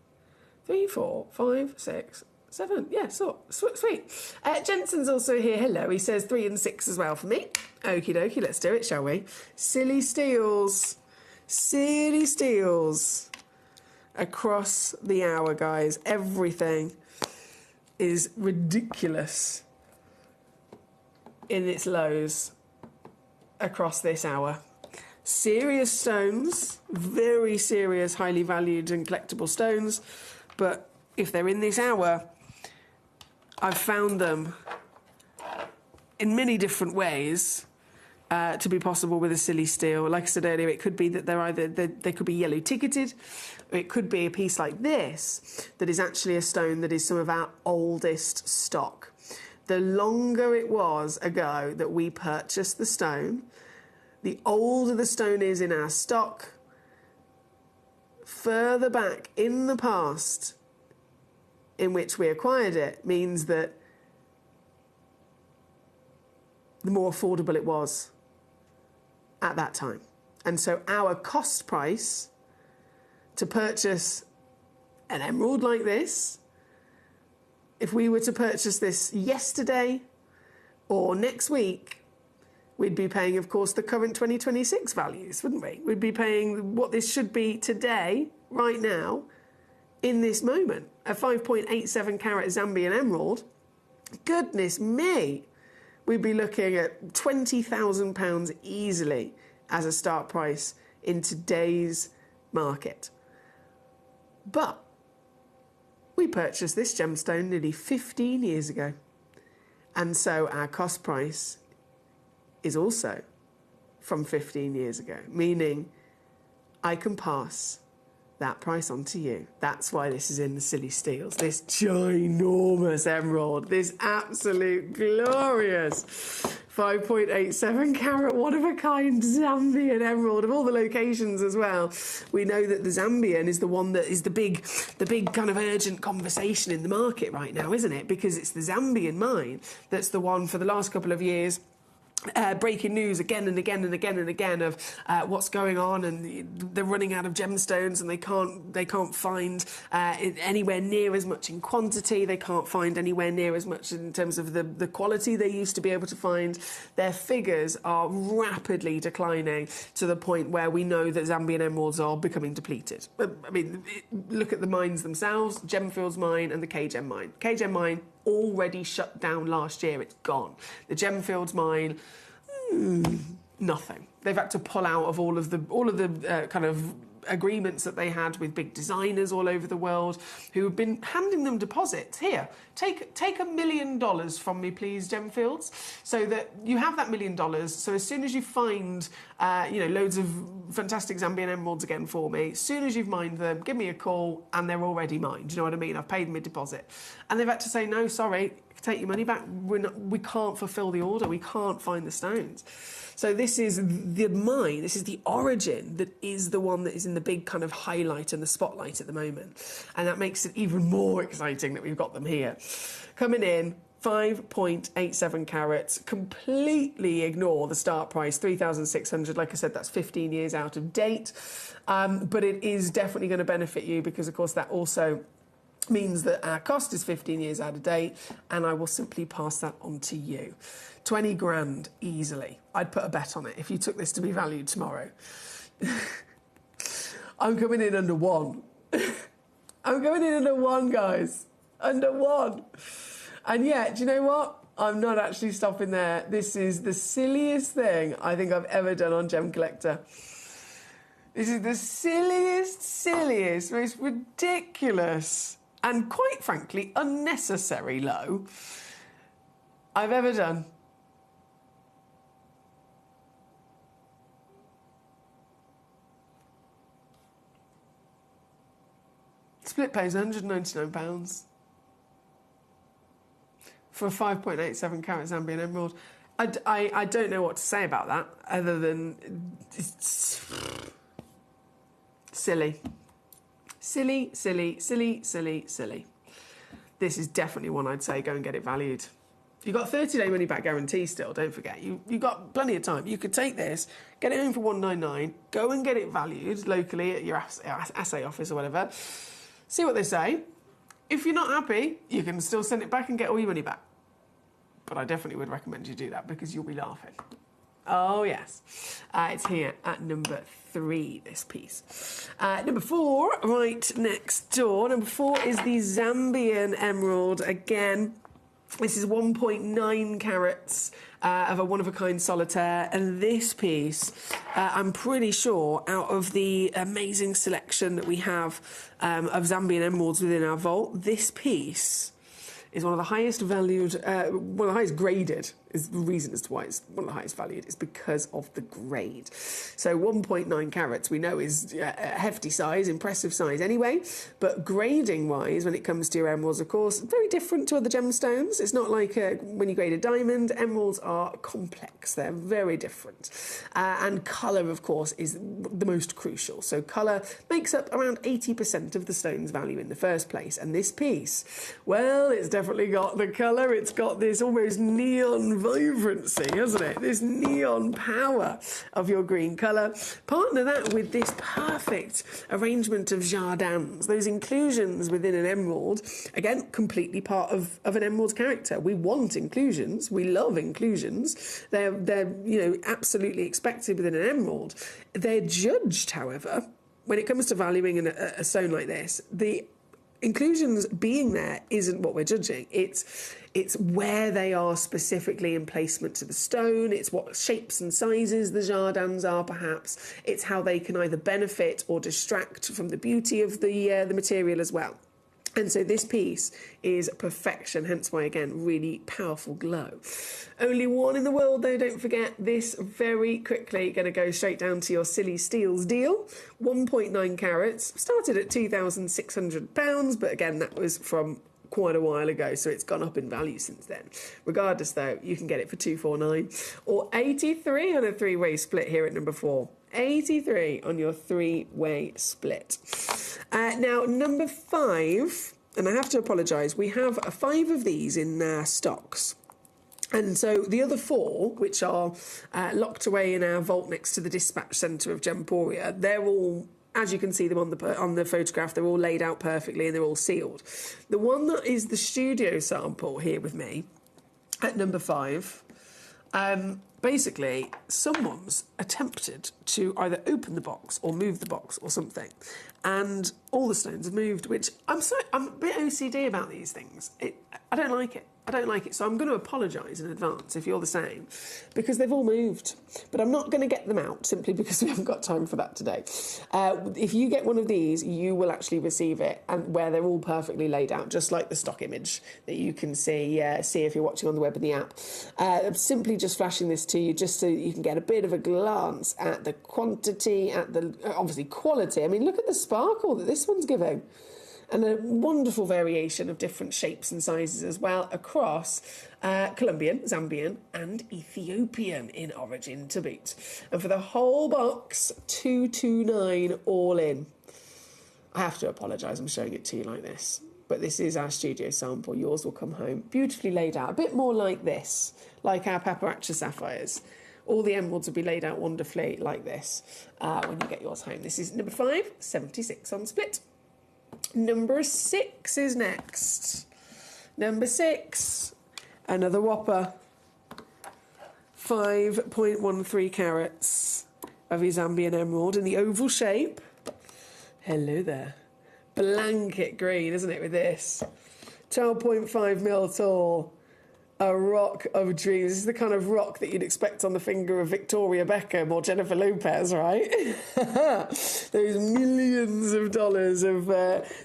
3, 4, 5, 6, 7. Yeah, so sweet. Jensen's also here. Hello. He says 3 and 6 as well for me. Okie dokie, let's do it, shall we? Silly steals. Silly steals. Across the hour, guys. Everything is ridiculous in its lows across this hour. Serious stones, very serious, highly valued and collectible stones, but if they're in this hour, I've found them in many different ways to be possible with a silly steel. Like I said earlier, it could be that they could be yellow ticketed, or it could be a piece like this that is actually a stone that is some of our oldest stock. The longer it was ago that we purchased the stone, the older the stone is in our stock, further back in the past in which we acquired it means that the more affordable it was at that time. And so our cost price to purchase an emerald like this, if we were to purchase this yesterday or next week, we'd be paying, of course, the current 2026 values, wouldn't we? We'd be paying what this should be today, right now, in this moment. A 5.87 carat Zambian emerald, goodness me, we'd be looking at £20,000 easily as a start price in today's market. But we purchased this gemstone nearly 15 years ago. And so our cost price is also from 15 years ago, meaning I can pass that price on to you. That's why this is in the silly steels. This ginormous emerald, this absolute glorious 5.87 carat, one-of-a-kind Zambian emerald of all the locations as well. We know that the Zambian is the one that is the big kind of urgent conversation in the market right now, isn't it? Because it's the Zambian mine that's the one for the last couple of years breaking news again and again and again and again of what's going on, and they're running out of gemstones, and they can't find anywhere near as much in quantity. They can't find anywhere near as much in terms of the quality they used to be able to find. Their figures are rapidly declining to the point where we know that Zambian emeralds are becoming depleted. I mean, look at the mines themselves, Gemfields mine and the K-Gem mine. K-Gem mine already shut down last year. It's gone. The Gemfields mine, nothing. They've had to pull out of all of the kind of agreements that they had with big designers all over the world who have been handing them deposits. Here, take $1 million from me, please, Gemfields, so that you have that $1 million. So as soon as you find, loads of fantastic Zambian emeralds again for me, as soon as you've mined them, give me a call, and they're already mined. Do you know what I mean? I've paid them a deposit. And they've had to say, no, sorry, take your money back. We can't fulfill the order. We can't find the stones. So this is the mine, this is the origin that is the one that is in the big kind of highlight and the spotlight at the moment. And that makes it even more exciting that we've got them here. Coming in, 5.87 carats, completely ignore the start price, 3,600. Like I said, that's 15 years out of date. But it is definitely going to benefit you because, of course, that also means that our cost is 15 years out of date, and I will simply pass that on to you. 20 grand easily. I'd put a bet on it if you took this to be valued tomorrow. I'm coming in under one. I'm coming in under one, guys. Under one. And yet, do you know what? I'm not actually stopping there. This is the silliest thing I think I've ever done on Gemcollector. This is the silliest, most ridiculous, and quite frankly, unnecessary low I've ever done. Split pays £199 for a 5.87 carat Zambian emerald. I don't know what to say about that other than it's silly. Silly, silly, silly, silly, silly. This is definitely one I'd say go and get it valued. You've got a 30-day money-back guarantee still, don't forget. You've got plenty of time. You could take this, get it home for $199, go and get it valued locally at your assay office or whatever, see what they say. If you're not happy, you can still send it back and get all your money back. But I definitely would recommend you do that because you'll be laughing. Oh, yes. It's here at number 3, this piece. Number 4, right next door. Number 4 is the Zambian emerald. Again, this is 1.9 carats of a one-of-a-kind solitaire. And this piece, I'm pretty sure, out of the amazing selection that we have of Zambian emeralds within our vault, this piece is one of the highest valued, one of the highest graded is the reason as to why it's one of the highest valued. It's because of the grade. So 1.9 carats we know is a hefty size, impressive size anyway, but grading wise when it comes to your emeralds, of course, very different to other gemstones. It's not like when you grade a diamond. Emeralds are complex, they're very different, and colour of course is the most crucial. So colour makes up around 80% of the stone's value in the first place, and this piece, well, it's definitely got the colour. It's got this almost neon vibrancy, hasn't it? This neon power of your green colour. Partner that with this perfect arrangement of jardins, those inclusions within an emerald. Again, completely part of an emerald's character. We want inclusions. We love inclusions. They're absolutely expected within an emerald. They're judged, however, when it comes to valuing a stone like this, the inclusions being there isn't what we're judging. It's where they are specifically in placement to the stone. It's what shapes and sizes the jardins are, perhaps. It's how they can either benefit or distract from the beauty of the material as well. And so this piece is perfection, hence why, again, really powerful glow. Only one in the world, though, don't forget. This very quickly going to go straight down to your Silly Steels deal. 1.9 carats, started at £2,600, but again, that was from quite a while ago, so it's gone up in value since then. Regardless, though, you can get it for 249 or 83 on a three-way split here at number 4. 83 on your three-way split. Now, number 5, and I have to apologise, we have 5 of these in stocks. And so the other 4, which are locked away in our vault next to the dispatch centre of Gemporia, they're all, as you can see them on the photograph, they're all laid out perfectly and they're all sealed. The one that is the studio sample here with me at number 5, basically, someone's attempted to either open the box or move the box or something, and all the stones have moved, which I'm a bit OCD about these things. I don't like it. I don't like it, so I'm going to apologise in advance if you're the same, because they've all moved. But I'm not going to get them out simply because we haven't got time for that today. If you get one of these, you will actually receive it, and where they're all perfectly laid out, just like the stock image that you can see if you're watching on the web and the app. I'm simply just flashing this to you just so you can get a bit of a glance at the quantity, at the obviously quality. I mean, look at the sparkle that this one's giving. And a wonderful variation of different shapes and sizes as well across Colombian, Zambian and Ethiopian in origin to boot. And for the whole box, 229 all in. I have to apologise, I'm showing it to you like this. But this is our studio sample. Yours will come home beautifully laid out. A bit more like this, like our Paparacha sapphires. All the emeralds will be laid out wonderfully like this when you get yours home. This is number 5, 76 on split. Number 6 is next. Number 6, another whopper. 5.13 carats of your Zambian emerald in the oval shape. Hello there. Blanket green, isn't it, with this? 12.5 mil tall. A rock of dreams. This is the kind of rock that you'd expect on the finger of Victoria Beckham or Jennifer Lopez, right? Those millions of dollars of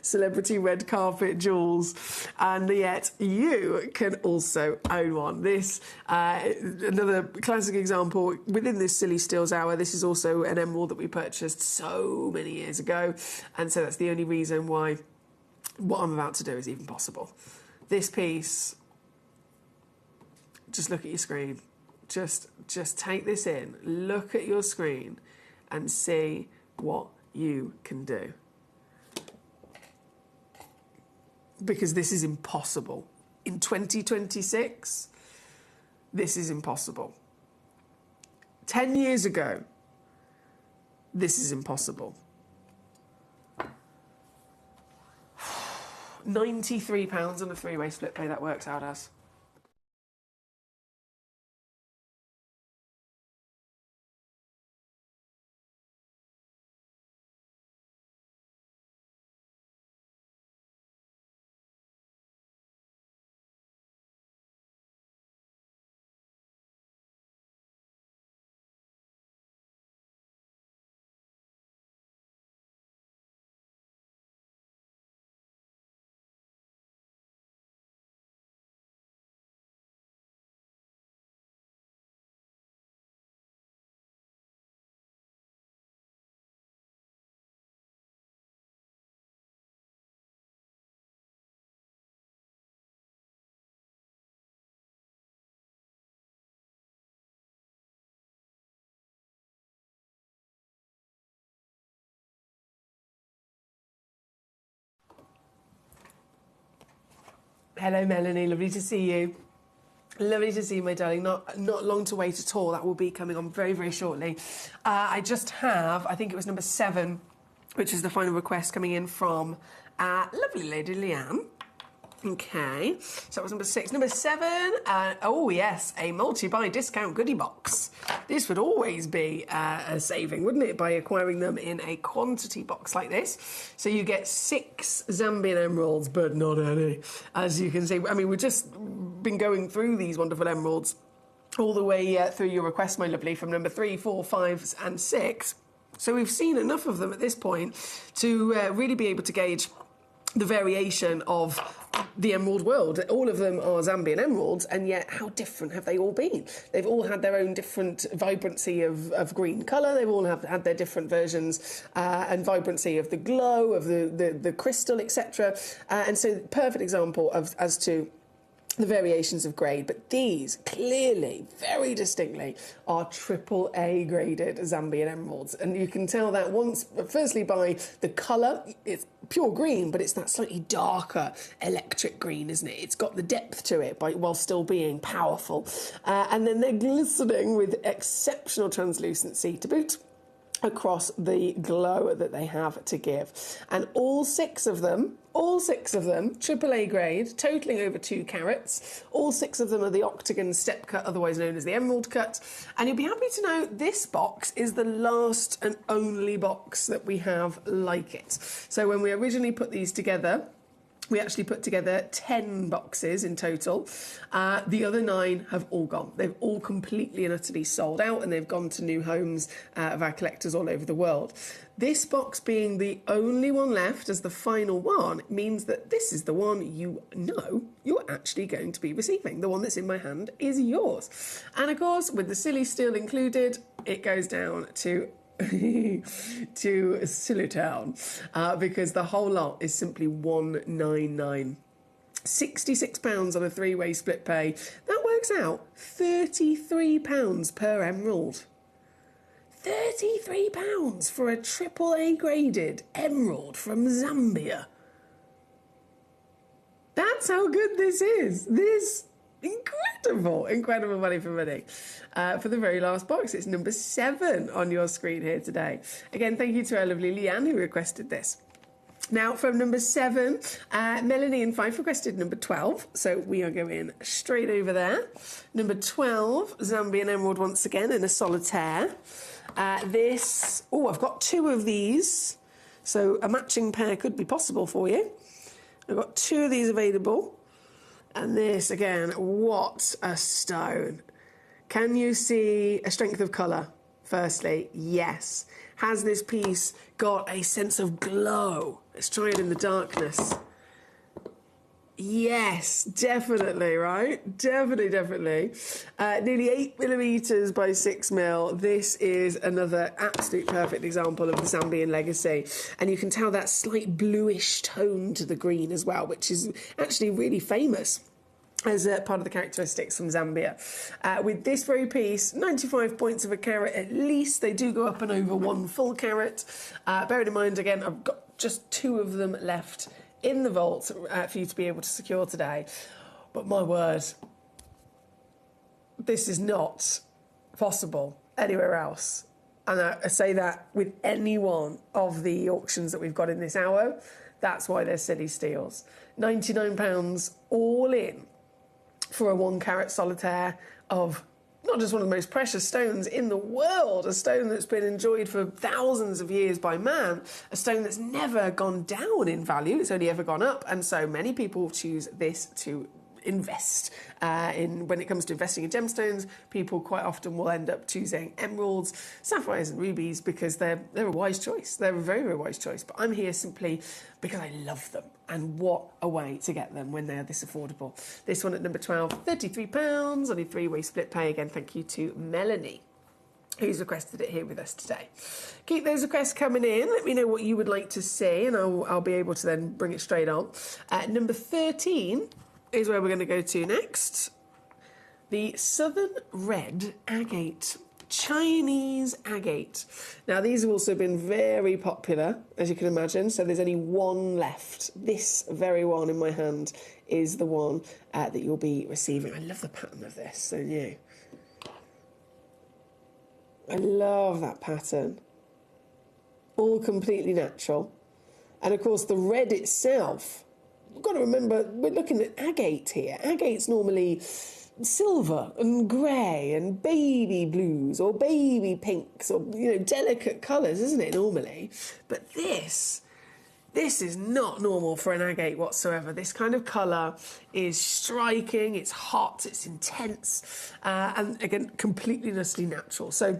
celebrity red carpet jewels. And yet you can also own one. This, another classic example, within this Silly Steels hour, this is also an emerald that we purchased so many years ago. And so that's the only reason why what I'm about to do is even possible. This piece... Just look at your screen. Just take this in. Look at your screen and see what you can do. Because this is impossible. In 2026, this is impossible. 10 years ago, this is impossible. £93 on a three-way split pay, that works out as. Hello, Melanie. Lovely to see you. Lovely to see you, my darling. Not long to wait at all. That will be coming on very, very shortly. I just have, I think it was number 7, which is the final request coming in from lovely lady Leanne. Okay, so that was number 6. Number 7, oh yes, a multi-buy discount goodie box. This would always be a saving, wouldn't it, by acquiring them in a quantity box like this. So you get 6 Zambian emeralds, but not any, as you can see. I mean, we've just been going through these wonderful emeralds all the way through your request, my lovely, from number 3, 4, 5 and 6. So we've seen enough of them at this point to really be able to gauge the variation of the emerald world. All of them are Zambian emeralds, and yet how different have they all been? They've all had their own different vibrancy of green colour. They've all had their different versions and vibrancy of the glow, of the crystal, etc. And so, perfect example as to the variations of grade, but these clearly, very distinctly, are AAA graded Zambian emeralds, and you can tell that firstly by the colour. It's pure green, but it's that slightly darker electric green, isn't it? It's got the depth to it while still being powerful, and then they're glistening with exceptional translucency to boot across the glow that they have to give. And all six of them, AAA grade, totaling over 2 carats. All 6 of them are the octagon step cut, otherwise known as the emerald cut. And you'll be happy to know this box is the last and only box that we have like it. So when we originally put these together, we actually put together 10 boxes in total. The other 9 have all gone. They've all completely and utterly sold out, and they've gone to new homes of our collectors all over the world. This box being the only one left as the final one means that this is the one you know you're actually going to be receiving. The one that's in my hand is yours. And of course, with the silly steel included, it goes down to Sillytown, because the whole lot is simply £199. £66 on a 3-way split pay. That works out £33 per emerald. £33 for a AAA graded emerald from Zambia. That's how good this is. This incredible money for money. For the very last box, it's number 7 on your screen here today. Again, thank you to our lovely Leanne who requested this. Now, from number 7, Melanie and Fife requested number 12, so we are going straight over there. Number 12, Zambian emerald once again in a solitaire. I've got 2 of these, so a matching pair could be possible for you. I've got 2 of these available. And this, again, what a stone. Can you see a strength of colour? Firstly, yes. Has this piece got a sense of glow? Let's try it in the darkness. Yes, definitely, right? Definitely. Nearly 8 millimetres by 6 mil. This is another absolute perfect example of the Zambian legacy. And you can tell that slight bluish tone to the green as well, which is actually really famous as part of the characteristics from Zambia. With this very piece, 95 points of a carat at least. They do go up and over 1 full carat. Bearing in mind, again, I've got just 2 of them left in the vault for you to be able to secure today. But my word, this is not possible anywhere else. And I say that with any one of the auctions that we've got in this hour. That's why they're silly steals. £99 all in for a 1 carat solitaire of not just one of the most precious stones in the world, a stone that's been enjoyed for thousands of years by man, a stone that's never gone down in value, it's only ever gone up, and so many people choose this to invest in. When it comes to investing in gemstones, people quite often will end up choosing emeralds, sapphires and rubies because they're a wise choice. They're a very, very wise choice. But I'm here simply because I love them, and what a way to get them when they are this affordable. This one at number 12, £33 on a 3-way split pay. Again, thank you to Melanie, who's requested it here with us today. Keep those requests coming in. Let me know what you would like to see, and I'll be able to then bring it straight on. Number 13 is where we're going to go to next. The Southern Red Agate Chinese agate. Now, these have also been very popular, as you can imagine, so there's only one left. This very one in my hand is the one that you'll be receiving. I love the pattern of this, don't you? I love that pattern. All completely natural. And of course, the red itself, you've got to remember, we're looking at agate here. Agate's normally silver and grey and baby blues or baby pinks or, you know, delicate colours, isn't it, normally? But this is not normal for an agate whatsoever. This kind of colour is striking, it's hot, it's intense, and again, completely natural. So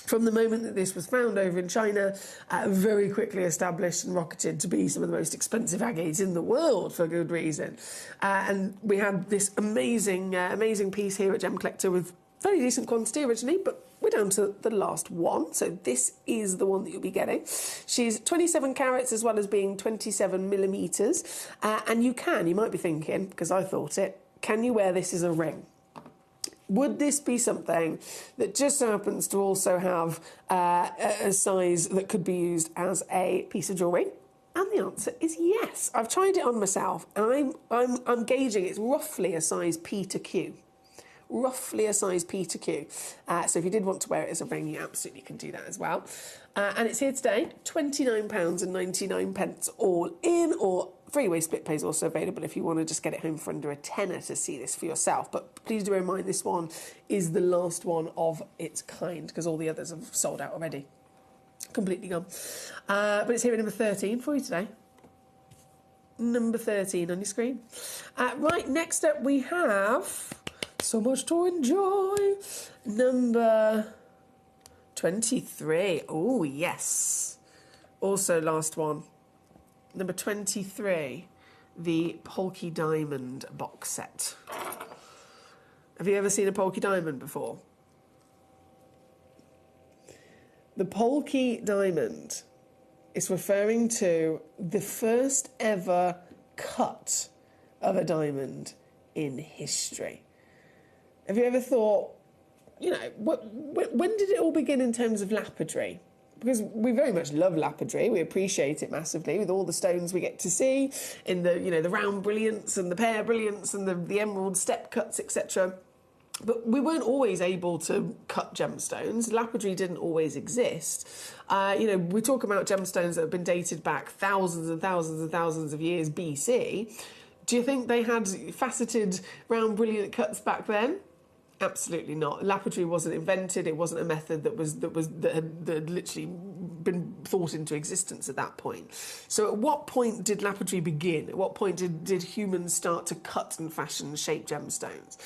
from the moment that this was found over in China, very quickly established and rocketed to be some of the most expensive agates in the world for good reason. And we had this amazing piece here at Gemcollector with very decent quantity originally, but we're down to the last one. So this is the one that you'll be getting. She's 27 carats as well as being 27 millimetres. And you might be thinking, because I thought it, can you wear this as a ring? Would this be something that just happens to also have a size that could be used as a piece of jewellery? And the answer is yes. I've tried it on myself, and I'm gauging it's roughly a size P to Q. Roughly a size P to Q. So if you did want to wear it as a ring, you absolutely can do that as well. And it's here today, £29.99 all in, or three-way split pay is also available if you want to just get it home for under a tenner to see this for yourself. But please do bear in mind this one is the last one of its kind, because all the others have sold out already. Completely gone. But it's here at number 13 for you today. Number 13 on your screen. Right, next up we have... so much to enjoy. Number 23. Oh, yes. Also last one. Number 23, the Polky Diamond box set. Have you ever seen a Polky Diamond before? The Polky Diamond is referring to the first ever cut of a diamond in history. Have you ever thought, you know, when did it all begin in terms of lapidary? Because we very much love lapidary, we appreciate it massively with all the stones we get to see in the, you know, the round brilliants and the pear brilliants and the emerald step cuts, etc. But we weren't always able to cut gemstones. Lapidary didn't always exist. You know, we talk about gemstones that have been dated back thousands and thousands and thousands of years BC. Do you think they had faceted round brilliant cuts back then? Absolutely not. Lapidary wasn't invented. It wasn't a method that had literally been thought into existence at that point. So at what point did lapidary begin? At what point did humans start to cut and fashion and shape gemstones?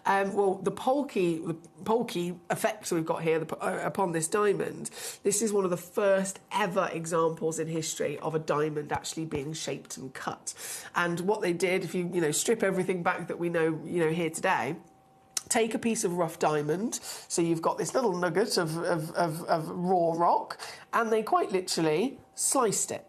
Well, the polky effect we've got here upon this diamond, this is one of the first ever examples in history of a diamond actually being shaped and cut. And what they did, if you strip everything back that we know here today, take a piece of rough diamond, so you've got this little nugget of raw rock, and they quite literally sliced it.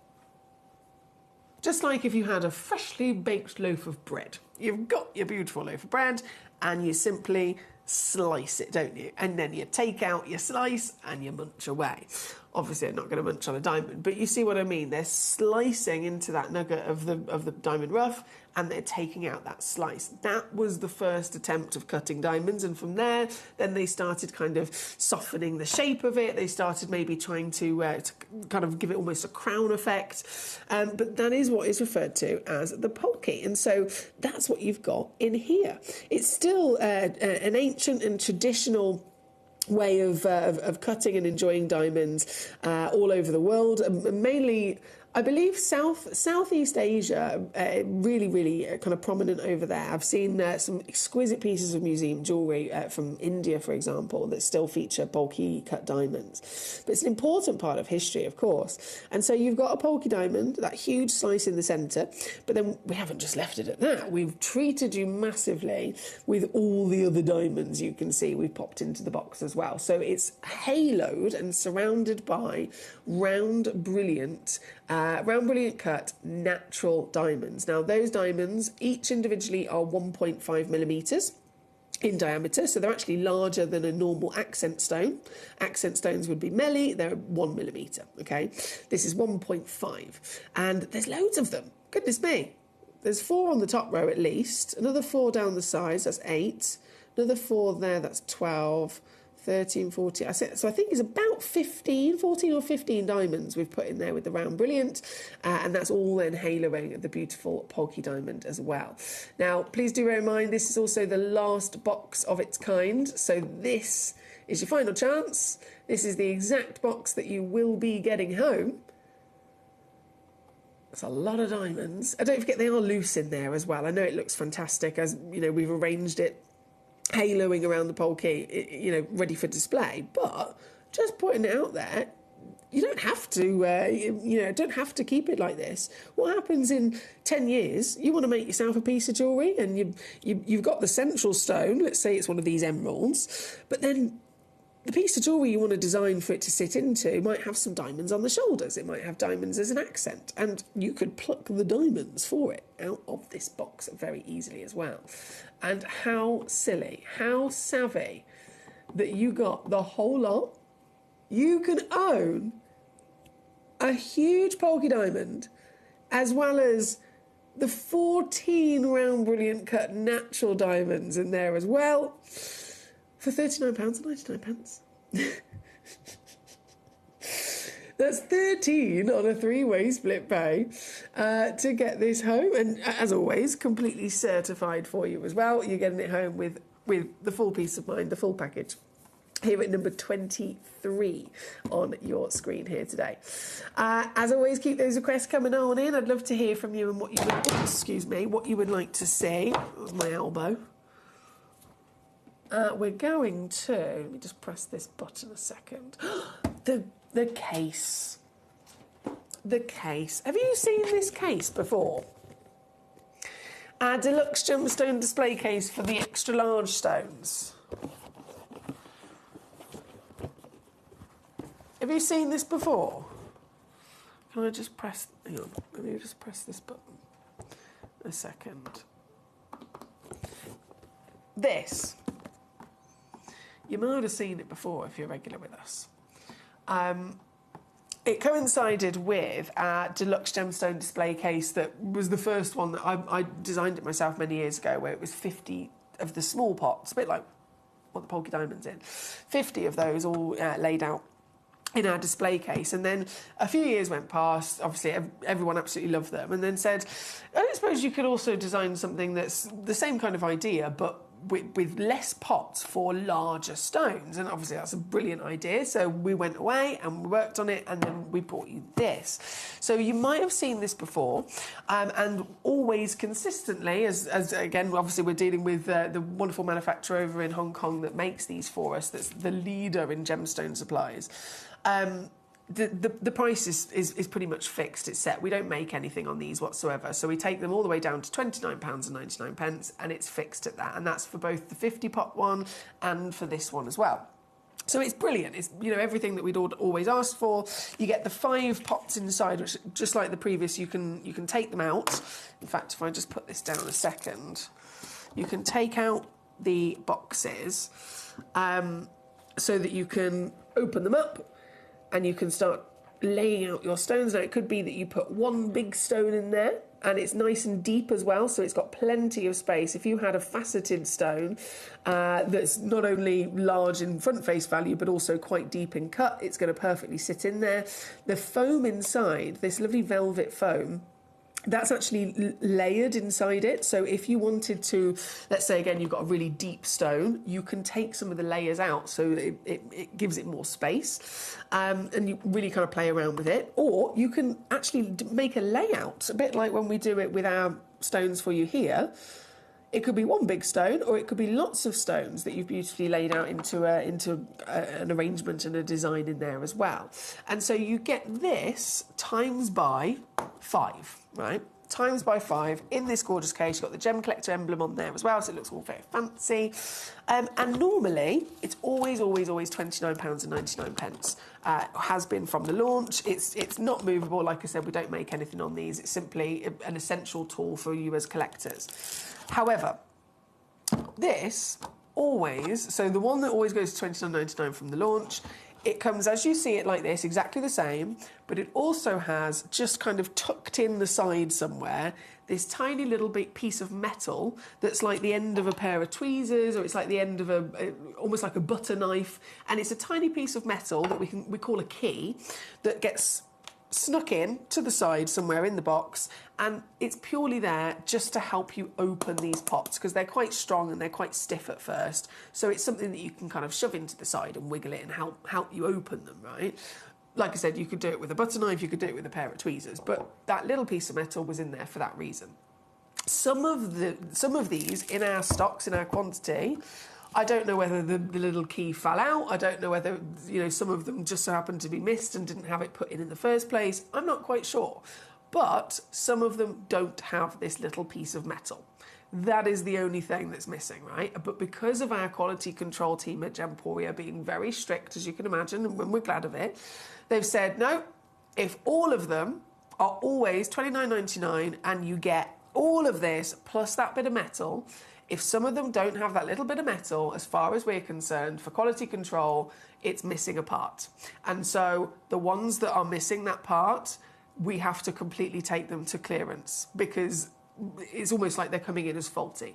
Just like if you had a freshly baked loaf of bread. You've got your beautiful loaf of bread, and you simply slice it, don't you? And then you take out your slice and you munch away. Obviously, I'm not going to munch on a diamond, but you see what I mean. They're slicing into that nugget of the diamond rough, and they're taking out that slice. That was the first attempt of cutting diamonds, and from there, then they started kind of softening the shape of it. They started maybe trying to kind of give it almost a crown effect. But that is what is referred to as the polky, and so that's what you've got in here. It's still an ancient and traditional way of cutting and enjoying diamonds all over the world, mainly, I believe, Southeast Asia, really kind of prominent over there. I've seen some exquisite pieces of museum jewellery from India, for example, that still feature polky cut diamonds. But it's an important part of history, of course. And so you've got a polky diamond, that huge slice in the centre, but then we haven't just left it at that. We've treated you massively with all the other diamonds you can see. We've popped into the box as well. So it's haloed and surrounded by round brilliant cut natural diamonds. Now those diamonds each individually are 1.5 millimetres. in diameter, so they're actually larger than a normal accent stone. Accent stones would be melly, they're 1 millimetre, okay? This is 1.5, and there's loads of them. Goodness me. There's 4 on the top row at least, another 4 down the sides, that's 8, another 4 there, that's 12, 13, 14, so I think it's about 14 or 15 diamonds we've put in there with the round brilliant, and that's all then haloing the beautiful Polki diamond as well. Now, please do bear in mind, this is also the last box of its kind, so this is your final chance. This is the exact box that you will be getting home. That's a lot of diamonds. And don't forget, they are loose in there as well. I know it looks fantastic, as, you know, we've arranged it haloing around the Polki, you know, ready for display, but just putting it out there, you don't have to, you know, don't have to keep it like this. What happens in 10 years, you want to make yourself a piece of jewellery, and you've got the central stone, let's say it's one of these emeralds, but then the piece of jewellery you want to design for it to sit into might have some diamonds on the shoulders, it might have diamonds as an accent, and you could pluck the diamonds for it out of this box very easily as well. And how silly, how savvy that you got the whole lot. You can own a huge Polki diamond as well as the 14 round brilliant cut natural diamonds in there as well for £39.99. That's 13 on a 3-way split pay to get this home, and as always, completely certified for you as well. You're getting it home with the full peace of mind, the full package, here at number 23 on your screen here today. As always, keep those requests coming on in. I'd love to hear from you and what you would, what you would like to see. That was my elbow. We're going to, let me just press this button a second. The case. The case. Have you seen this case before? Our deluxe gemstone display case for the extra large stones. Have you seen this before? Can I just press, hang on, let me just press this button a second. This. You might have seen it before if you're regular with us. It coincided with our deluxe gemstone display case that was the first one that I designed it myself many years ago, where it was 50 of the small pots, a bit like what the Polki diamond's in, 50 of those all laid out in our display case. And then a few years went past, obviously everyone absolutely loved them, and then said, I don't suppose you could also design something that's the same kind of idea, but with less pots for larger stones. And obviously that's a brilliant idea, so we went away and we worked on it, and then we brought you this. So you might have seen this before, and always consistently, as again, obviously we're dealing with the wonderful manufacturer over in Hong Kong that makes these for us, that's the leader in gemstone supplies. The price is pretty much fixed, it's set. We don't make anything on these whatsoever, so we take them all the way down to £29.99, and it's fixed at that, and that's for both the 50 pot one and for this one as well. So it's brilliant. It's, you know, everything that we'd always asked for. You get the 5 pots inside, which, just like the previous, you can take them out. In fact, if I just put this down a second, you can take out the boxes so that you can open them up, and you can start laying out your stones. Now, it could be that you put one big stone in there, and it's nice and deep as well, so it's got plenty of space. If you had a faceted stone that's not only large in front face value, but also quite deep in cut, it's going to perfectly sit in there. The foam inside, this lovely velvet foam, that's actually layered inside it. So if you wanted to, let's say again, you've got a really deep stone, you can take some of the layers out, so it gives it more space, and you really kind of play around with it. Or you can actually make a layout, a bit like when we do it with our stones for you here. It could be one big stone, or it could be lots of stones that you've beautifully laid out into an arrangement and a design in there as well. And so you get this times by 5, right? Times by 5 in this gorgeous case. You've got the Gemcollector emblem on there as well, so it looks all very fancy. And normally, it's always £29.99. Has been from the launch. It's not movable. Like I said, we don't make anything on these. It's simply an essential tool for you as collectors. However, this always, so the one that always goes to $29.99 from the launch, it comes as you see it like this, exactly the same, but it also has, just kind of tucked in the side somewhere, this tiny little big piece of metal that's like the end of a pair of tweezers, or it's like the end of almost like a butter knife, and it's a tiny piece of metal that we call a key that gets snuck in to the side somewhere in the box, and it's purely there just to help you open these pots because they're quite strong and they're quite stiff at first. So it's something that you can kind of shove into the side and wiggle it and help you open them, right? Like I said, you could do it with a butter knife, you could do it with a pair of tweezers, but that little piece of metal was in there for that reason. Some of these in our stocks, in our quantity, I don't know whether the little key fell out. I don't know whether, you know, some of them just so happened to be missed and didn't have it put in the first place. I'm not quite sure. But some of them don't have this little piece of metal. That is the only thing that's missing, right? But because of our quality control team at Gemporia being very strict, as you can imagine, and we're glad of it, they've said, no, if all of them are always $29.99 and you get all of this plus that bit of metal, if some of them don't have that little bit of metal, as far as we're concerned, for quality control, it's missing a part. And so the ones that are missing that part, we have to completely take them to clearance because it's almost like they're coming in as faulty.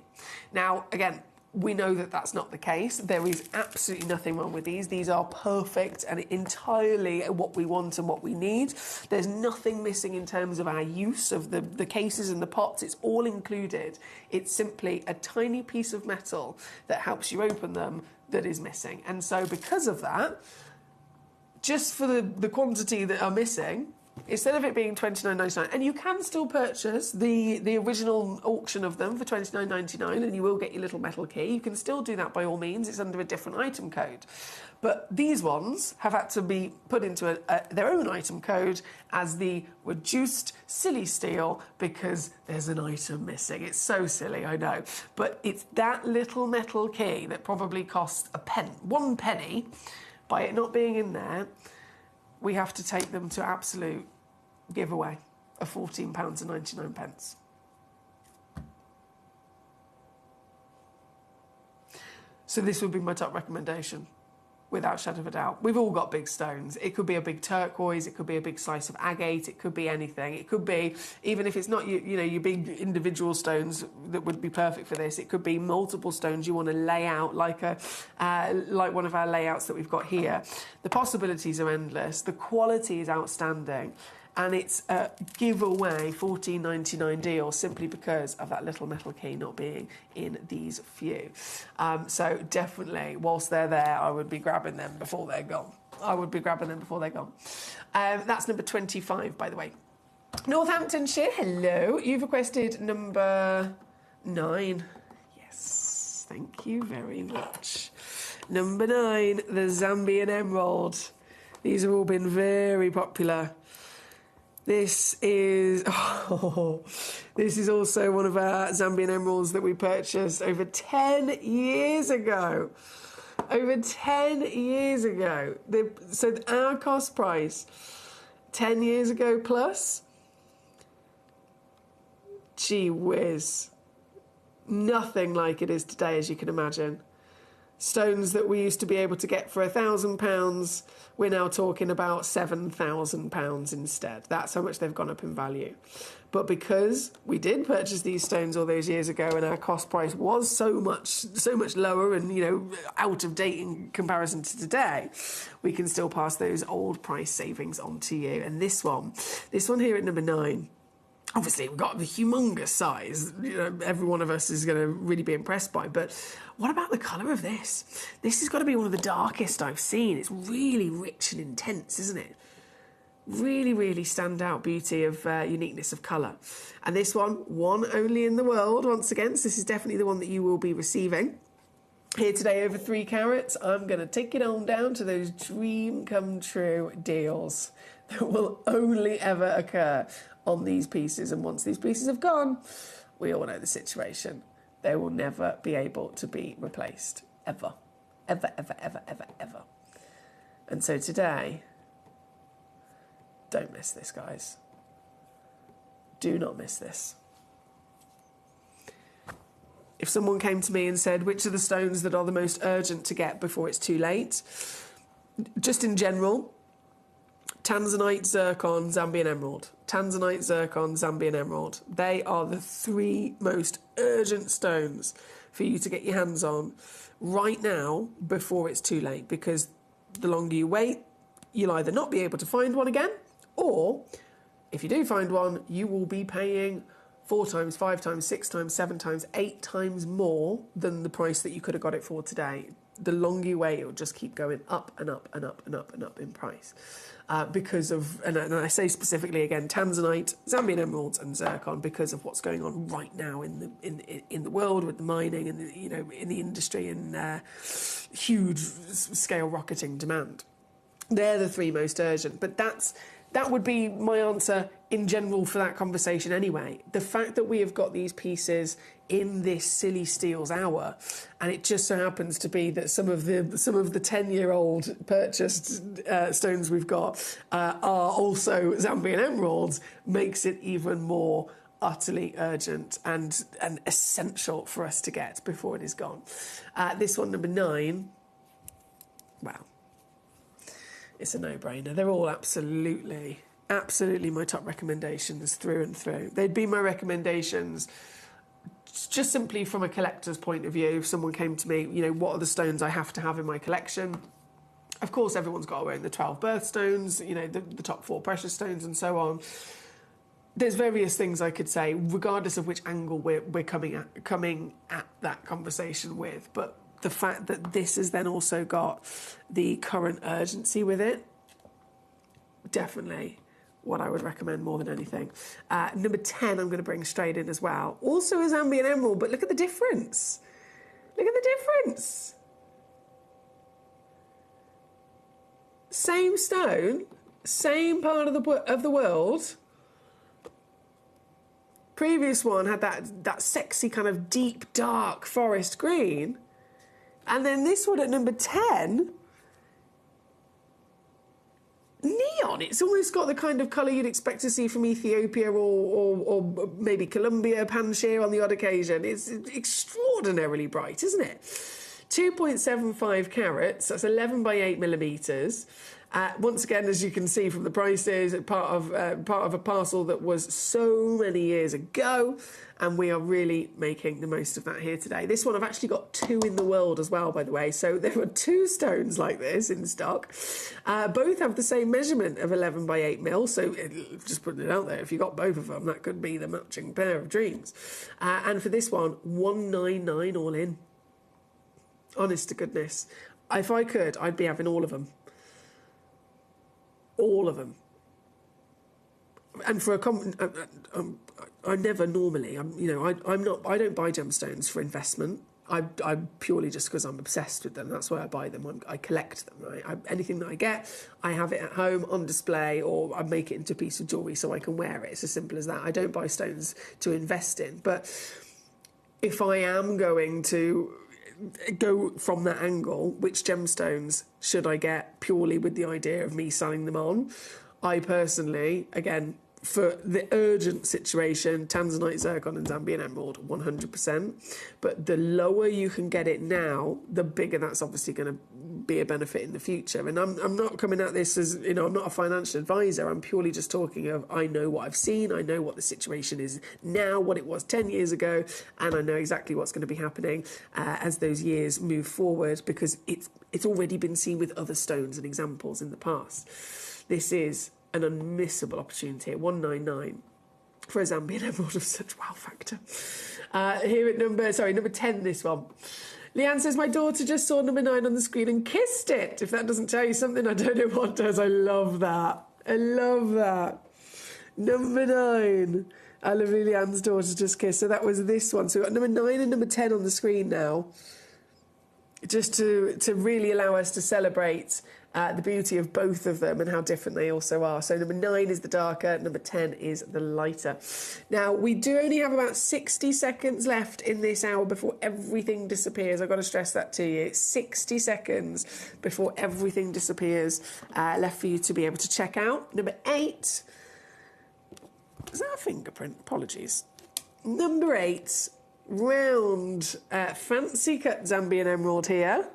Now, again, we know that that's not the case. There is absolutely nothing wrong with these. These are perfect and entirely what we want and what we need. There's nothing missing in terms of our use of the cases and the pots. It's all included. It's simply a tiny piece of metal that helps you open them that is missing. And so because of that, just for the quantity that are missing, instead of it being $29.99, and you can still purchase the original auction of them for $29.99 and you will get your little metal key. You can still do that by all means. It's under a different item code. But these ones have had to be put into their own item code as the reduced silly steel because there's an item missing. It's so silly, I know. But it's that little metal key that probably costs one penny. By it not being in there, we have to take them to absolute giveaway of £14.99. So this would be my top recommendation, without a shadow of a doubt. We've all got big stones. It could be a big turquoise, it could be a big slice of agate, it could be anything. It could be, even if it's not your big individual stones that would be perfect for this, it could be multiple stones you want to lay out like one of our layouts that we've got here. The possibilities are endless. The quality is outstanding. And it's a giveaway $14.99 deal simply because of that little metal key not being in these few. So definitely, whilst they're there, I would be grabbing them before they're gone. That's number 25, by the way. Northamptonshire, hello. You've requested number 9. Yes, thank you very much. Number 9, the Zambian Emerald. These have all been very popular. This is also one of our Zambian emeralds that we purchased over 10 years ago. So our cost price 10 years ago plus, gee whiz, nothing like it is today, as you can imagine. Stones that we used to be able to get for £1,000, we're now talking about £7,000 instead. That's how much they've gone up in value. But because we did purchase these stones all those years ago and our cost price was so much lower and, out of date in comparison to today, we can still pass those old price savings on to you. And this one here at number 9, obviously, we've got the humongous size. Every one of us is going to really be impressed by. But what about the colour of this? This has got to be one of the darkest I've seen. It's really rich and intense, isn't it? Really, really standout beauty of uniqueness of colour. And this one only in the world, once again. So this is definitely the one that you will be receiving. Here today, over 3 carats, I'm going to take it on down to those dream come true deals that will only ever occur on these pieces. And once these pieces have gone, we all know the situation. They will never be able to be replaced. Ever. Ever, ever, ever, ever, ever. And so today, don't miss this, guys. Do not miss this. if someone came to me and said, which are the stones that are the most urgent to get before it's too late? Just in general, Tanzanite, zircon, Zambian emerald. Tanzanite, zircon, Zambian emerald. They are the 3 most urgent stones for you to get your hands on right now before it's too late, because the longer you wait, you'll either not be able to find one again, or if you do find one, you will be paying 4 times, 5 times, 6 times, 7 times, 8 times more than the price that you could have got it for today. The longer you wait, it will just keep going up and up and up and up and up in price. Because of, and I say specifically again, Tanzanite, Zambian emeralds, and zircon, because of what's going on right now in the world with the mining and in the industry and huge scale rocketing demand. They're the 3 most urgent, but that would be my answer in general for that conversation anyway. The fact that we have got these pieces in this silly steals hour, and it just so happens to be that some of the 10-year-old purchased stones we've got are also Zambian emeralds, makes it even more utterly urgent and essential for us to get before it is gone. This one, number 9, well, it's a no-brainer. They're all absolutely my top recommendations through and through. They'd be my recommendations just simply from a collector's point of view. If someone came to me, what are the stones I have to have in my collection? Of course, everyone's got to own the 12 birthstones, the top 4 precious stones and so on. There's various things I could say, regardless of which angle we're coming at that conversation with. But the fact that this has then also got the current urgency with it, definitely what I would recommend more than anything. Number 10, I'm going to bring straight in as well. Also a Zambian emerald, but look at the difference. Look at the difference. Same stone, same part of the world. Previous one had that sexy kind of deep, dark forest green. And then this one at number 10, neon. It's almost got the kind of colour you'd expect to see from Ethiopia or maybe Colombia, Panjshir on the odd occasion. It's extraordinarily bright, isn't it? 2.75 carats, that's 11 by 8 millimetres. Once again, as you can see from the prices, part of a parcel that was so many years ago, and we are really making the most of that here today. This one, I've actually got 2 in the world as well, by the way, so there are 2 stones like this in stock. Both have the same measurement of 11 by 8 mil, so just putting it out there, if you got both of them, that could be the matching pair of dreams. And for this one, 199 all in. Honest to goodness. If I could, I'd be having all of them. All of them. And for I never normally, I don't buy gemstones for investment. I purely just because I'm obsessed with them. That's why I buy them. I collect them. Right? Anything that I get, I have it at home on display, or I make it into a piece of jewellery so I can wear it. It's as simple as that. I don't buy stones to invest in. But if I am going to go from that angle, which gemstones should I get purely with the idea of me selling them on? I personally, again, for the urgent situation, Tanzanite, zircon and Zambian emerald, 100%. But the lower you can get it now, the bigger that's obviously going to be a benefit in the future. And I'm not coming at this as, I'm not a financial advisor. I'm purely just talking of, I know what I've seen, I know what the situation is now, what it was 10 years ago, and I know exactly what's going to be happening as those years move forward, because it's already been seen with other stones and examples in the past. This is an unmissable opportunity at 199 for a Zambian emerald of such wow factor. Here at number 10, this one. Leanne says, my daughter just saw number 9 on the screen and kissed it. If that doesn't tell you something, I don't know what does. I love that. I love that. Number 9. I love Leanne's daughter just kissed. So that was this one. So we've got number 9 and number 10 on the screen now, just to really allow us to celebrate the beauty of both of them and how different they also are. So number 9 is the darker, number 10 is the lighter. Now, we do only have about 60 seconds left in this hour before everything disappears. I've got to stress that to you. 60 seconds before everything disappears left for you to be able to check out. Number 8. Is that a fingerprint? Apologies. Number 8 round fancy cut Zambian emerald here.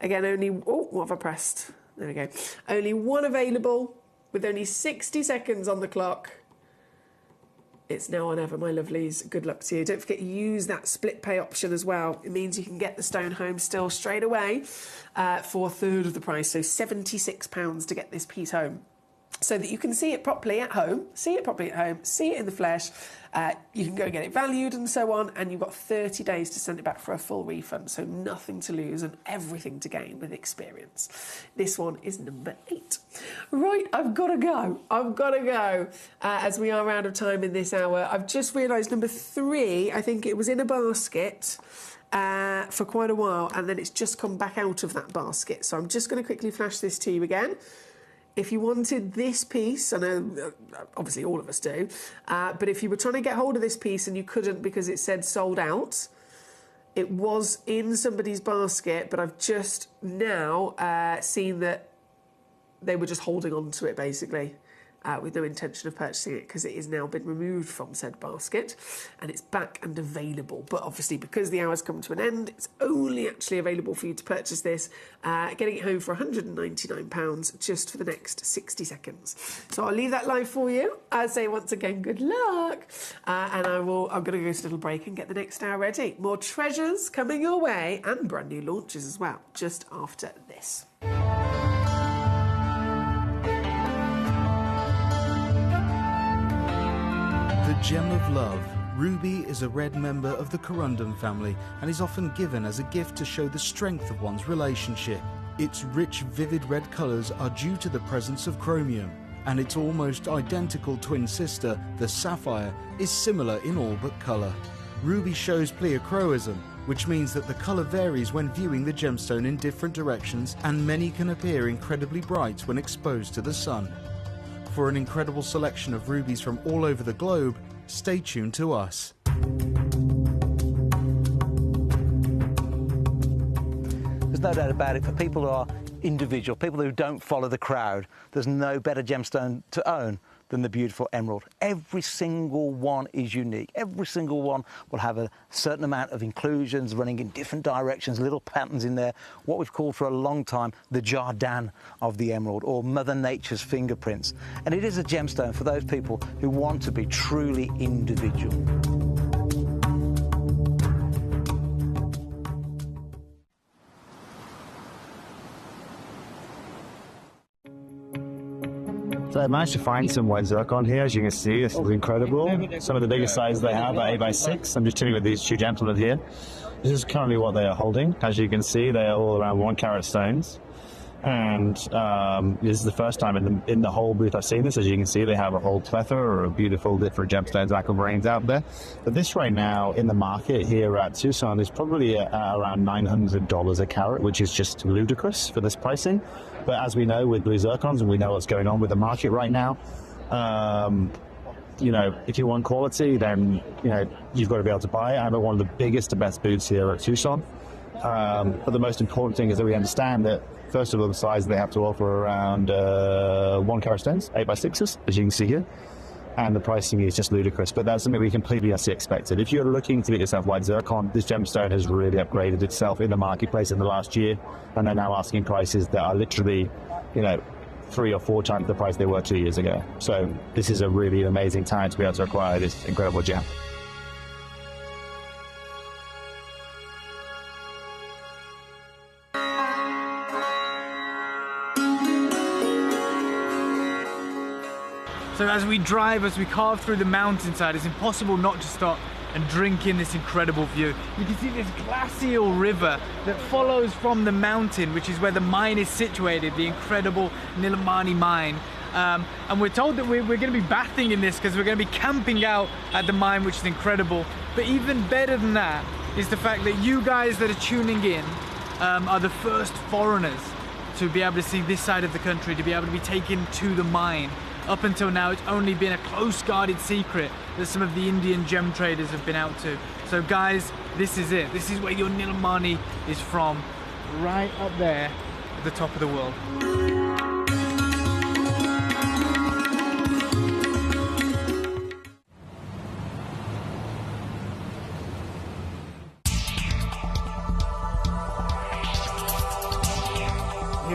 Again, only... Oh, what have I pressed? There we go. Only one available with only 60 seconds on the clock. It's now or never, my lovelies. Good luck to you. Don't forget, use that split pay option as well. It means you can get the stone home still straight away for a third of the price. So £76 to get this piece home, so that you can see it properly at home, see it in the flesh. You can go and get it valued and so on, and you've got 30 days to send it back for a full refund, so nothing to lose and everything to gain with experience. This one is number 8. Right, I've got to go. As we are out of time in this hour. I've just realised number 3, I think it was in a basket for quite a while, and then it's just come back out of that basket. So I'm just going to quickly flash this to you again. If you wanted this piece, I know obviously all of us do, but if you were trying to get hold of this piece and you couldn't because it said sold out, it was in somebody's basket, but I've just now seen that they were just holding on to it, basically, with no intention of purchasing it, because it has now been removed from said basket and it's back and available. But obviously, because the hour's come to an end, it's only actually available for you to purchase this, getting it home for £199 just for the next 60 seconds. So I'll leave that live for you. I say once again, good luck, and I'm going to go to a little break and get the next hour ready. More treasures coming your way and brand new launches as well, just after this. The gem of love, ruby is a red member of the corundum family and is often given as a gift to show the strength of one's relationship. Its rich, vivid red colours are due to the presence of chromium, and its almost identical twin sister, the sapphire, is similar in all but colour. Ruby shows pleochroism, which means that the colour varies when viewing the gemstone in different directions, and many can appear incredibly bright when exposed to the sun. For an incredible selection of rubies from all over the globe, stay tuned to us. There's no doubt about it, for people who are individual, people who don't follow the crowd, there's no better gemstone to own than the beautiful emerald. Every single one is unique. Every single one will have a certain amount of inclusions running in different directions, little patterns in there, what we've called for a long time the Jardin of the emerald, or Mother Nature's fingerprints. And it is a gemstone for those people who want to be truly individual. So I managed to find some white zircon here, as you can see. This is incredible. Some of the biggest sizes they have are 8x6. I'm just chilling with these two gentlemen here. This is currently what they are holding. As you can see, they are all around 1 carat stones. And this is the first time in the whole booth I've seen this. As you can see, they have a whole plethora of beautiful different gemstones, aquamarines out there. But this right now in the market here at Tucson is probably around $900 a carat, which is just ludicrous for this pricing. But as we know with blue zircons, and we know what's going on with the market right now, you know, if you want quality, then, you know, you've got to be able to buy it. I'm at one of the biggest and best booths here at Tucson. But the most important thing is that we understand that, first of all, the size they have to offer around 1 carat stones, 8x6s, as you can see here. And the pricing is just ludicrous, but that's something we completely expected. If you're looking to get yourself white zircon, this gemstone has really upgraded itself in the marketplace in the last year, and they're now asking prices that are literally, you know, 3 or 4 times the price they were 2 years ago. So this is a really amazing time to be able to acquire this incredible gem. So as we drive, as we carve through the mountainside, it's impossible not to stop and drink in this incredible view. You can see this glacial river that follows from the mountain, which is where the mine is situated, the incredible Nilamani mine. And we're told that we're going to be bathing in this because we're going to be camping out at the mine, which is incredible. But even better than that is the fact that you guys that are tuning in are the first foreigners to be able to see this side of the country, to be able to be taken to the mine. Up until now, it's only been a close guarded secret that some of the Indian gem traders have been out to. So guys, this is it. This is where your Nilamani is from, right up there at the top of the world.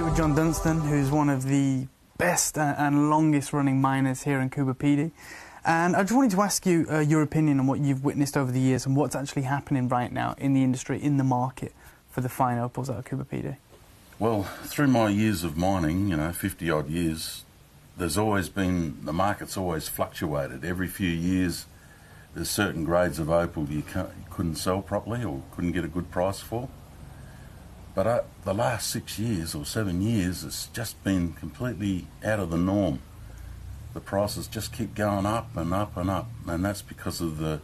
with John Dunstan, who's one of the best and longest running miners here in Coober Pedy. And I just wanted to ask you your opinion on what you've witnessed over the years and what's actually happening right now in the industry, in the market for the fine opals out of Coober Pedy. Well, through my years of mining, 50 odd years, there's always been, the market's always fluctuated. Every few years there's certain grades of opal you couldn't sell properly or couldn't get a good price for. But the last 6 years or 7 years, it's just been completely out of the norm. The prices just keep going up and up and up, and that's because of the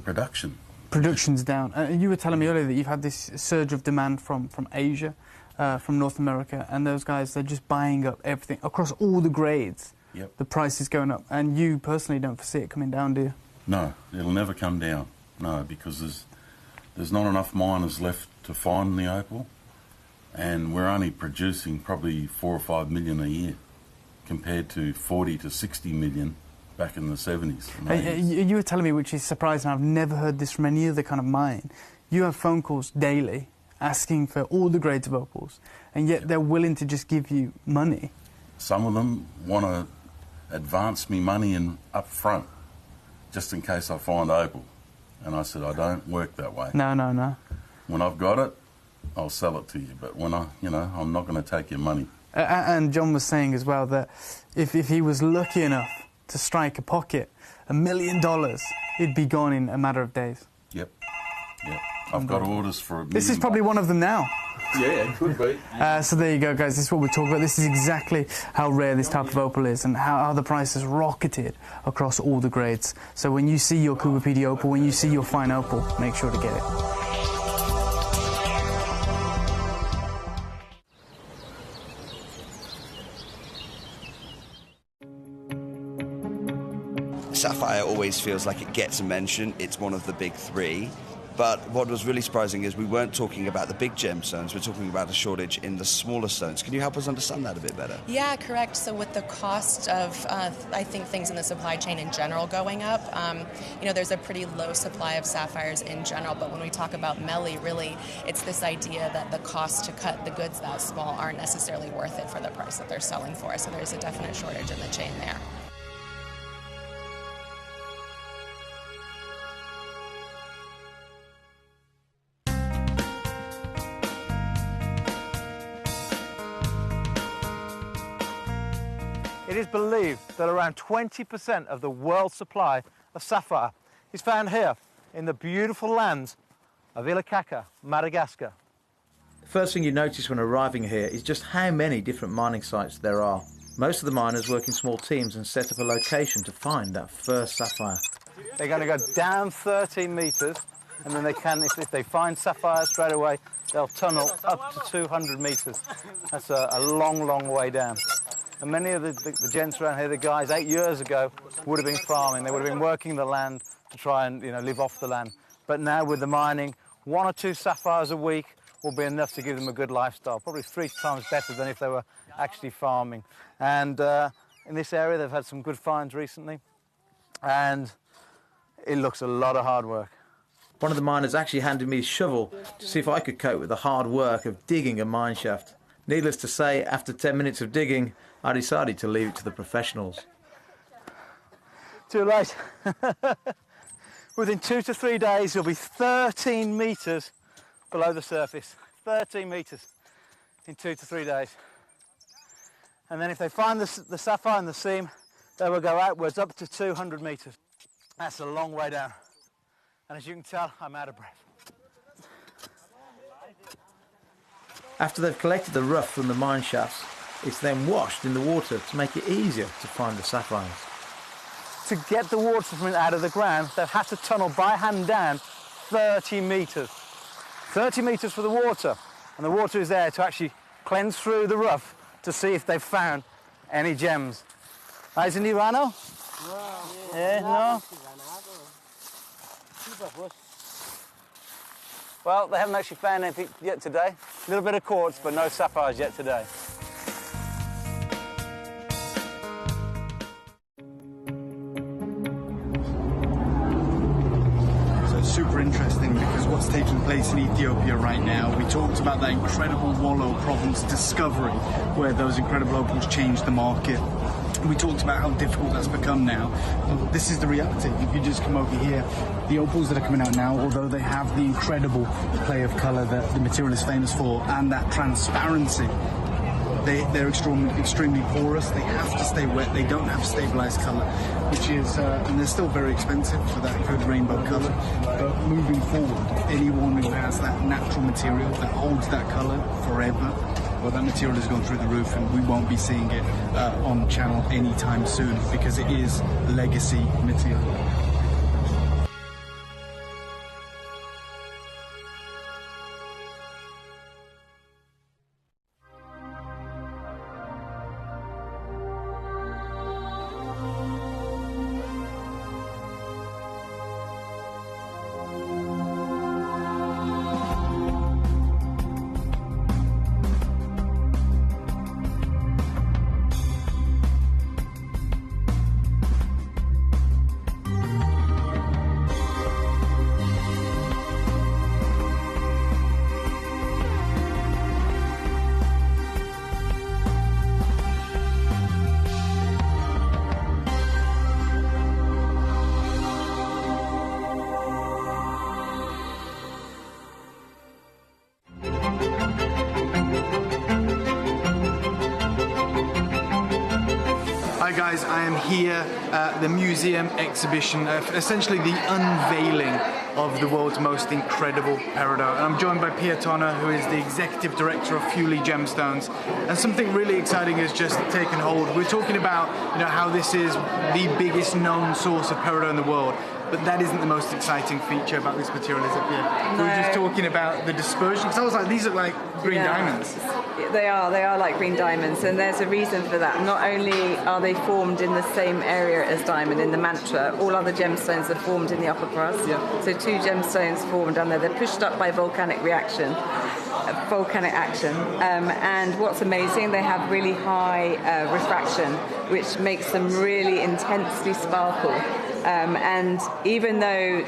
production. Production's down. You were telling me earlier that you've had this surge of demand from Asia, from North America, and those guys, they're just buying up everything across all the grades. Yep. The price is going up, and you personally don't foresee it coming down, do you? No, it'll never come down. No, because there's not enough miners left to find the opal, and we're only producing probably 4 or 5 million a year, compared to 40 to 60 million back in the 70s. You were telling me, which is surprising, I've never heard this from any other kind of mine. You have phone calls daily asking for all the grades of opals, and yet they're willing to just give you money. Some of them want to advance me money up front, just in case I find opal. And I said, I don't work that way. No. When I've got it, I'll sell it to you. But when I'm not going to take your money. And John was saying as well that if he was lucky enough to strike a pocket, $1 million, it'd be gone in a matter of days. Yep. I've got orders for $1 million. This is probably one of them now. Yeah, it could be. So there you go, guys. This is what we're talking about. This is exactly how rare this type of opal is and how the price has rocketed across all the grades. So when you see your Coober Pedy opal, when you see your fine opal, make sure to get it. Sapphire always feels like it gets a mention. It's one of the big three. But what was really surprising is we weren't talking about the big gemstones, we're talking about a shortage in the smaller stones. Can you help us understand that a bit better? Yeah, correct. So with the cost of, I think, things in the supply chain in general going up, there's a pretty low supply of sapphires in general, but when we talk about Melly, really, it's this idea that the cost to cut the goods that small aren't necessarily worth it for the price that they're selling for, so there's a definite shortage in the chain there. It is believed that around 20% of the world's supply of sapphire is found here in the beautiful lands of Ilakaka, Madagascar. The first thing you notice when arriving here is just how many different mining sites there are. Most of the miners work in small teams and set up a location to find that first sapphire. They're going to go down 13 metres, and then they can, if they find sapphire straight away, they'll tunnel up to 200 metres. That's a long, long way down. And many of the gents around here, the guys 8 years ago, would have been farming. They would have been working the land to try and live off the land. But now with the mining, 1 or 2 sapphires a week will be enough to give them a good lifestyle, probably 3 times better than if they were actually farming. And in this area, they've had some good finds recently, and it looks a lot of hard work. One of the miners actually handed me a shovel to see if I could cope with the hard work of digging a mine shaft. Needless to say, after 10 minutes of digging, I decided to leave it to the professionals. Too late. Within 2 to 3 days, you'll be 13 metres below the surface. 13 metres in 2 to 3 days. And then if they find the sapphire in the seam, they will go outwards up to 200 metres. That's a long way down. And as you can tell, I'm out of breath. After they've collected the rough from the mine shafts, it's then washed in the water to make it easier to find the sapphires. To get the water from it out of the ground, they've had to tunnel by hand down 30 metres. 30 metres for the water. And the water is there to actually cleanse through the rough to see if they've found any gems. Is it Nirano? No? Well, they haven't actually found anything yet today. A little bit of quartz, but no sapphires yet today. So super interesting, because what's taking place in Ethiopia right now. We talked about that incredible Wollo province discovery, where those incredible opals changed the market. We talked about how difficult that's become now. Well, this is the reality. If you just come over here, the opals that are coming out now, although they have the incredible play of colour that the material is famous for, and that transparency, they're extremely porous. They have to stay wet. They don't have stabilised colour, which is, and they're still very expensive for that good rainbow colour. But moving forward, anyone who has that natural material that holds that colour forever, well, that material has gone through the roof, and we won't be seeing it on channel anytime soon, because it is legacy material. Hi guys, I am here at the museum exhibition, essentially the unveiling of the world's most incredible peridot. And I'm joined by Pierre Tonner, who is the executive director of Fuli Gemstones. And something really exciting has just taken hold. We're talking about, how this is the biggest known source of peridot in the world. But that isn't the most exciting feature about this material, is it? Yeah. No. We're just talking about the dispersion. Because I was like, these look like green diamonds. They are like green diamonds, and there's a reason for that. Not only are they formed in the same area as diamond, in the mantra, all other gemstones are formed in the upper crust. Yeah. So two gemstones formed down there. They're pushed up by volcanic action. And what's amazing, they have really high refraction, which makes them really intensely sparkle. And even though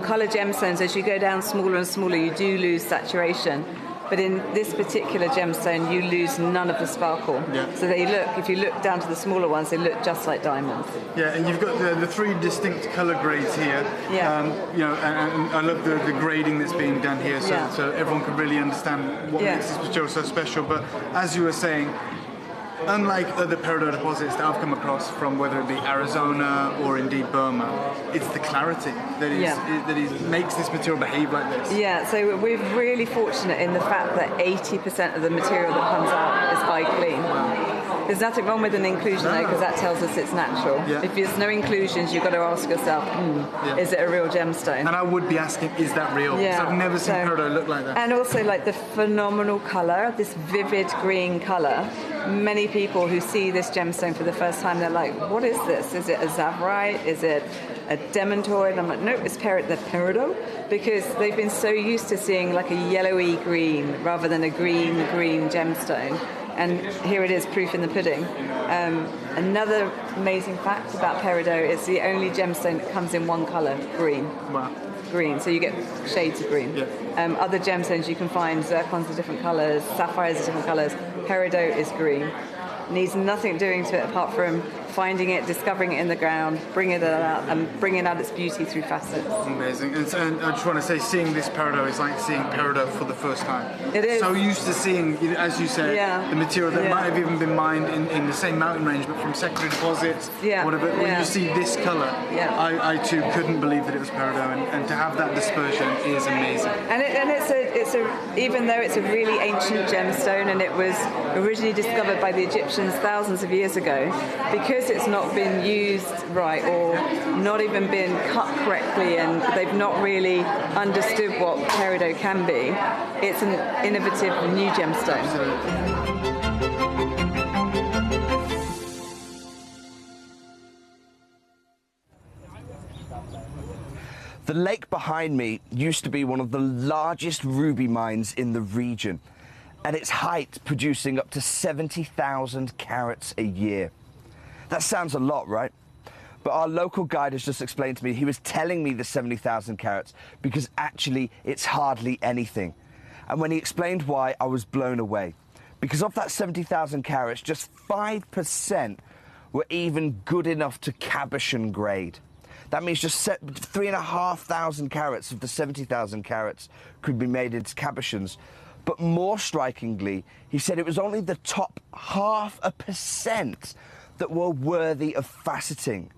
colour gemstones, as you go down smaller and smaller, you do lose saturation. But in this particular gemstone, you lose none of the sparkle. Yeah. So they look, if you look down to the smaller ones, they look just like diamonds. Yeah, and you've got the three distinct colour grades here. Yeah. And I love the grading that's being done here, so everyone can really understand what makes this material so special. But as you were saying, unlike other peridot deposits that I've come across from whether it be Arizona or indeed Burma, it's the clarity that makes this material behave like this. Yeah, so we're really fortunate in the fact that 80% of the material that comes out is high clean. There's nothing wrong with an inclusion though, because that tells us it's natural. Yeah. If there's no inclusions, you've got to ask yourself, is it a real gemstone? And I would be asking, is that real? Because I've never seen peridot look like that. And also like the phenomenal colour, this vivid green colour. Many people who see this gemstone for the first time, they're like, what is this? Is it a zavarite? Is it a demantoid? I'm like, no, it's the peridot, because they've been so used to seeing like a yellowy green rather than a green gemstone. And here it is, proof in the pudding. Another amazing fact about peridot, it's the only gemstone that comes in one colour, green. Wow. Green, so you get shades of green. Yeah. Other gemstones you can find, zircons are different colours, sapphires are different colours. Peridot is green. Needs nothing doing to it apart from finding it, discovering it in the ground, bringing it out, and bringing out its beauty through facets. Amazing. And I just want to say, seeing this peridot is like seeing peridot for the first time. It is. So used to seeing, as you said, the material that might have even been mined in the same mountain range, but from secondary deposits, whatever. When you see this colour, I too couldn't believe that it was peridot, and to have that dispersion is amazing. And it's a even though it's a really ancient gemstone, and it was originally discovered by the Egyptians thousands of years ago, because it's not been used right or not even been cut correctly, and they've not really understood what peridot can be, it's an innovative new gemstone. Absolutely. The lake behind me used to be one of the largest ruby mines in the region, at its height producing up to 70,000 carats a year. That sounds a lot, right? But our local guide has just explained to me he was telling me the 70,000 carats because actually it's hardly anything. And when he explained why, I was blown away. Because of that 70,000 carats, just 5% were even good enough to cabochon grade. That means just 3,500 carats of the 70,000 carats could be made into cabochons. But more strikingly, he said it was only the top 0.5% that were worthy of faceting.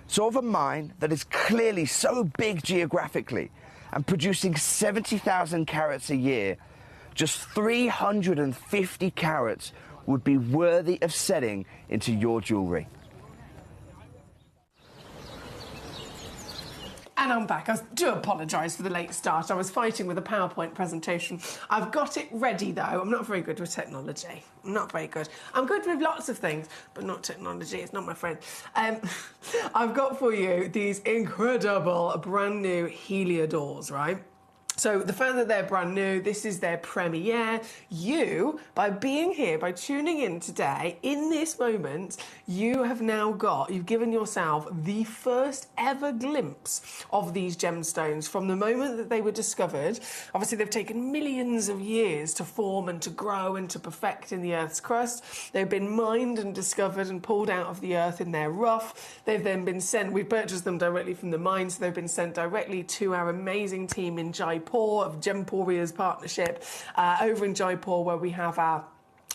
So of a mine that is clearly so big geographically and producing 70,000 carats a year, just 350 carats would be worthy of setting into your jewellery. And I'm back. I do apologise for the late start. I was fighting with a PowerPoint presentation. I've got it ready, though. I'm not very good with technology. I'm not very good. I'm good with lots of things, but not technology. It's not my friend. I've got for you these incredible brand new Heliodors, right? So the fact that they're brand new, this is their premiere. You, by being here, by tuning in today, in this moment, you have now you've given yourself the first ever glimpse of these gemstones from the moment that they were discovered. Obviously, they've taken millions of years to form and to grow and to perfect in the Earth's crust. They've been mined and discovered and pulled out of the Earth in their rough. They've then been sent, we purchased them directly from the mine, so they've been sent directly to our amazing team in Jaipur of Gemporia's partnership over in Jaipur, where we have our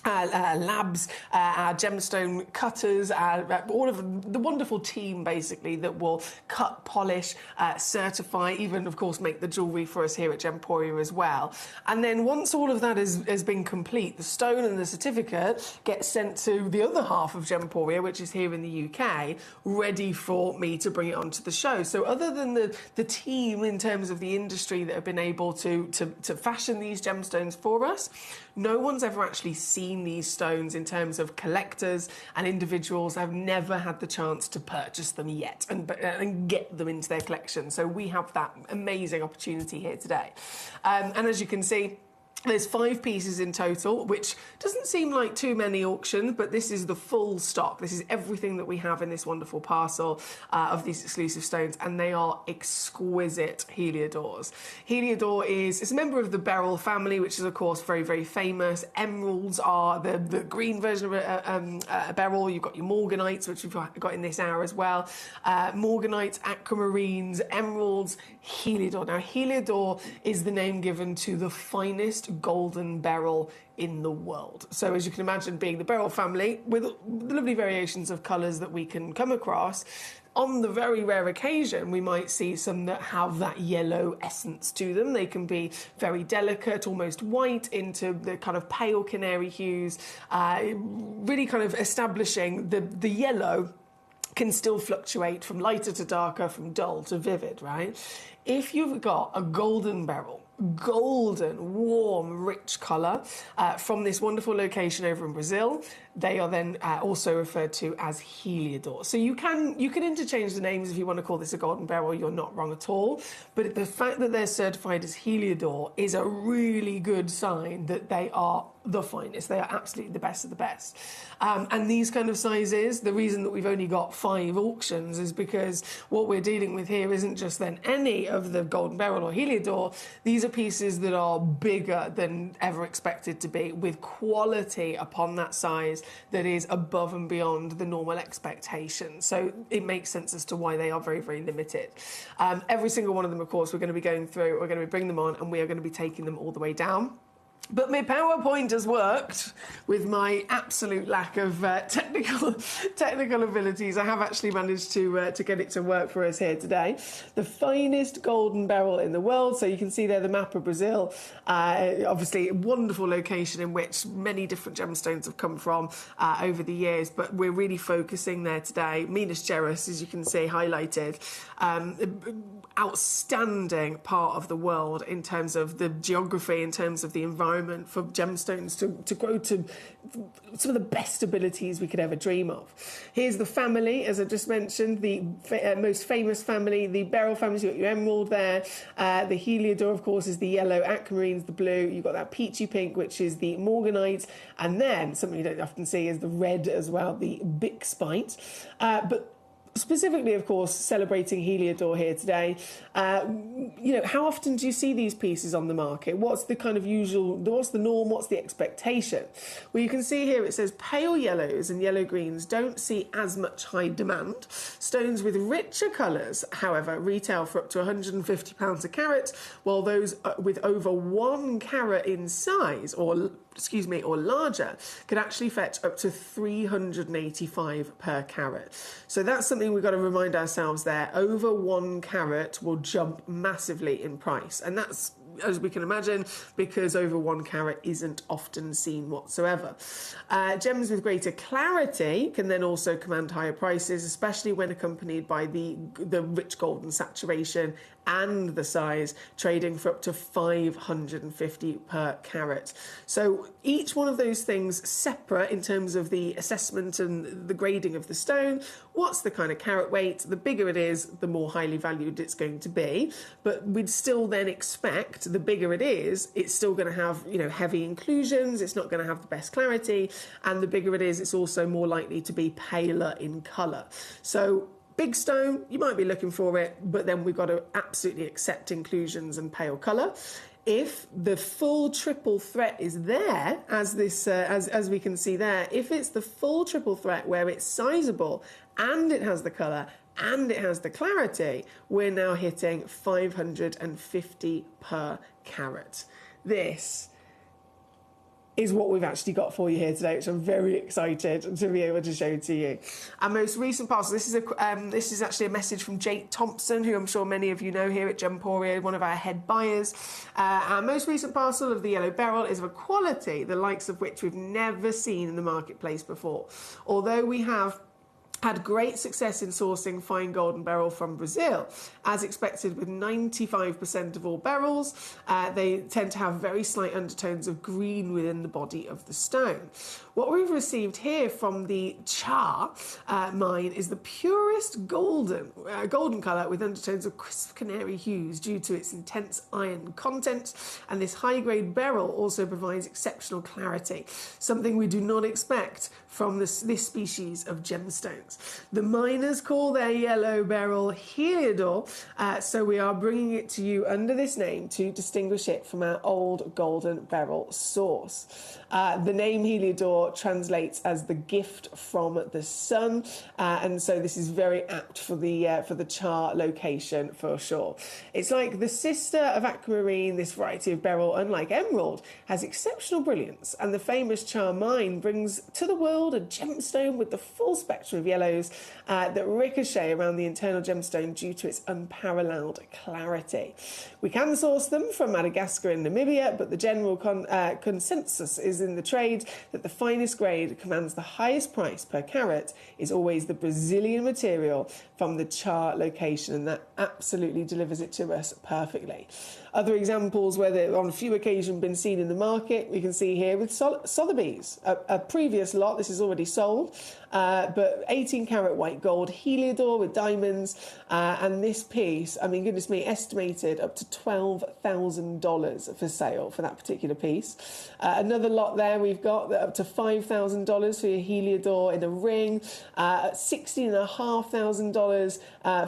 labs, our gemstone cutters, all of the wonderful team basically that will cut, polish, certify, even of course make the jewellery for us here at Gemporia as well. And then once all of that has been complete, the stone and the certificate get sent to the other half of Gemporia, which is here in the UK, ready for me to bring it onto the show. So other than the team in terms of the industry that have been able to fashion these gemstones for us, no one's ever actually seen these stones in terms of collectors, and individuals have never had the chance to purchase them yet and get them into their collection. So we have that amazing opportunity here today. And as you can see, there's 5 pieces in total, which doesn't seem like too many auctions, but this is the full stock. This is everything that we have in this wonderful parcel of these exclusive stones, and they are exquisite Heliodors. Heliodor it's a member of the beryl family, which is, of course, very, very famous. Emeralds are the green version of a beryl. You've got your morganites, which we've got in this hour as well. Morganites, aquamarines, emeralds, Heliodor. Now, Heliodor is the name given to the finest golden beryl in the world. So as you can imagine, being the beryl family with the lovely variations of colours that we can come across, on the very rare occasion we might see some that have that yellow essence to them. They can be very delicate, almost white, into the kind of pale canary hues, really kind of establishing the yellow can still fluctuate from lighter to darker, from dull to vivid, right? If you've got a golden beryl, golden, warm, rich colour from this wonderful location over in Brazil, they are then also referred to as Heliodor. So you can interchange the names if you want to call this a golden beryl. You're not wrong at all. But the fact that they're certified as Heliodor is a really good sign that they are the finest. They are absolutely the best of the best. And these kind of sizes, the reason that we've only got 5 auctions is because what we're dealing with here isn't just then any of the golden beryl or Heliodor. These are pieces that are bigger than ever expected to be, with quality upon that size that is above and beyond the normal expectation. So it makes sense as to why they are very, very limited. Every single one of them, of course, we're going to be going through, we're going to be bringing them on, and we are going to be taking them all the way down. But my PowerPoint has worked with my absolute lack of technical abilities. I have actually managed to get it to work for us here today. The finest golden beryl in the world. So you can see there the map of Brazil. Obviously, a wonderful location in which many different gemstones have come from over the years. But we're really focusing there today. Minas Gerais, as you can see, highlighted. Outstanding part of the world in terms of the geography, in terms of the environment for gemstones to grow to some of the best abilities we could ever dream of. Here's the family, as I just mentioned, the most famous family, the beryl family. You've got your emerald there. The Heliodor, of course, is the yellow, aquamarine's the blue. You've got that peachy pink, which is the morganite, and then something you don't often see is the red as well, the bickspite. But specifically, of course, celebrating Heliodor here today. How often do you see these pieces on the market? What's the kind of usual, what's the norm, what's the expectation? Well, you can see here it says pale yellows and yellow greens don't see as much high demand. Stones with richer colours, however, retail for up to £150 a carat, while those with over 1 carat in size, or larger, could actually fetch up to £385 per carat. So that's something we've got to remind ourselves there. Over 1 carat will jump massively in price, and that's, as we can imagine, because over 1 carat isn't often seen whatsoever. Gems with greater clarity can then also command higher prices, especially when accompanied by the rich golden saturation and the size, trading for up to £550 per carat. So each one of those things separate in terms of the assessment and the grading of the stone. What's the kind of carat weight? The bigger it is, the more highly valued it's going to be. But we'd still then expect, the bigger it is, it's still going to have, heavy inclusions, it's not going to have the best clarity, and the bigger it is, it's also more likely to be paler in colour. So big stone, you might be looking for it, but then we've got to absolutely accept inclusions and pale colour. If the full triple threat is there, as we can see there, if it's the full triple threat where it's sizable and it has the colour and it has the clarity, we're now hitting £550 per carat. This is what we've actually got for you here today, which I'm very excited to be able to show to you. Our most recent parcel, this is actually a message from Jake Thompson, who I'm sure many of you know here at Gemporia, one of our head buyers. Our most recent parcel of the yellow beryl is of a quality the likes of which we've never seen in the marketplace before. Although we have had great success in sourcing fine golden beryl from Brazil. As expected, with 95% of all beryls, they tend to have very slight undertones of green within the body of the stone. What we've received here from the Char mine is the purest golden colour with undertones of crisp canary hues due to its intense iron content, and this high-grade beryl also provides exceptional clarity, something we do not expect from this species of gemstones. The miners call their yellow beryl Heliodor, so we are bringing it to you under this name to distinguish it from our old golden beryl source. The name Heliodor translates as the gift from the sun, and so this is very apt for the Char location for sure. It's like the sister of aquamarine. This variety of beryl, unlike emerald, has exceptional brilliance, and the famous Char mine brings to the world a gemstone with the full spectrum of yellows that ricochet around the internal gemstone due to its unparalleled clarity. We can source them from Madagascar and Namibia, but the general consensus is in the trade that the finest grade commands the highest price per carat is always the Brazilian material from the Char location, and that absolutely delivers it to us perfectly. Other examples where they've on a few occasions been seen in the market, we can see here with Sotheby's. A previous lot, this is already sold, but 18 carat white gold Heliodor with diamonds, and this piece, I mean, goodness me, estimated up to $12,000 for sale for that particular piece. Another lot there we've got up to $5,000 for your Heliodor in a ring, $16,500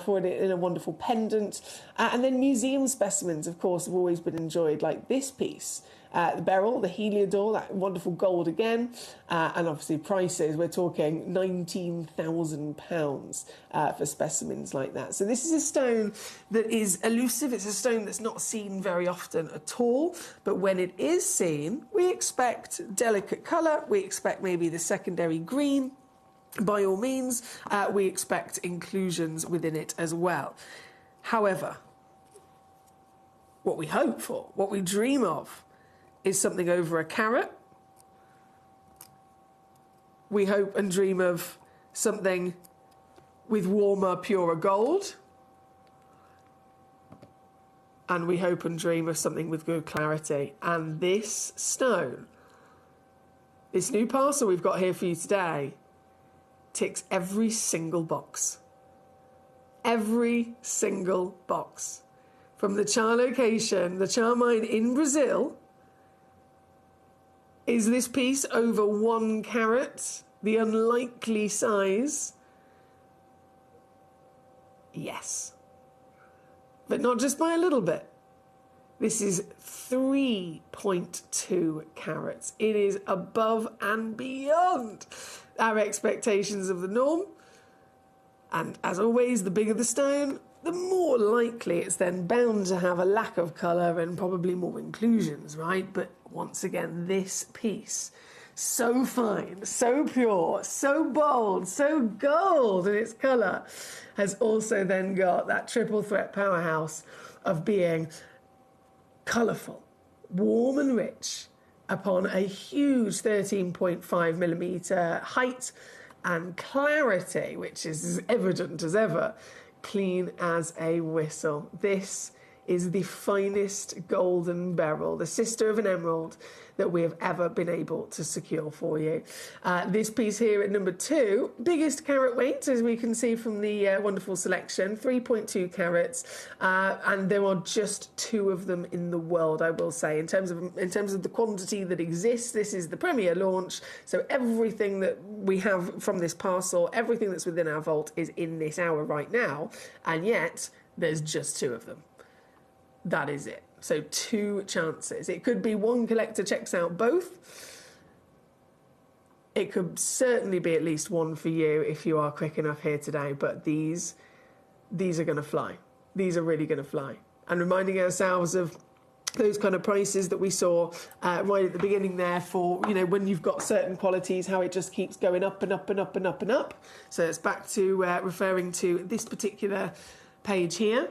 for it in a wonderful pendant, and then museum specimens, of course, have always been enjoyed, like this piece. The beryl, the Heliodor, that wonderful gold again, and obviously prices, we're talking £19,000 for specimens like that. So this is a stone that is elusive. It's a stone that's not seen very often at all, but when it is seen, we expect delicate colour, we expect maybe the secondary green. By all means, we expect inclusions within it as well. However, what we hope for, what we dream of, is something over a carat. We hope and dream of something with warmer, purer gold. And we hope and dream of something with good clarity. And this stone, this new parcel we've got here for you today, ticks every single box. Every single box. From the Char location, the Char mine in Brazil. Is this piece over 1 carat, the unlikely size? Yes. But not just by a little bit. This is 3.2 carats. It is above and beyond our expectations of the norm. And as always, the bigger the stone, the more likely it's then bound to have a lack of colour and probably more inclusions, right? But once again, this piece, so fine, so pure, so bold, so gold in its colour, has also then got that triple threat powerhouse of being colourful, warm and rich, upon a huge 13.5mm height, and clarity, which is as evident as ever, clean as a whistle. This is the finest golden beryl, the sister of an emerald, that we have ever been able to secure for you. This piece here at number 2, biggest carat weight, as we can see from the wonderful selection, 3.2 carats, and there are just 2 of them in the world, I will say. In terms of the quantity that exists, this is the premier launch, so everything that we have from this parcel, everything that's within our vault is in this hour right now, and yet there's just 2 of them. That is it. So 2 chances. It could be one collector checks out both. It could certainly be at least one for you if you are quick enough here today. But these are going to fly. These are really going to fly. And reminding ourselves of those kind of prices that we saw right at the beginning there for, you know, when you've got certain qualities, how it just keeps going up and up and up and up and up. So it's back to referring to this particular page here.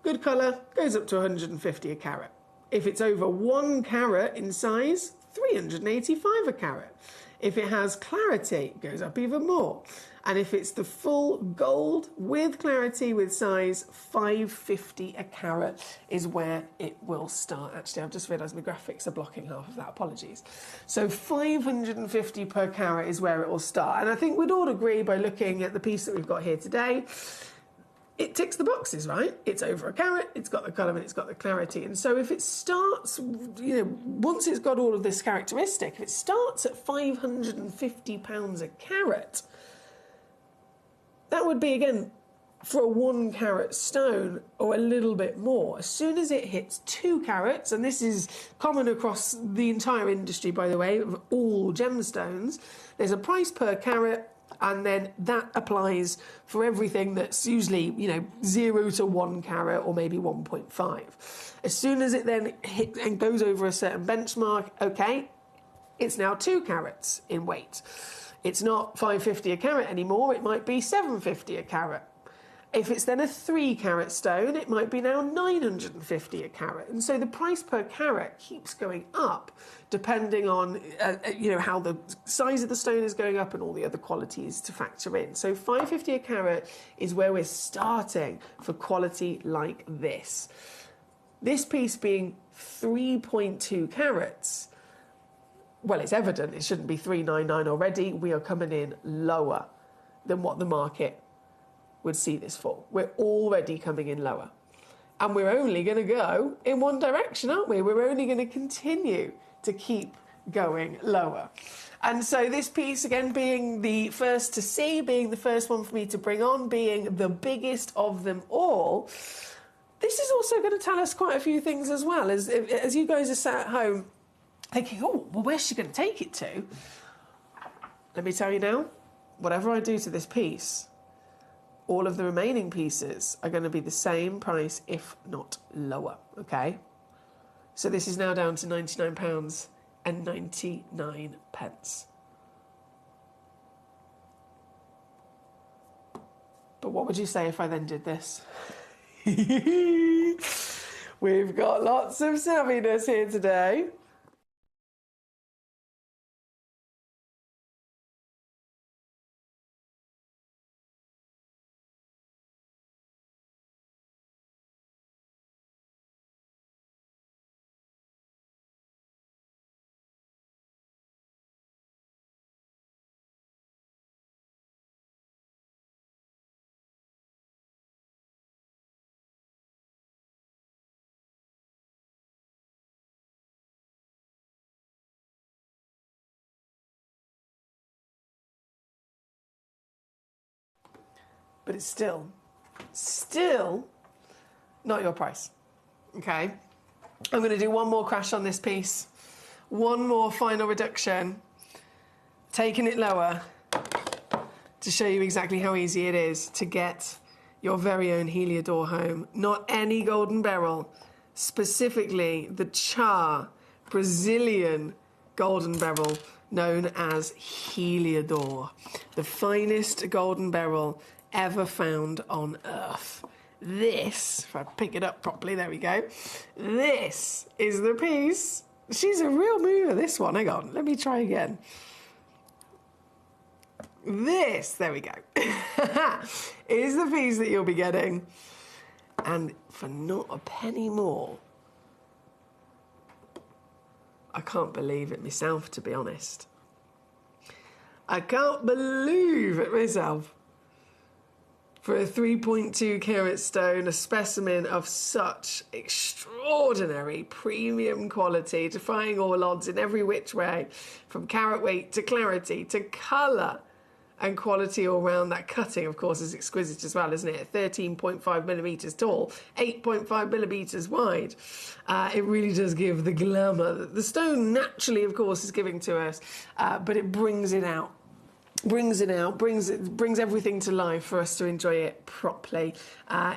Good colour goes up to 150 a carat. If it's over 1 carat in size, 385 a carat. If it has clarity, it goes up even more. And if it's the full gold with clarity with size, 550 a carat is where it will start. Actually, I've just realised my graphics are blocking half of that. Apologies. So 550 per carat is where it will start. And I think we'd all agree by looking at the piece that we've got here today, it ticks the boxes, right? It's over a carat, it's got the colour and it's got the clarity. And so if it starts, you know, once it's got all of this characteristic, if it starts at £550 a carat, that would be, again, for a 1 carat stone or a little bit more. As soon as it hits 2 carats, and this is common across the entire industry, by the way, of all gemstones, there's a price per carat. And then that applies for everything that's usually, you know, 0 to 1 carat or maybe 1.5. As soon as it then hits and goes over a certain benchmark, okay, it's now 2 carats in weight. It's not 550 a carat anymore, it might be 750 a carat. If it's then a 3 carat stone, it might be now 950 a carat. And so the price per carat keeps going up depending on, you know, how the size of the stone is going up and all the other qualities to factor in. So 550 a carat is where we're starting for quality like this. This piece being 3.2 carats, well, it's evident it shouldn't be 399 already. We are coming in lower than what the market would see this for. We're already coming in lower. And we're only going to go in one direction, aren't we? We're only going to continue to keep going lower. And so this piece, again, being the first to see, being the first one for me to bring on, being the biggest of them all, this is also going to tell us quite a few things as well. As you guys are sat at home thinking, oh, well, where's she going to take it to? Let me tell you now, whatever I do to this piece, all of the remaining pieces are going to be the same price, if not lower, okay? So this is now down to £99.99. But what would you say if I then did this? We've got lots of savviness here today. but it's still not your price. Okay, I'm going to do one more crash on this piece, one more final reduction, taking it lower to show you exactly how easy it is to get your very own Heliodor home. Not any golden beryl, specifically the Char Brazilian golden beryl known as Heliodor, the finest golden beryl ever found on Earth. This, if I pick it up properly, there we go. This is the piece. She's a real mover, this one. Hang on, let me try again. This, there we go, is the piece that you'll be getting. And for not a penny more, I can't believe it myself, to be honest. I can't believe it myself. For a 3.2 carat stone, a specimen of such extraordinary premium quality, defying all odds in every which way, from carat weight to clarity to colour and quality all round. That cutting, of course, is exquisite as well, isn't it? 13.5 millimetres tall, 8.5 millimetres wide. It really does give the glamour that the stone naturally, of course, is giving to us, but it brings it out. Brings everything to life for us to enjoy it properly,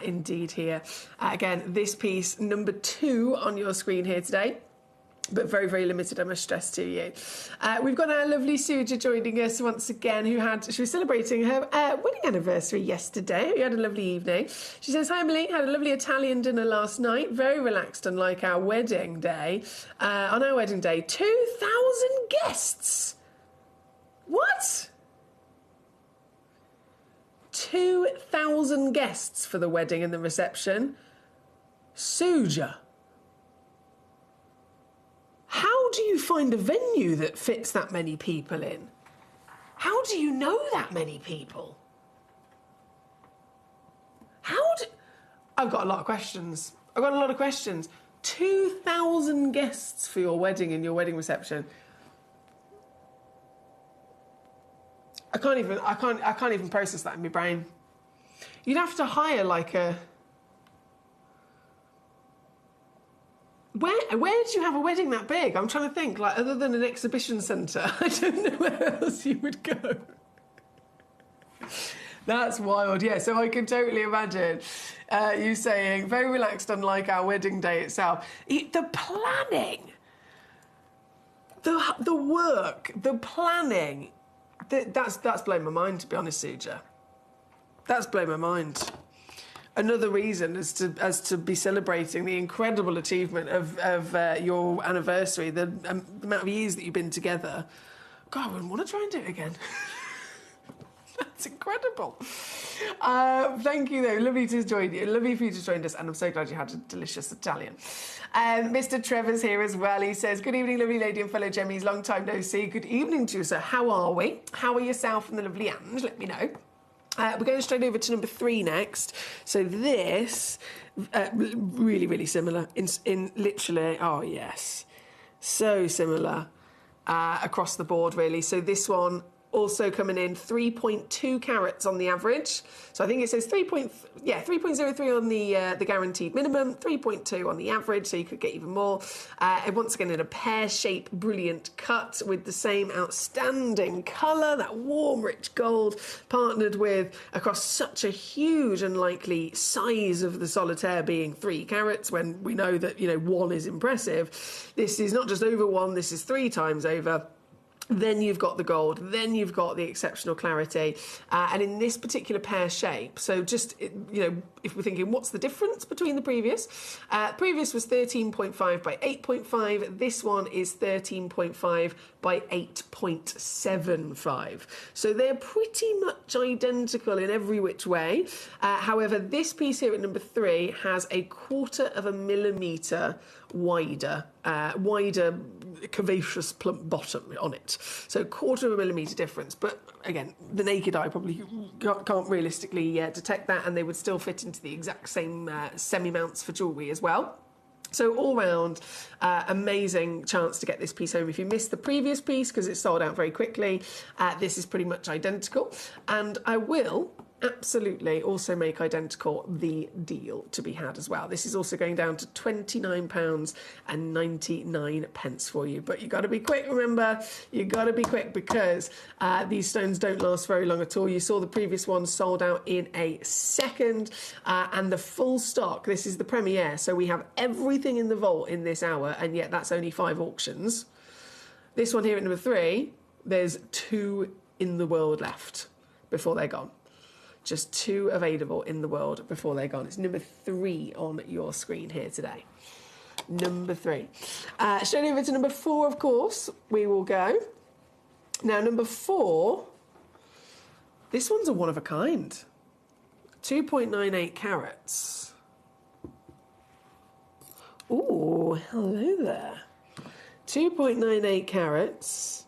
indeed here. Again, this piece, number 2 on your screen here today, but very, very limited, I must stress to you. We've got our lovely Suja joining us once again, she was celebrating her wedding anniversary yesterday. We had a lovely evening. She says, hi Emily, had a lovely Italian dinner last night, very relaxed, unlike our wedding day. On our wedding day, 2,000 guests. What? 2,000 guests for the wedding and the reception. Suja. How do you find a venue that fits that many people in? How do you know that many people? I've got a lot of questions. 2,000 guests for your wedding and your wedding reception. I can't even process that in my brain. You'd have to hire like a... Where do you have a wedding that big? I'm trying to think, like, other than an exhibition centre, I don't know where else you would go. That's wild, yeah. So I can totally imagine you saying, very relaxed, unlike our wedding day itself. The planning, the work, the planning, that's blown my mind, to be honest, Suja. That's blown my mind. Another reason as to be celebrating the incredible achievement of your anniversary, the amount of years that you've been together. God, I wouldn't want to try and do it again. That's incredible. Thank you, though. Lovely to join you. Lovely for you to join us, and I'm so glad you had a delicious Italian. Mr. Trevor's here as well. He says, good evening, lovely lady and fellow Gemmies. Long time no see. Good evening to you, sir. How are we? How are yourself and the lovely Ange? Let me know. We're going straight over to number 3 next. So this, really, really similar in literally, oh yes, so similar across the board, really. So this one also coming in 3.2 carats on the average. So I think it says 3.03 on the guaranteed minimum, 3.2 on the average, so you could get even more. And once again in a pear-shaped, brilliant cut with the same outstanding colour, that warm, rich gold, partnered with, across such a huge and likely size of the solitaire being 3 carats, when we know that, 1 is impressive. This is not just over 1, this is 3 times over. Then you've got the gold, then you've got the exceptional clarity, and in this particular pear shape, so just, if we're thinking what's the difference between the previous? Previous was 13.5 by 8.5, this one is 13.5 by 8.75. So they're pretty much identical in every which way. However, this piece here at number 3 has a 1/4 millimetre wider curvaceous plump bottom on it. So 1/4 millimetre difference. But again, the naked eye probably can't realistically detect that, and they would still fit into the exact same semi-mounts for jewellery as well. So all round, amazing chance to get this piece home. If you missed the previous piece because it sold out very quickly, this is pretty much identical. And I will absolutely also make identical, the deal to be had as well. This is also going down to £29.99 for you. But you've got to be quick, remember. You've got to be quick because these stones don't last very long at all. You saw the previous one sold out in a second. And the full stock, this is the premiere. So we have everything in the vault in this hour, and yet that's only 5 auctions. This one here at number 3, there's 2 in the world left before they're gone. Just 2 available in the world before they're gone. It's number 3 on your screen here today. Number 3. Straight over to number 4, of course, we will go. Now, number 4, this one's a one of a kind. 2.98 carats. Ooh, hello there. 2.98 carats.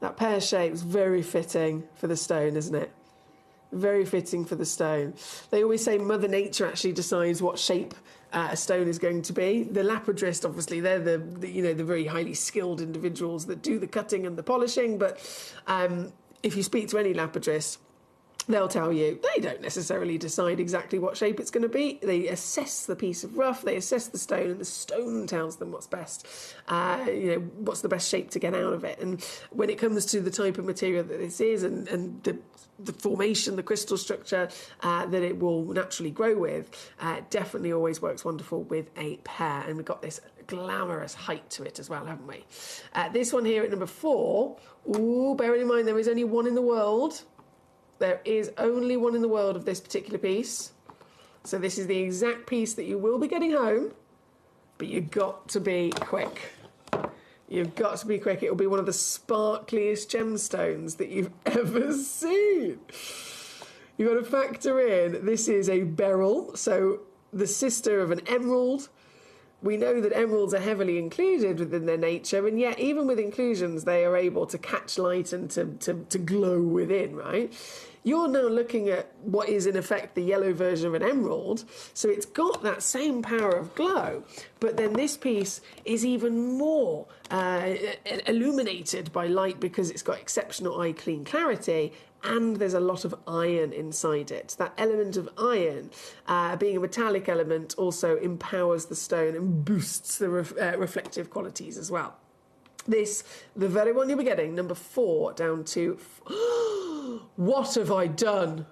That pear shape's very fitting for the stone, isn't it? Very fitting for the stone. They always say Mother Nature actually decides what shape a stone is going to be. The lapidrist, obviously, they're the very highly skilled individuals that do the cutting and the polishing. But if you speak to any lapidrist, they'll tell you they don't necessarily decide exactly what shape it's going to be. They assess the piece of rough, they assess the stone, and the stone tells them what's best. What's the best shape to get out of it. And when it comes to the type of material that this is and the formation, the crystal structure that it will naturally grow with, definitely always works wonderful with a pear. And we've got this glamorous height to it as well, haven't we? This one here at number 4, bearing in mind there is only one in the world. There is only one in the world of this particular piece. So this is the exact piece that you will be getting home, but you've got to be quick. You've got to be quick. It will be one of the sparkliest gemstones that you've ever seen. You've got to factor in, this is a beryl, so the sister of an emerald. We know that emeralds are heavily included within their nature, and yet even with inclusions, they are able to catch light and to glow within, right? You're now looking at what is in effect the yellow version of an emerald, so it's got that same power of glow, but then this piece is even more illuminated by light because it's got exceptional eye clean clarity, and there's a lot of iron inside it. That element of iron, being a metallic element, also empowers the stone and boosts the reflective qualities as well. This, the very one you'll be getting, number 4, down to... What have I done?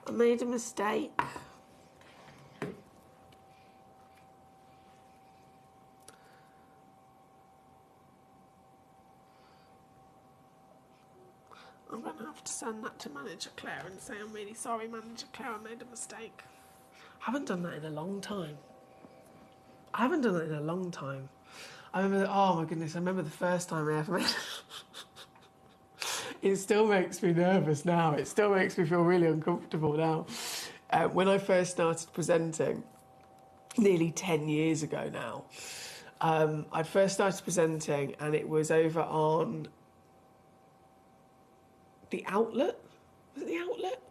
I made a mistake. I'm going to have to send that to Manager Claire and say, I'm really sorry, Manager Claire, I made a mistake. I haven't done that in a long time. I remember, oh my goodness, I remember the first time I ever made it. It still makes me nervous now. It still makes me feel really uncomfortable now. When I first started presenting, nearly 10 years ago now, I first started presenting and it was over on the Outlet. Was it the Outlet?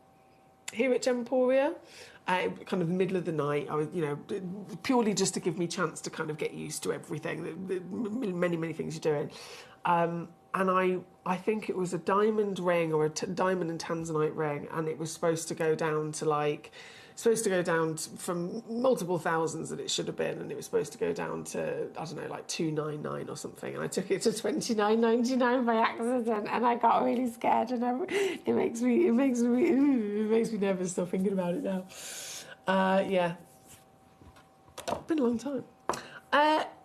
Here at Gemporia. Kind of middle of the night. I was, purely just to give me a chance to kind of get used to everything, the many things you're doing. And I think it was a diamond ring or a diamond and tanzanite ring, and it was supposed to go down to from multiple thousands that it should have been, and it was supposed to go down to, I don't know, like $299 or something, and I took it to $29.99 by accident, and I got really scared, and it makes me nervous still thinking about it now. Yeah, been a long time.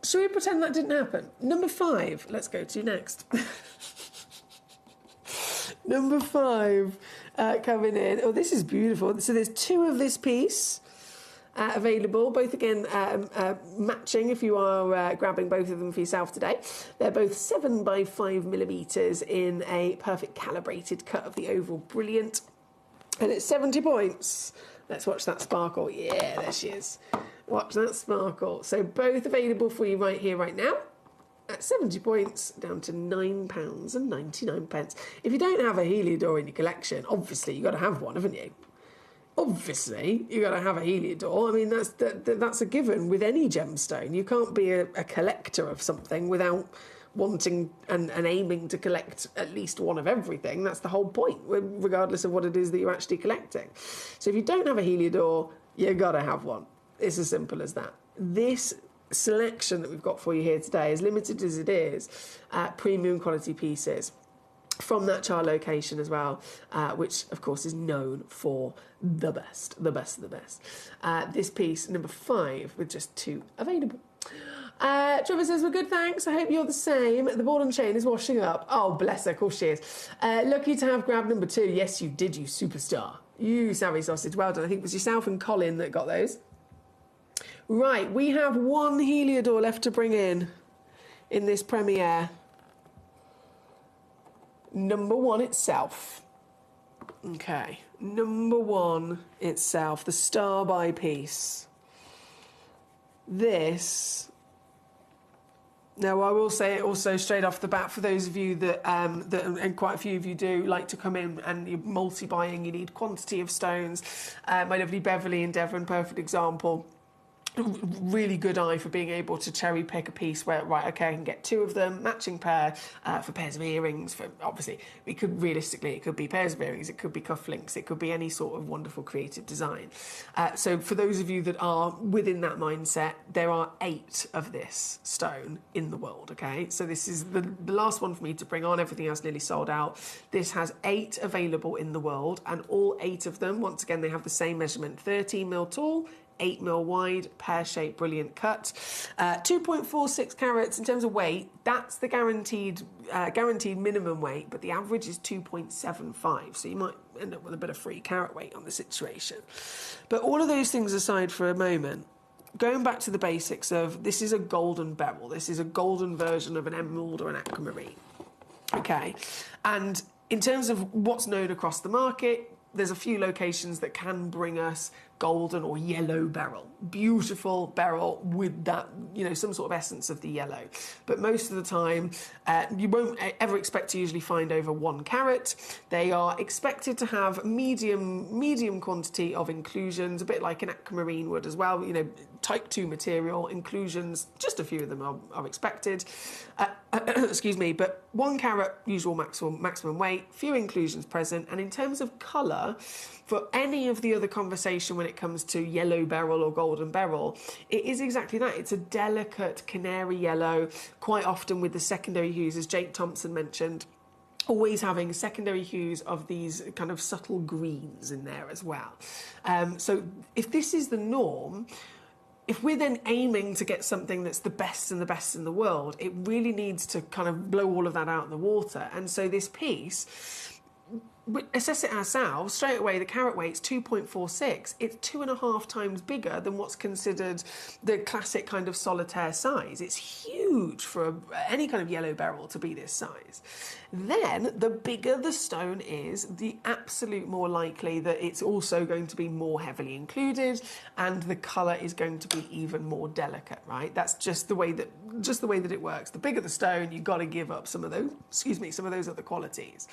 Shall we pretend that didn't happen? Number 5, let's go to next. Number 5 coming in. Oh, this is beautiful. So there's 2 of this piece available, both again matching if you are grabbing both of them for yourself today. They're both 7 by 5 millimetres in a perfect calibrated cut of the oval brilliant. And it's 70 points. Let's watch that sparkle. Yeah, there she is. Watch that sparkle. So both available for you right here, right now. At 70 points, down to £9.99. If you don't have a Heliodor in your collection, obviously you've got to have one, haven't you? Obviously, you've got to have a Heliodor. I mean, that's a given with any gemstone. You can't be a collector of something without wanting and aiming to collect at least one of everything. That's the whole point, regardless of what it is that you're actually collecting. So if you don't have a Heliodor, you got to have one. It's as simple as that. This selection that we've got for you here today, as limited as it is, premium quality pieces from that Char location as well, which of course is known for the best. This piece, number 5, with just 2 available. Trevor says, we're good, thanks. I hope you're the same. The ball and chain is washing up. Oh, bless her, of course she is. Lucky to have grabbed number 2. Yes, you did, you superstar. You savvy sausage, well done. I think it was yourself and Colin that got those. Right, we have 1 Heliodor left to bring in this premiere. Number 1 itself. Okay, number 1 itself, the Star by piece. This. Now, I will say it also straight off the bat for those of you that, and quite a few of you do, like to come in and you're multi-buying, you need quantity of stones. My lovely Beverly in Devon, perfect example. Really good eye for being able to cherry pick a piece where, right, okay, I can get 2 of them, matching pair, for pairs of earrings. For obviously, it could be pairs of earrings, it could be cufflinks, it could be any sort of wonderful creative design. So for those of you that are within that mindset, there are 8 of this stone in the world, okay? So this is the last one for me to bring on, everything else nearly sold out. This has 8 available in the world, and all 8 of them, once again, they have the same measurement, 13mm tall, 8mm wide, pear-shaped, brilliant cut. 2.46 carats in terms of weight. That's the guaranteed minimum weight, but the average is 2.75. So you might end up with a bit of free carat weight on the situation. But all of those things aside for a moment, going back to the basics of this is a golden beryl. This is a golden version of an emerald or an aquamarine. Okay, and in terms of what's known across the market, there's a few locations that can bring us golden or yellow beryl. Beautiful beryl with that, some sort of essence of the yellow. But most of the time, you won't ever expect to usually find over 1 carat. They are expected to have medium quantity of inclusions, a bit like an aquamarine would as well. Type 2 material, inclusions, just a few of them are expected. Excuse me, but 1 carat usual maximum weight, few inclusions present. And in terms of colour, for any of the other conversation when it comes to yellow beryl or golden beryl, it is exactly that. It's a delicate canary yellow, quite often with the secondary hues, as Jake Thompson mentioned, always having secondary hues of these kind of subtle greens in there as well. So if this is the norm, if we're then aiming to get something that's the best and the best in the world, it really needs to kind of blow all of that out in the water. And so this piece, we assess it ourselves, straight away the carat weight's 2.46. It's 2.5 times bigger than what's considered the classic kind of solitaire size. It's huge for any kind of yellow beryl to be this size. Then, the bigger the stone is, the absolute more likely that it's also going to be more heavily included and the colour is going to be even more delicate, right? That's just the way that it works. The bigger the stone, you've got to give up some of those other qualities.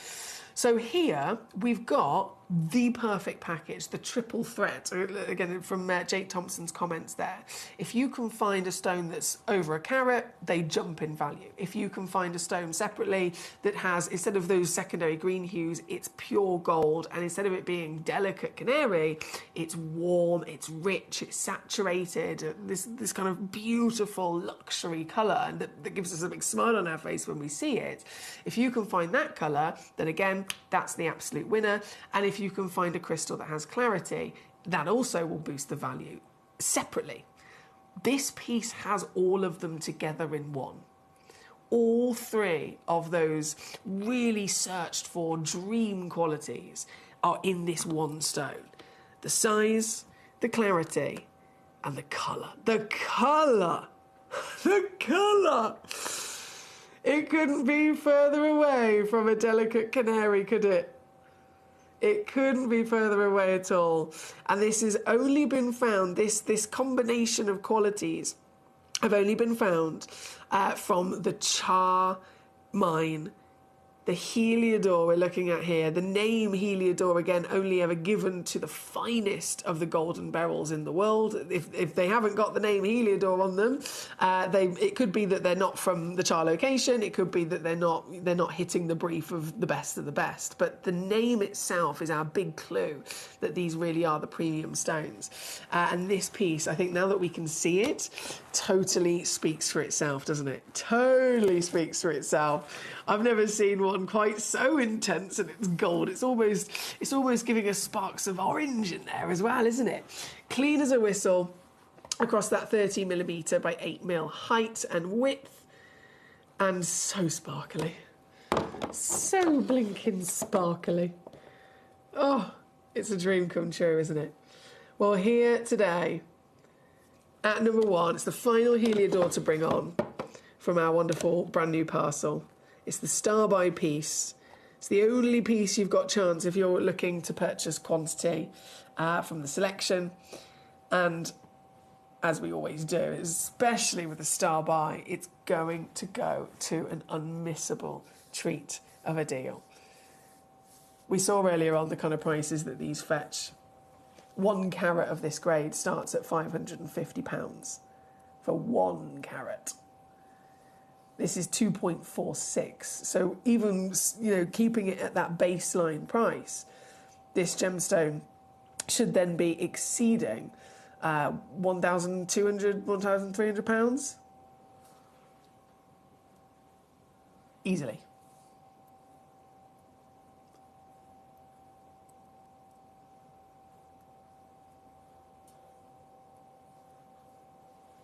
So here we've got the perfect package, the triple threat. Again, from Jake Thompson's comments there. If you can find a stone that's over 1 carat, they jump in value. If you can find a stone separately that has, instead of those secondary green hues, it's pure gold, and instead of it being delicate canary, it's warm, it's rich, it's saturated, this kind of beautiful luxury colour, and that gives us a big smile on our face when we see it. If you can find that colour, then again, that's the absolute winner. And if you can find a crystal that has clarity, that also will boost the value separately. This piece has all of them together in one. All 3 of those really searched for dream qualities are in this one stone. The size, the clarity, and the colour. The colour! The colour! It couldn't be further away from a delicate canary, could it? It couldn't be further away at all. And this has only been found, this combination of qualities have only been found from the Char mine The Heliodor we're looking at here, the name Heliodor, again, only ever given to the finest of the golden beryls in the world. If they haven't got the name Heliodor on them, it could be that they're not from the Char location, it could be that they're not hitting the brief of the best. But the name itself is our big clue that these really are the premium stones. And this piece, I think now that we can see it, totally speaks for itself, doesn't it? Totally speaks for itself. I've never seen one quite so intense, and it's gold. It's almost giving us sparks of orange in there as well, isn't it? Clean as a whistle across that 30mm by 8mm height and width, and so sparkly. So blinking sparkly. Oh, it's a dream come true, isn't it? Well, here today, at number 1, it's the final Heliodor to bring on from our wonderful brand new parcel. It's the Star Buy piece. It's the only piece you've got chance if you're looking to purchase quantity from the selection. And as we always do, especially with the Star Buy, it's going to go to an unmissable treat of a deal. We saw earlier on the kind of prices that these fetch. 1 carat of this grade starts at £550 for 1 carat. This is 2.46. So even, keeping it at that baseline price, this gemstone should then be exceeding £1,200, £1,300 easily.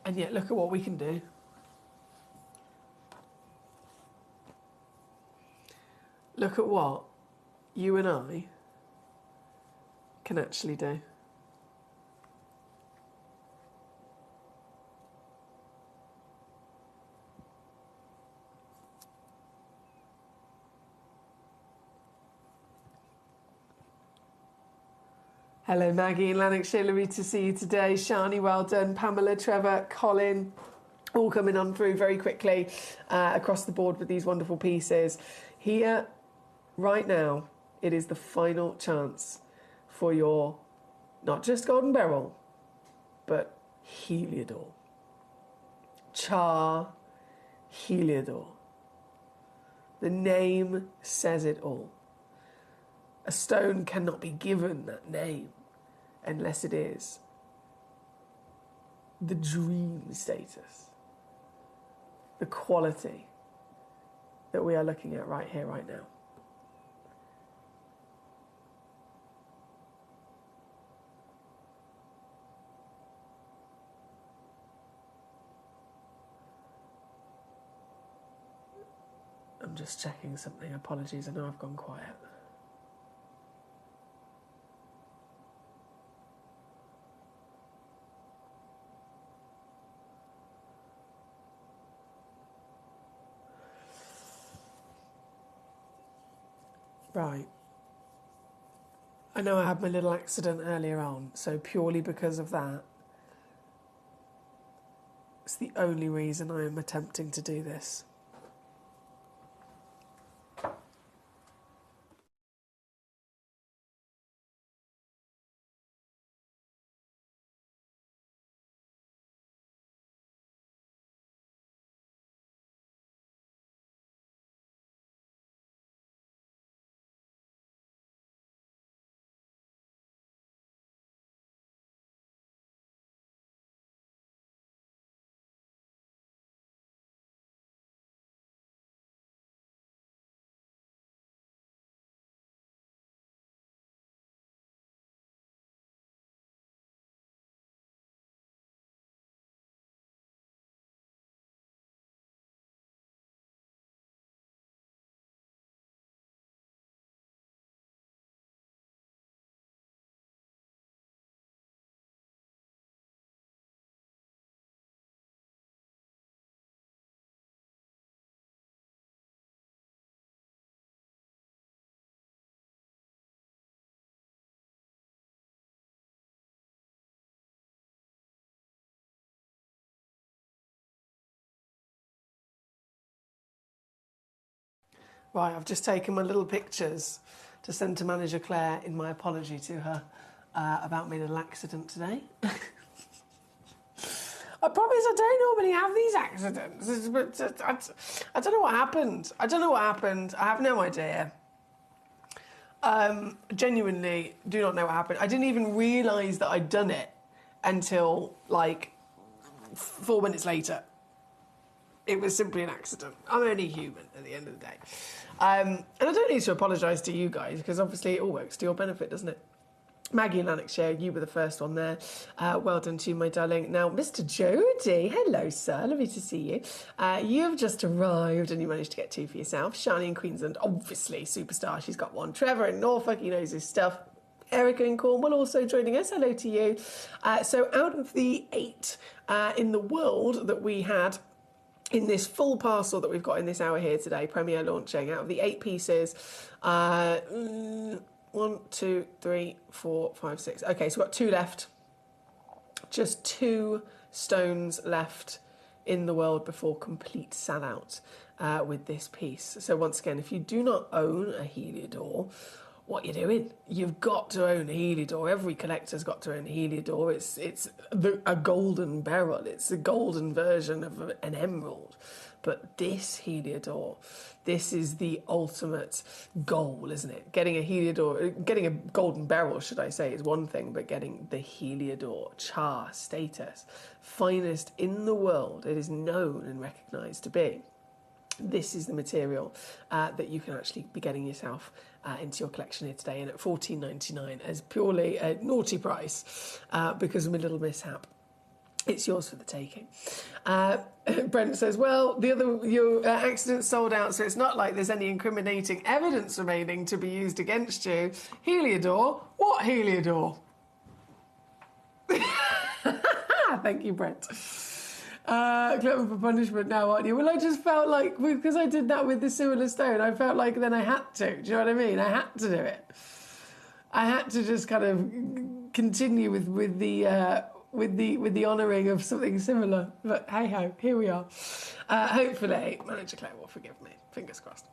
And yet, look at what we can do. Look at what you and I can actually do. Hello, Maggie in Lanarkshire. Lovely to see you today. Shani, well done. Pamela, Trevor, Colin, all coming on through very quickly across the board with these wonderful pieces. Here, right now, it is the final chance for your, not just golden beryl, but Heliodor. Char Heliodor. The name says it all. A stone cannot be given that name unless it is the dream status, the quality that we are looking at right here, right now. I'm just checking something. Apologies, I know I've gone quiet. Right. I know I had my little accident earlier on, so purely because of that, it's the only reason I am attempting to do this. Right, I've just taken my little pictures to send to Manager Claire in my apology to her about my little accident today. I promise I don't normally have these accidents, but I don't know what happened. I have no idea. Genuinely do not know what happened. I didn't even realise that I'd done it until, like, 4 minutes later. It was simply an accident. I'm only human at the end of the day. And I don't need to apologise to you guys, because obviously it all works to your benefit, doesn't it? Maggie and Lanarkshire, you were the first one there. Well done to you, my darling. Now, Mr. Jody, hello, sir. Lovely to see you. You have just arrived and you managed to get 2 for yourself. Shani in Queensland, obviously, superstar. She's got 1. Trevor in Norfolk, he knows his stuff. Erica in Cornwall also joining us. Hello to you. So out of the 8 in the world that we had in this full parcel that we've got in this hour here today, premiere launching, out of the 8 pieces, 1, 2, 3, 4, 5, 6. Okay, so we've got 2 left. Just 2 stones left in the world before complete sellout with this piece. So once again, if you do not own a Heliodor, what you're doing? You've got to own a Heliodor. Every collector's got to own a Heliodor. It's a golden beryl. It's a golden version of an emerald. But this Heliodor, this is the ultimate goal, isn't it? Getting a Heliodor, getting a golden beryl, should I say, is one thing, but getting the Heliodor char status, finest in the world, it is known and recognised to be. This is the material that you can actually be getting yourself into your collection here today, and at $14.99 as purely a naughty price because of a little mishap. It's yours for the taking. Brent says, well, your accident sold out, so it's not like there's any incriminating evidence remaining to be used against you. Heliodor? What Heliodor? Thank you, Brent. Clever for punishment now, aren't you? Well, I just felt like, because I did that with the Sewell Stone, I felt like then I had to. Do you know what I mean? I had to do it. I had to just kind of continue with the honouring of something similar. But hey ho, here we are. Hopefully, Manager Claire will forgive me. Fingers crossed.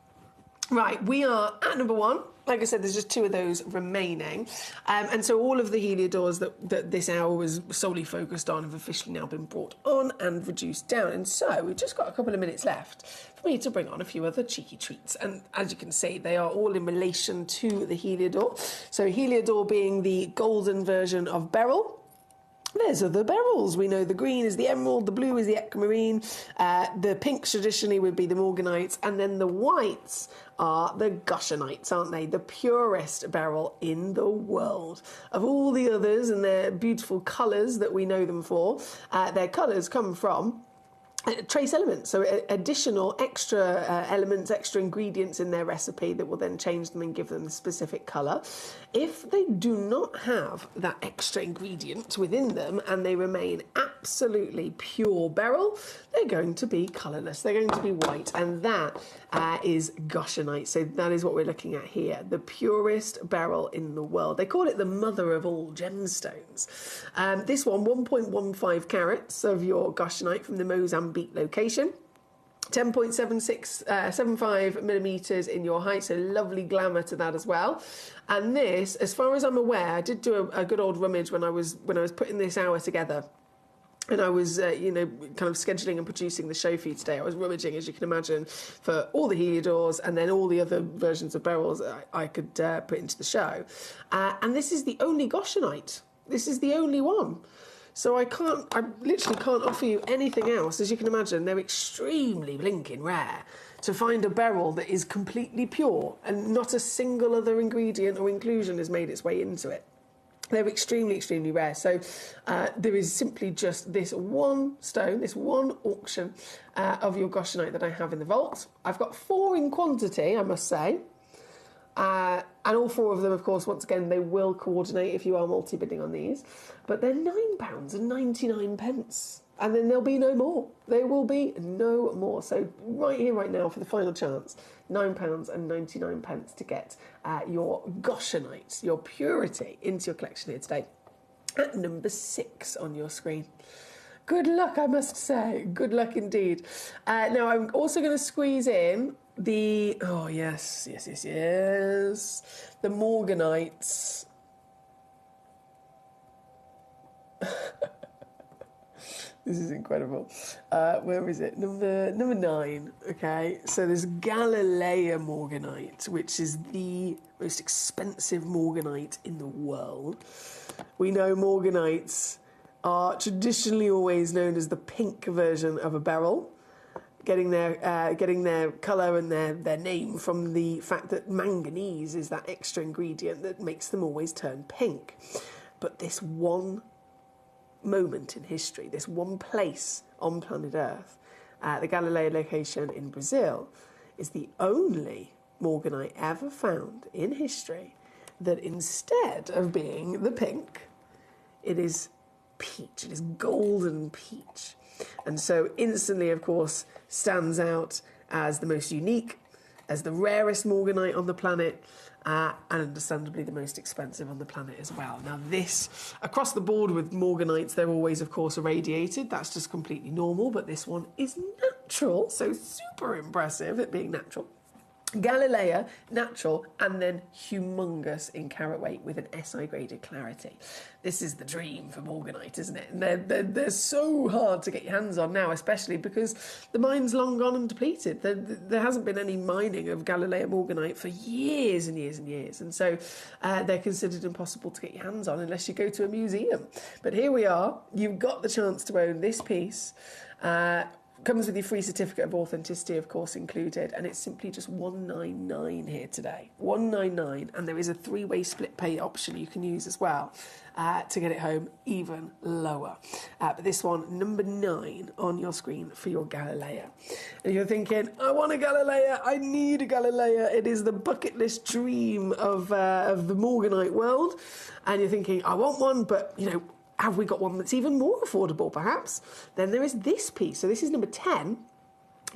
Right, we are at number 1. Like I said, there's just 2 of those remaining. And so all of the Heliodors that this hour was solely focused on have officially now been brought on and reduced down. And so we've just got a couple of minutes left for me to bring on a few other cheeky treats. And as you can see, they are all in relation to the Heliodor. So Heliodor being the golden version of beryl. There's other beryls. We know the green is the emerald, the blue is the aquamarine, the pinks traditionally would be the morganites, and then the whites are the gushenites, aren't they? The purest beryl in the world. Of all the others and their beautiful colours that we know them for, their colours come from trace elements, so additional extra elements, extra ingredients in their recipe that will then change them and give them a specific colour. If they do not have that extra ingredient within them and they remain absolutely pure beryl, they're going to be colourless, they're going to be white, and that is goshenite. So that is what we're looking at here, the purest beryl in the world. They call it the mother of all gemstones. This one, 1.15 carats of your goshenite from the Mozambique location. 10.75 millimetres in your height, so lovely glamour to that as well. And this, as far as I'm aware, I did do a good old rummage when I was putting this hour together. And I was, kind of scheduling and producing the show for you today. I was rummaging, as you can imagine, for all the Heliodors and then all the other versions of beryls I could put into the show. And this is the only goshenite. This is the only one. So I literally can't offer you anything else. As you can imagine, they're extremely blinking rare to find a beryl that is completely pure and not a single other ingredient or inclusion has made its way into it. They're extremely, extremely rare. So there is simply just this one stone, this one auction of your goshenite that I have in the vault. I've got 4 in quantity, I must say. And all 4 of them, of course, once again, they will coordinate if you are multi-bidding on these. But they're £9.99. And then there'll be no more. There will be no more. So right here, right now, for the final chance, £9.99 to get your goshenite, your purity, into your collection here today. At number 6 on your screen. Good luck, I must say. Good luck indeed. Now, I'm also going to squeeze in Oh, yes. The morganites. This is incredible. Where is it? Number 9. Okay, so there's Galilea morganite, which is the most expensive morganite in the world. We know morganites are traditionally always known as the pink version of a beryl, getting their colour and their name from the fact that manganese is that extra ingredient that makes them always turn pink. But this one moment in history, this one place on planet Earth, the Galileo location in Brazil, is the only morganite ever found in history that instead of being the pink, it is peach, it is golden peach. And so instantly, of course, stands out as the most unique, as the rarest morganite on the planet, and understandably the most expensive on the planet as well. Now this, across the board with morganites, they're always, of course, irradiated. That's just completely normal, but this one is natural, so super impressive at being natural. Galilea, natural, and then humongous in carat weight with an SI graded clarity. This is the dream for morganite, isn't it? And they're so hard to get your hands on now, especially because the mine's long gone and depleted. There hasn't been any mining of Galilea morganite for years and years and years, and so they're considered impossible to get your hands on unless you go to a museum. But here we are. You've got the chance to own this piece. Comes with your free certificate of authenticity, of course, included, and it's simply just $199 here today. $199, and there is a 3-way split pay option you can use as well to get it home even lower. But this one, number 9 on your screen for your Galilea. And you're thinking, I want a Galilea, I need a Galilea. It is the bucket list dream of the morganite world. And you're thinking, I want one, but, you know, have we got one that's even more affordable, perhaps? Then there is this piece. So this is number 10.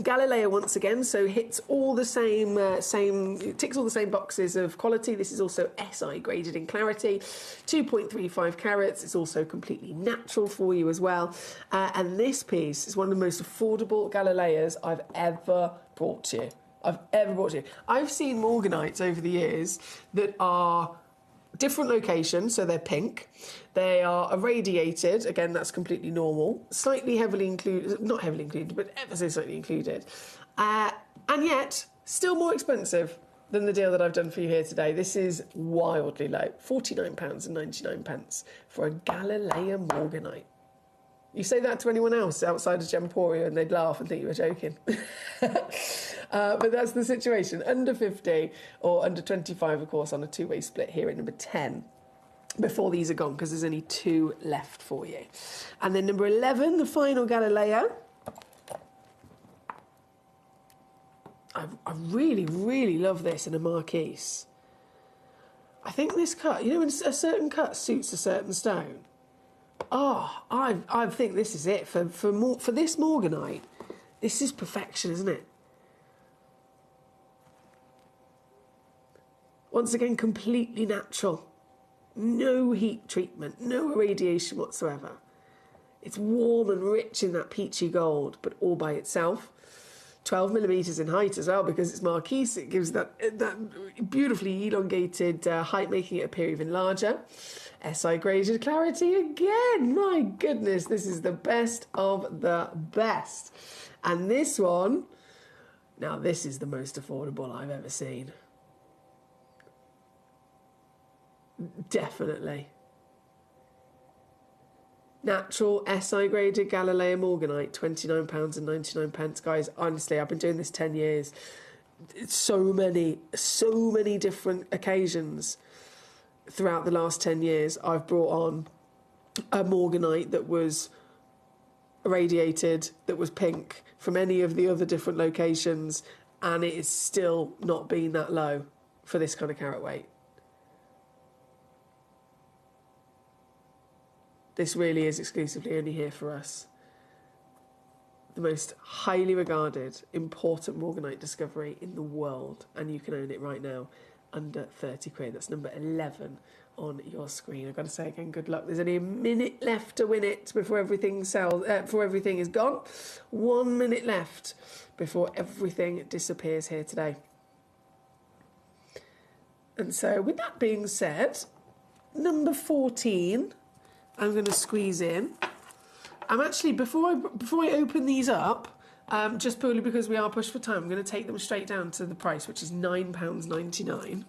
Galileo, once again, so hits all the ticks all the same boxes of quality. This is also SI graded in clarity, 2.35 carats. It's also completely natural for you as well. And this piece is one of the most affordable Galileas I've ever brought you. I've seen morganites over the years that are different locations, so they're pink. They are irradiated. Again, that's completely normal. Slightly heavily included, not heavily included, but ever so slightly included. And yet, still more expensive than the deal that I've done for you here today. This is wildly low. £49.99 for a Galilea morganite. You say that to anyone else outside of Gemporia and they'd laugh and think you were joking. But that's the situation. Under 50 or under 25, of course, on a 2-way split here at number 10. Before these are gone, because there's only 2 left for you. And then number 11, the final Galilea. I really, really love this in a marquise. I think this cut, you know, when a certain cut suits a certain stone. Oh, I think this is it for this morganite. This is perfection, isn't it? Once again, completely natural. No heat treatment, no irradiation whatsoever. It's warm and rich in that peachy gold, but all by itself. 12 millimetres in height as well, because it's marquise. It gives that beautifully elongated height, making it appear even larger. SI graded clarity again. My goodness, this is the best of the best. And this one, now this is the most affordable I've ever seen. Definitely. Natural SI graded Galilea morganite, £29.99. Guys, honestly, I've been doing this 10 years. It's so many different occasions throughout the last 10 years I've brought on a morganite that was irradiated, that was pink from any of the other different locations, and it is still not been that low for this kind of carat weight. This really is exclusively only here for us. The most highly regarded, important morganite discovery in the world, and you can own it right now under 30 quid. That's number 11 on your screen. I've got to say again, good luck. There's only a minute left to win it before everything sells, before everything is gone. 1 minute left before everything disappears here today. And so, with that being said, number 14, I'm going to squeeze in. I'm actually, before I open these up, just purely because we are pushed for time, I'm going to take them straight down to the price, which is £9.99.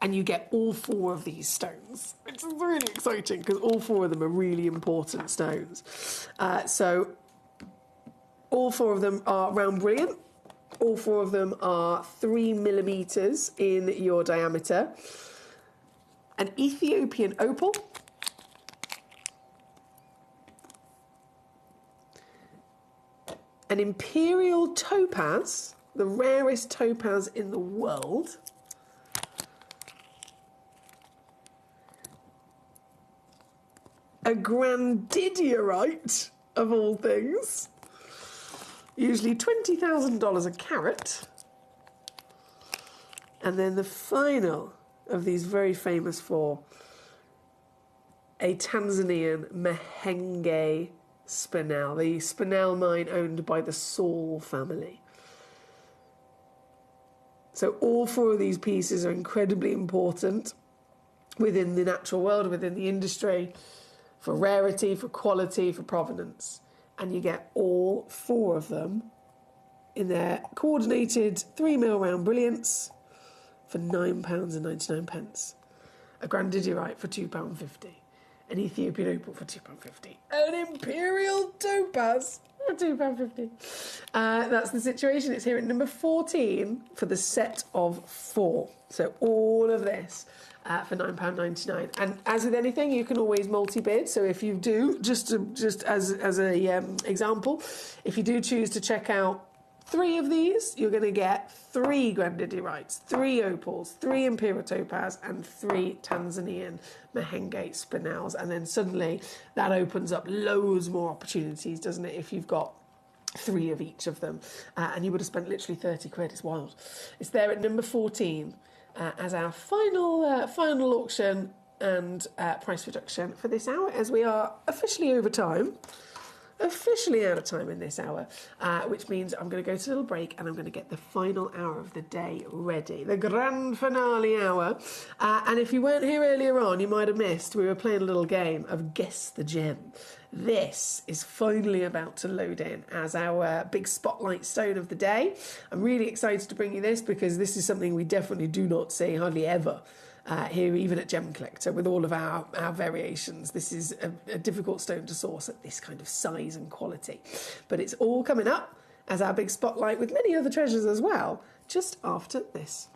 And you get all 4 of these stones, which is really exciting because all 4 of them are really important stones. So all 4 of them are round brilliant. All 4 of them are 3 millimetres in your diameter. An Ethiopian opal. An imperial topaz, the rarest topaz in the world. A grandidierite, of all things. Usually $20,000 a carat. And then the final of these very famous 4, a Tanzanian Mahenge spinel, the spinel mine owned by the Saul family. So all 4 of these pieces are incredibly important within the natural world, within the industry, for rarity, for quality, for provenance. And you get all 4 of them in their coordinated 3mm round brilliance for £9.99. A grandidierite for £2.50. An Ethiopian opal for £2.50. An imperial topaz for £2.50. That's the situation. It's here at number 14 for the set of 4. So all of this for £9.99. And as with anything, you can always multi-bid. So if you do, just as a example, if you do choose to check out 3 of these, you're going to get 3 grandiderites, 3 opals, 3 imperial topaz, and 3 Tanzanian Mahenge spinels. And then suddenly that opens up loads more opportunities, doesn't it, if you've got 3 of each of them. And you would have spent literally 30 quid. It's wild. It's there at number 14 as our final auction and price reduction for this hour, as we are officially over time. Officially out of time in this hour, which means I'm going to go to a little break and I'm going to get the final hour of the day ready, the grand finale hour. And if you weren't here earlier on, you might have missed, we were playing a little game of Guess the Gem. This is finally about to load in as our big spotlight stone of the day. I'm really excited to bring you this because this is something we definitely do not see hardly ever here, even at Gemcollector, with all of our variations. This is a difficult stone to source at this kind of size and quality. But it's all coming up as our big spotlight with many other treasures as well, just after this.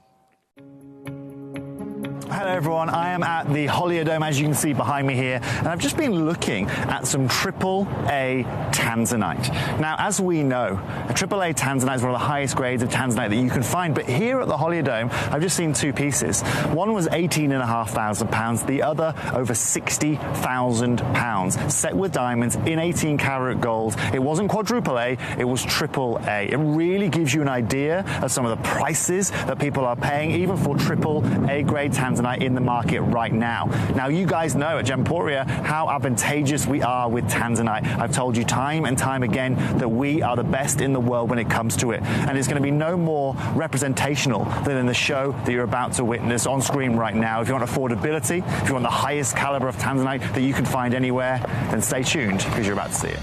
Hello everyone, I am at the Holiodome, as you can see behind me here, and I've just been looking at some AAA tanzanite. Now, as we know, a AAA tanzanite is one of the highest grades of tanzanite that you can find, but here at the Holiodome, I've just seen 2 pieces. One was £18,500, the other over £60,000, set with diamonds in 18 karat gold. It wasn't quadruple A, it was AAA. It really gives you an idea of some of the prices that people are paying, even for AAA grade tanzanite in the market right now. Now, you guys know at Gemporia how advantageous we are with tanzanite. I've told you time and time again that we are the best in the world when it comes to it, and it's going to be no more representational than in the show that you're about to witness on screen right now. If you want affordability, if you want the highest caliber of tanzanite that you can find anywhere, then stay tuned because you're about to see it.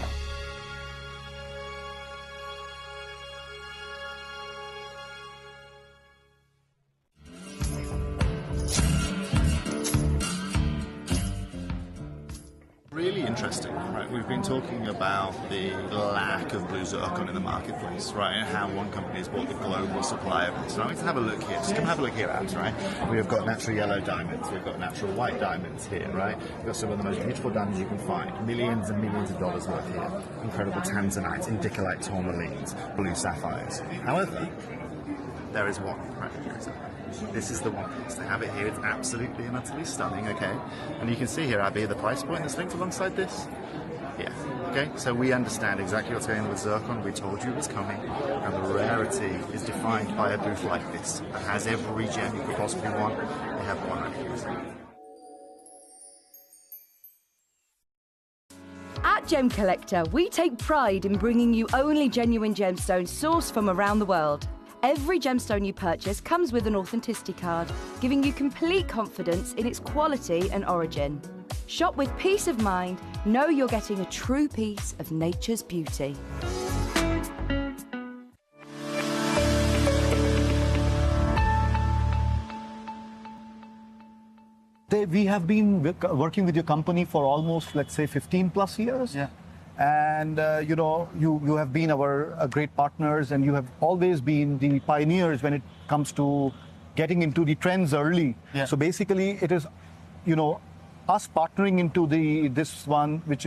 Really interesting, right? We've been talking about the lack of blue zircon in the marketplace, right? And how one company has bought the global supply of it. So I'm going to have a look here. Just come have a look here, Abs, right? We've got natural yellow diamonds. We've got natural white diamonds here, right? We've got some of the most beautiful diamonds you can find. Millions and millions of dollars worth here. Incredible tanzanites, indicolite tourmalines, blue sapphires. However, there is one, right? Here is it. This is the one piece. They have it here. It's absolutely and utterly stunning, okay? And you can see here, Abby, the price point that's linked alongside this. here. Okay, so we understand exactly what's going on with zircon. We told you it was coming, and the rarity is defined by a booth like this that has every gem you could possibly want. They have one right here. At Gemcollector, we take pride in bringing you only genuine gemstones sourced from around the world. Every gemstone you purchase comes with an authenticity card, giving you complete confidence in its quality and origin. Shop with peace of mind, know you're getting a true piece of nature's beauty. We have been working with your company for almost, let's say, 15 plus years. Yeah. And, you know, you have been our great partners, and you have always been the pioneers when it comes to getting into the trends early. Yeah. So basically, it is, you know, us partnering into this one, which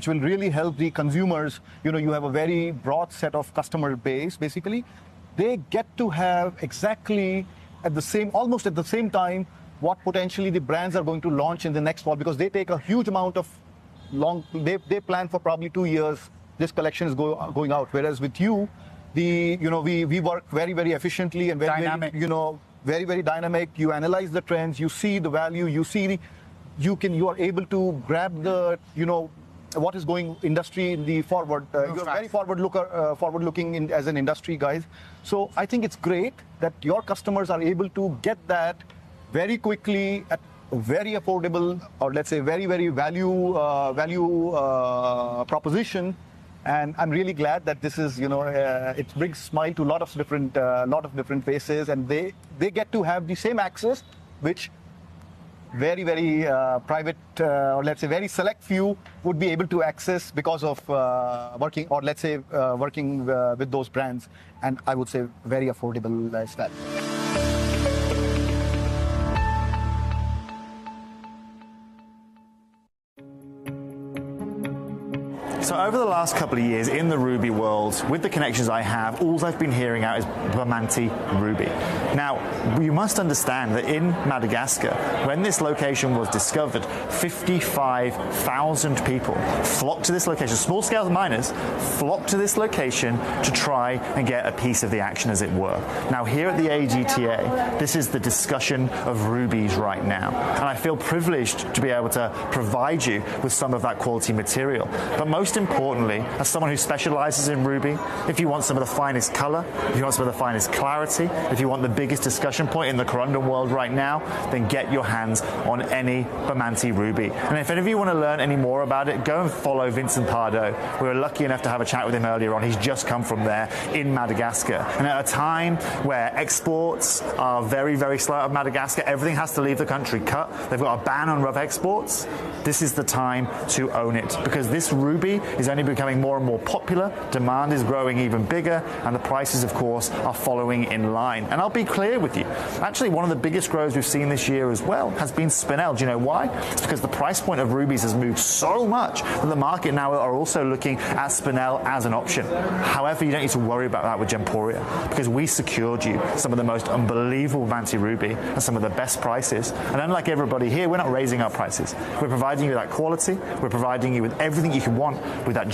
will really help the consumers. You know, you have a very broad set of customer base, basically. They get to have exactly almost at the same time, what potentially the brands are going to launch in the next fall, because they take a huge amount of they plan for probably 2 years this collection is going out. Whereas with you, we work very, very efficiently and very dynamic. Very, very dynamic. You analyze the trends, you see the value, you are able to grab the, what is going industry in the forward. You're very forward looking as an industry, guys. So I think it's great that your customers are able to get that very quickly at a very affordable, or let's say very, very value proposition. And I'm really glad that this is, it brings smile to a lot of different faces, and they get to have the same access, which very, very private, or let's say very select few would be able to access because of working with those brands, and I would say very affordable as well. So over the last couple of years in the ruby world, with the connections I have, all I've been hearing out is Bamanti ruby. Now, you must understand that in Madagascar, when this location was discovered, 55,000 people flocked to this location, small-scale miners flocked to this location to try and get a piece of the action, as it were. Now, here at the AGTA, this is the discussion of rubies right now. And I feel privileged to be able to provide you with some of that quality material. But most importantly, as someone who specializes in ruby, if you want some of the finest color, if you want some of the finest clarity, if you want the biggest discussion point in the corundum world right now, then get your hands on any Bamanti ruby. And if any of you want to learn any more about it, go and follow Vincent Pardo. We were lucky enough to have a chat with him earlier on. He's just come from there in Madagascar. And at a time where exports are very, very slow out of Madagascar, everything has to leave the country cut. They've got a ban on rough exports. This is the time to own it, because this ruby is only becoming more and more popular, demand is growing even bigger, and the prices, of course, are following in line. And I'll be clear with you, actually one of the biggest grows we've seen this year as well has been Spinel. Do you know why? It's because the price point of rubies has moved so much that the market now are also looking at Spinel as an option. However, you don't need to worry about that with Gemporia, because we secured you some of the most unbelievable Bamanti ruby and some of the best prices. And unlike everybody here, we're not raising our prices. We're providing you that quality, we're providing you with everything you can want, with that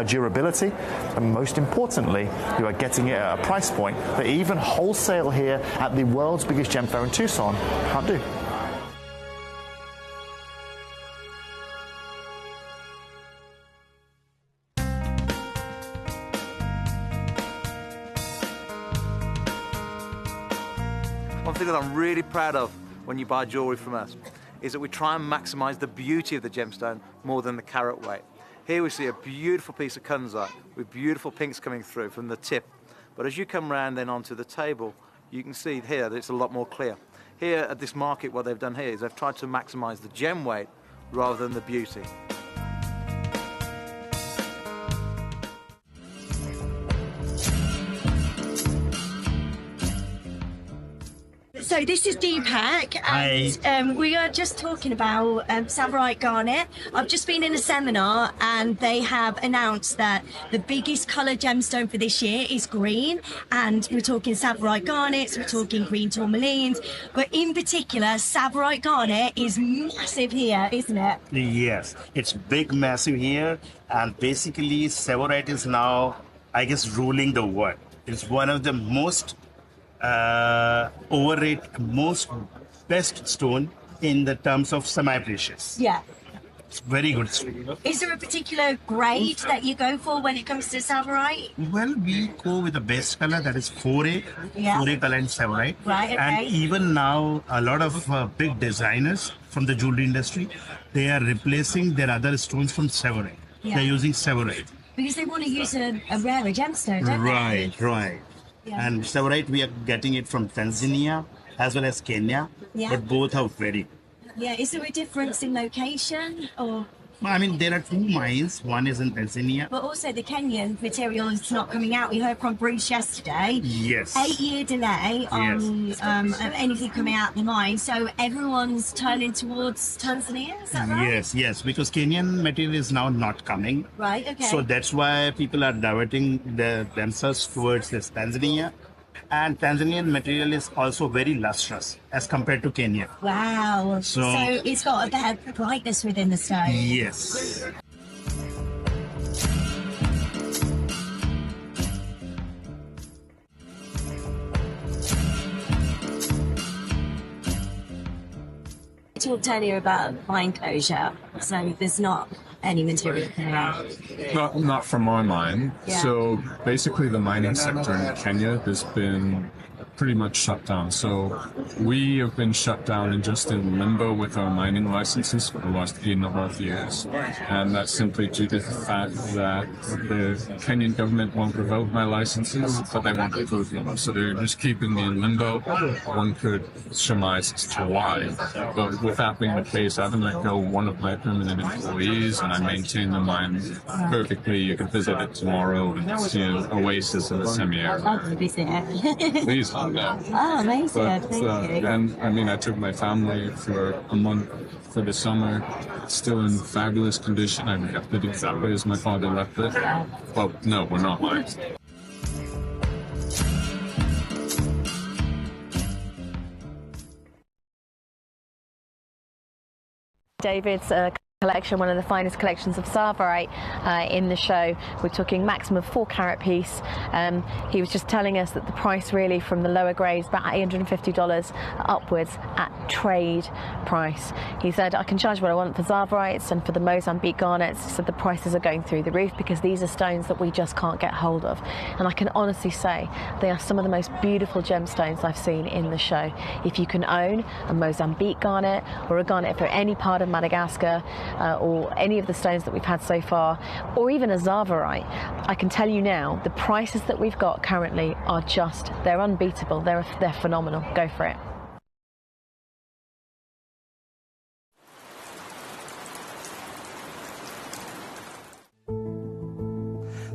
durability, and most importantly, you are getting it at a price point that even wholesale here at the world's biggest gem fair in Tucson can't do. One thing that I'm really proud of when you buy jewellery from us is that we try and maximise the beauty of the gemstone more than the carat weight. Here we see a beautiful piece of kunzite with beautiful pinks coming through from the tip. But as you come round then onto the table, you can see here that it's a lot more clear. Here at this market, what they've done here is they've tried to maximise the gem weight rather than the beauty. So So this is Deepak, and we are just talking about Tsavorite Garnet. I've just been in a seminar, and they have announced that the biggest colour gemstone for this year is green, and we're talking Tsavorite Garnets, we're talking green tourmalines, but in particular, Tsavorite Garnet is massive here, isn't it? Yes, it's big, massive here, and basically Tsavorite is now, I guess, ruling the world. It's one of the most overrated, most best stone in the terms of semi-precious. Yeah. It's very good stone. Is there a particular grade that you go for when it comes to Tsavorite? Well, we go with the best color, that is 4A, Yeah. 4A color and Tsavorite. Right, okay. And even now, a lot of big designers from the jewelry industry, they are replacing their other stones from Tsavorite. Yeah. They're using Tsavorite. Because they want to use a rarer gemstone, don't they? Right. Yeah. And Tsavorite, we are getting it from Tanzania as well as Kenya, Yeah. but both are very good. Yeah, is there a difference in location or? I mean, there are two mines. One is in Tanzania. But also the Kenyan material is not coming out. We heard from Bruce yesterday. Yes. 8-year delay on anything coming out of the mine. So everyone's turning towards Tanzania, is that right? Yes, because Kenyan material is now not coming. Right, okay. So that's why people are diverting themselves towards this Tanzania. And Tanzanian material is also very lustrous as compared to Kenya. Wow. So it's got a better brightness within the stone. Yes. Talked earlier about mine closure, so there's not any material coming out. Not from my mine. Yeah. So basically the mining sector in Kenya has been pretty much shut down. So we have been shut down and just in limbo with our mining licenses for the last 8.5 years. And that's simply due to the fact that the Kenyan government won't revoke my licenses, but they won't approve them. So they're just keeping me in limbo. One could surmise as to why. But with that being the case, I haven't let go one of my permanent employees, and I maintain the mine perfectly. You can visit it tomorrow and see an oasis in the semi-arid. I'll visit it. Please. Oh, amazing. But, Thank you. and I mean, I took my family for a month for the summer. It's still in fabulous condition. I kept it exactly as my father left it. Well, no, we're not lying. David's collection, one of the finest collections of Tsavorite in the show. We're talking maximum 4-carat piece. He was just telling us that the price really from the lower grades, about $850 upwards at trade price. He said, I can charge what I want for Tsavorites and for the Mozambique garnets. He said the prices are going through the roof because these are stones that we just can't get hold of. And I can honestly say they are some of the most beautiful gemstones I've seen in the show. If you can own a Mozambique garnet or a garnet for any part of Madagascar, or any of the stones that we've had so far, or even a Tsavorite, I can tell you now, the prices that we've got currently are just, they're unbeatable, they're phenomenal. Go for it.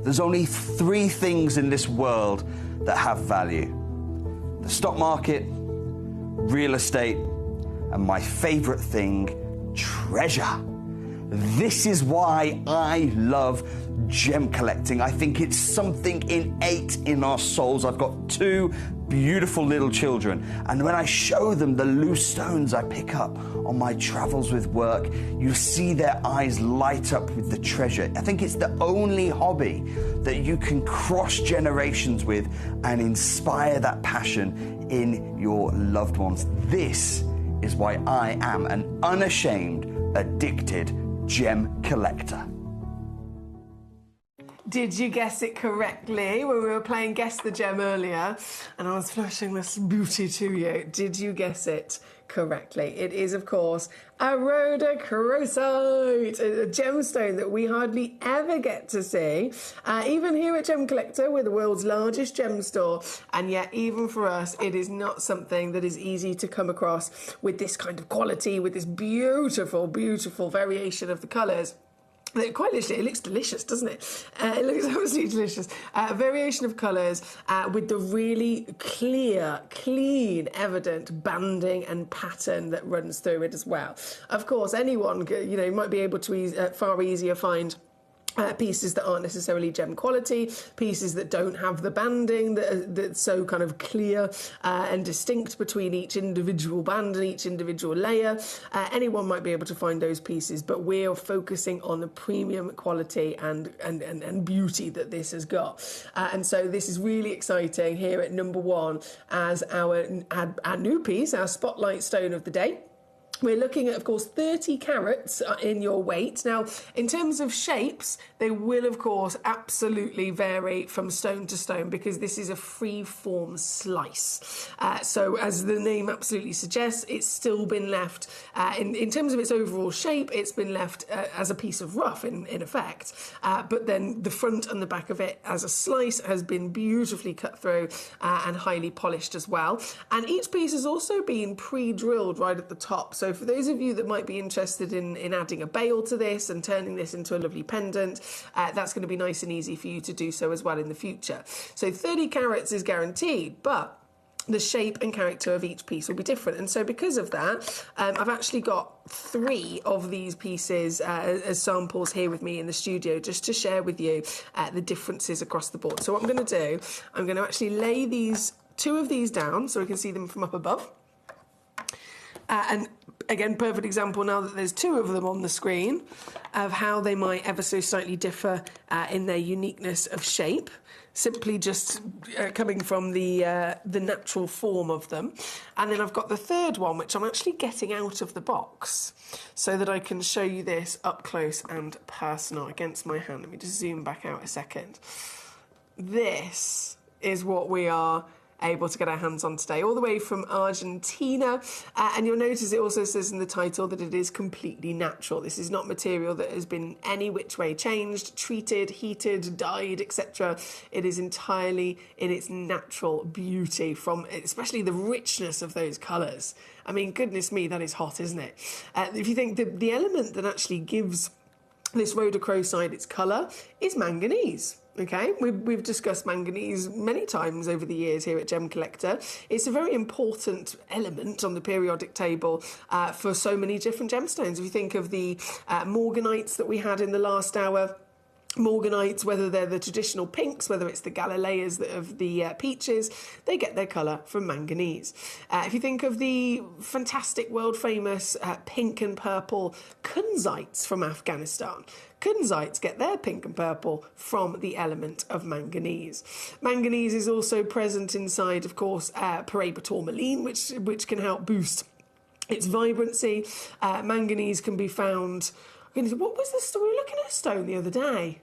There's only 3 things in this world that have value: the stock market, real estate, and my favorite thing, treasure. This is why I love gem collecting. I think it's something innate in our souls. I've got 2 beautiful little children, and when I show them the loose stones I pick up on my travels with work, you see their eyes light up with the treasure. I think it's the only hobby that you can cross generations with and inspire that passion in your loved ones. This is why I am an unashamed, addicted gem collector. Did you guess it correctly when we were playing Guess the Gem earlier and I was flashing this beauty to you? Did you guess it correctly? It is, of course, a rhodochrosite, a gemstone that we hardly ever get to see, even here at Gemcollector, we're the world's largest gem store, and yet even for us it is not something that is easy to come across with this kind of quality, with this beautiful, beautiful variation of the colours. Quite literally, it looks delicious, doesn't it? It looks absolutely delicious. Variation of colours with the really clear, clean, evident banding and pattern that runs through it as well. Of course, anyone, you know, might be able to far easier find pieces that aren't necessarily gem quality, pieces that don't have the banding that's so kind of clear and distinct between each individual band and each individual layer. Anyone might be able to find those pieces, but we're focusing on the premium quality and beauty that this has got. And so this is really exciting here at number 1 as our new piece, our spotlight stone of the day. We're looking at, of course, 30 carats in your weight. Now, in terms of shapes, they will, of course, absolutely vary from stone to stone because this is a free-form slice. So, as the name absolutely suggests, it's still been left, in terms of its overall shape, it's been left as a piece of rough, in effect. But then the front and the back of it as a slice has been beautifully cut through and highly polished as well. And each piece has also been pre-drilled right at the top. So for those of you that might be interested in adding a bail to this and turning this into a lovely pendant, that's going to be nice and easy for you to do so as well in the future. So 30 carats is guaranteed, but the shape and character of each piece will be different. And so because of that, I've actually got 3 of these pieces as samples here with me in the studio just to share with you the differences across the board. So what I'm going to do, I'm going to actually lay 2 of these down so we can see them from up above. And again, perfect example now that there's 2 of them on the screen of how they might ever so slightly differ in their uniqueness of shape, simply just coming from the natural form of them. And then I've got the 3rd one, which I'm actually getting out of the box so that I can show you this up close and personal against my hand. Let me just zoom back out a second. This is what we are able to get our hands on today, all the way from Argentina. And you'll notice it also says in the title that it is completely natural. This is not material that has been any which way changed, treated, heated, dyed, etc. It is entirely in its natural beauty, from especially the richness of those colours. I mean, goodness me, that is hot, isn't it? If you think the element that actually gives this rhodochrosite its colour is manganese. Okay, we've discussed manganese many times over the years here at Gemcollector. It's a very important element on the periodic table for so many different gemstones. If you think of the morganites that we had in the last hour, morganites, whether they're the traditional pinks, whether it's the Galileas of the peaches, they get their colour from manganese. If you think of the fantastic, world-famous pink and purple kunzites from Afghanistan, kunzites get their pink and purple from the element of manganese. Manganese is also present inside, of course, tourmaline, which can help boost its vibrancy. Manganese can be found... What was the story? We were looking at a stone the other day.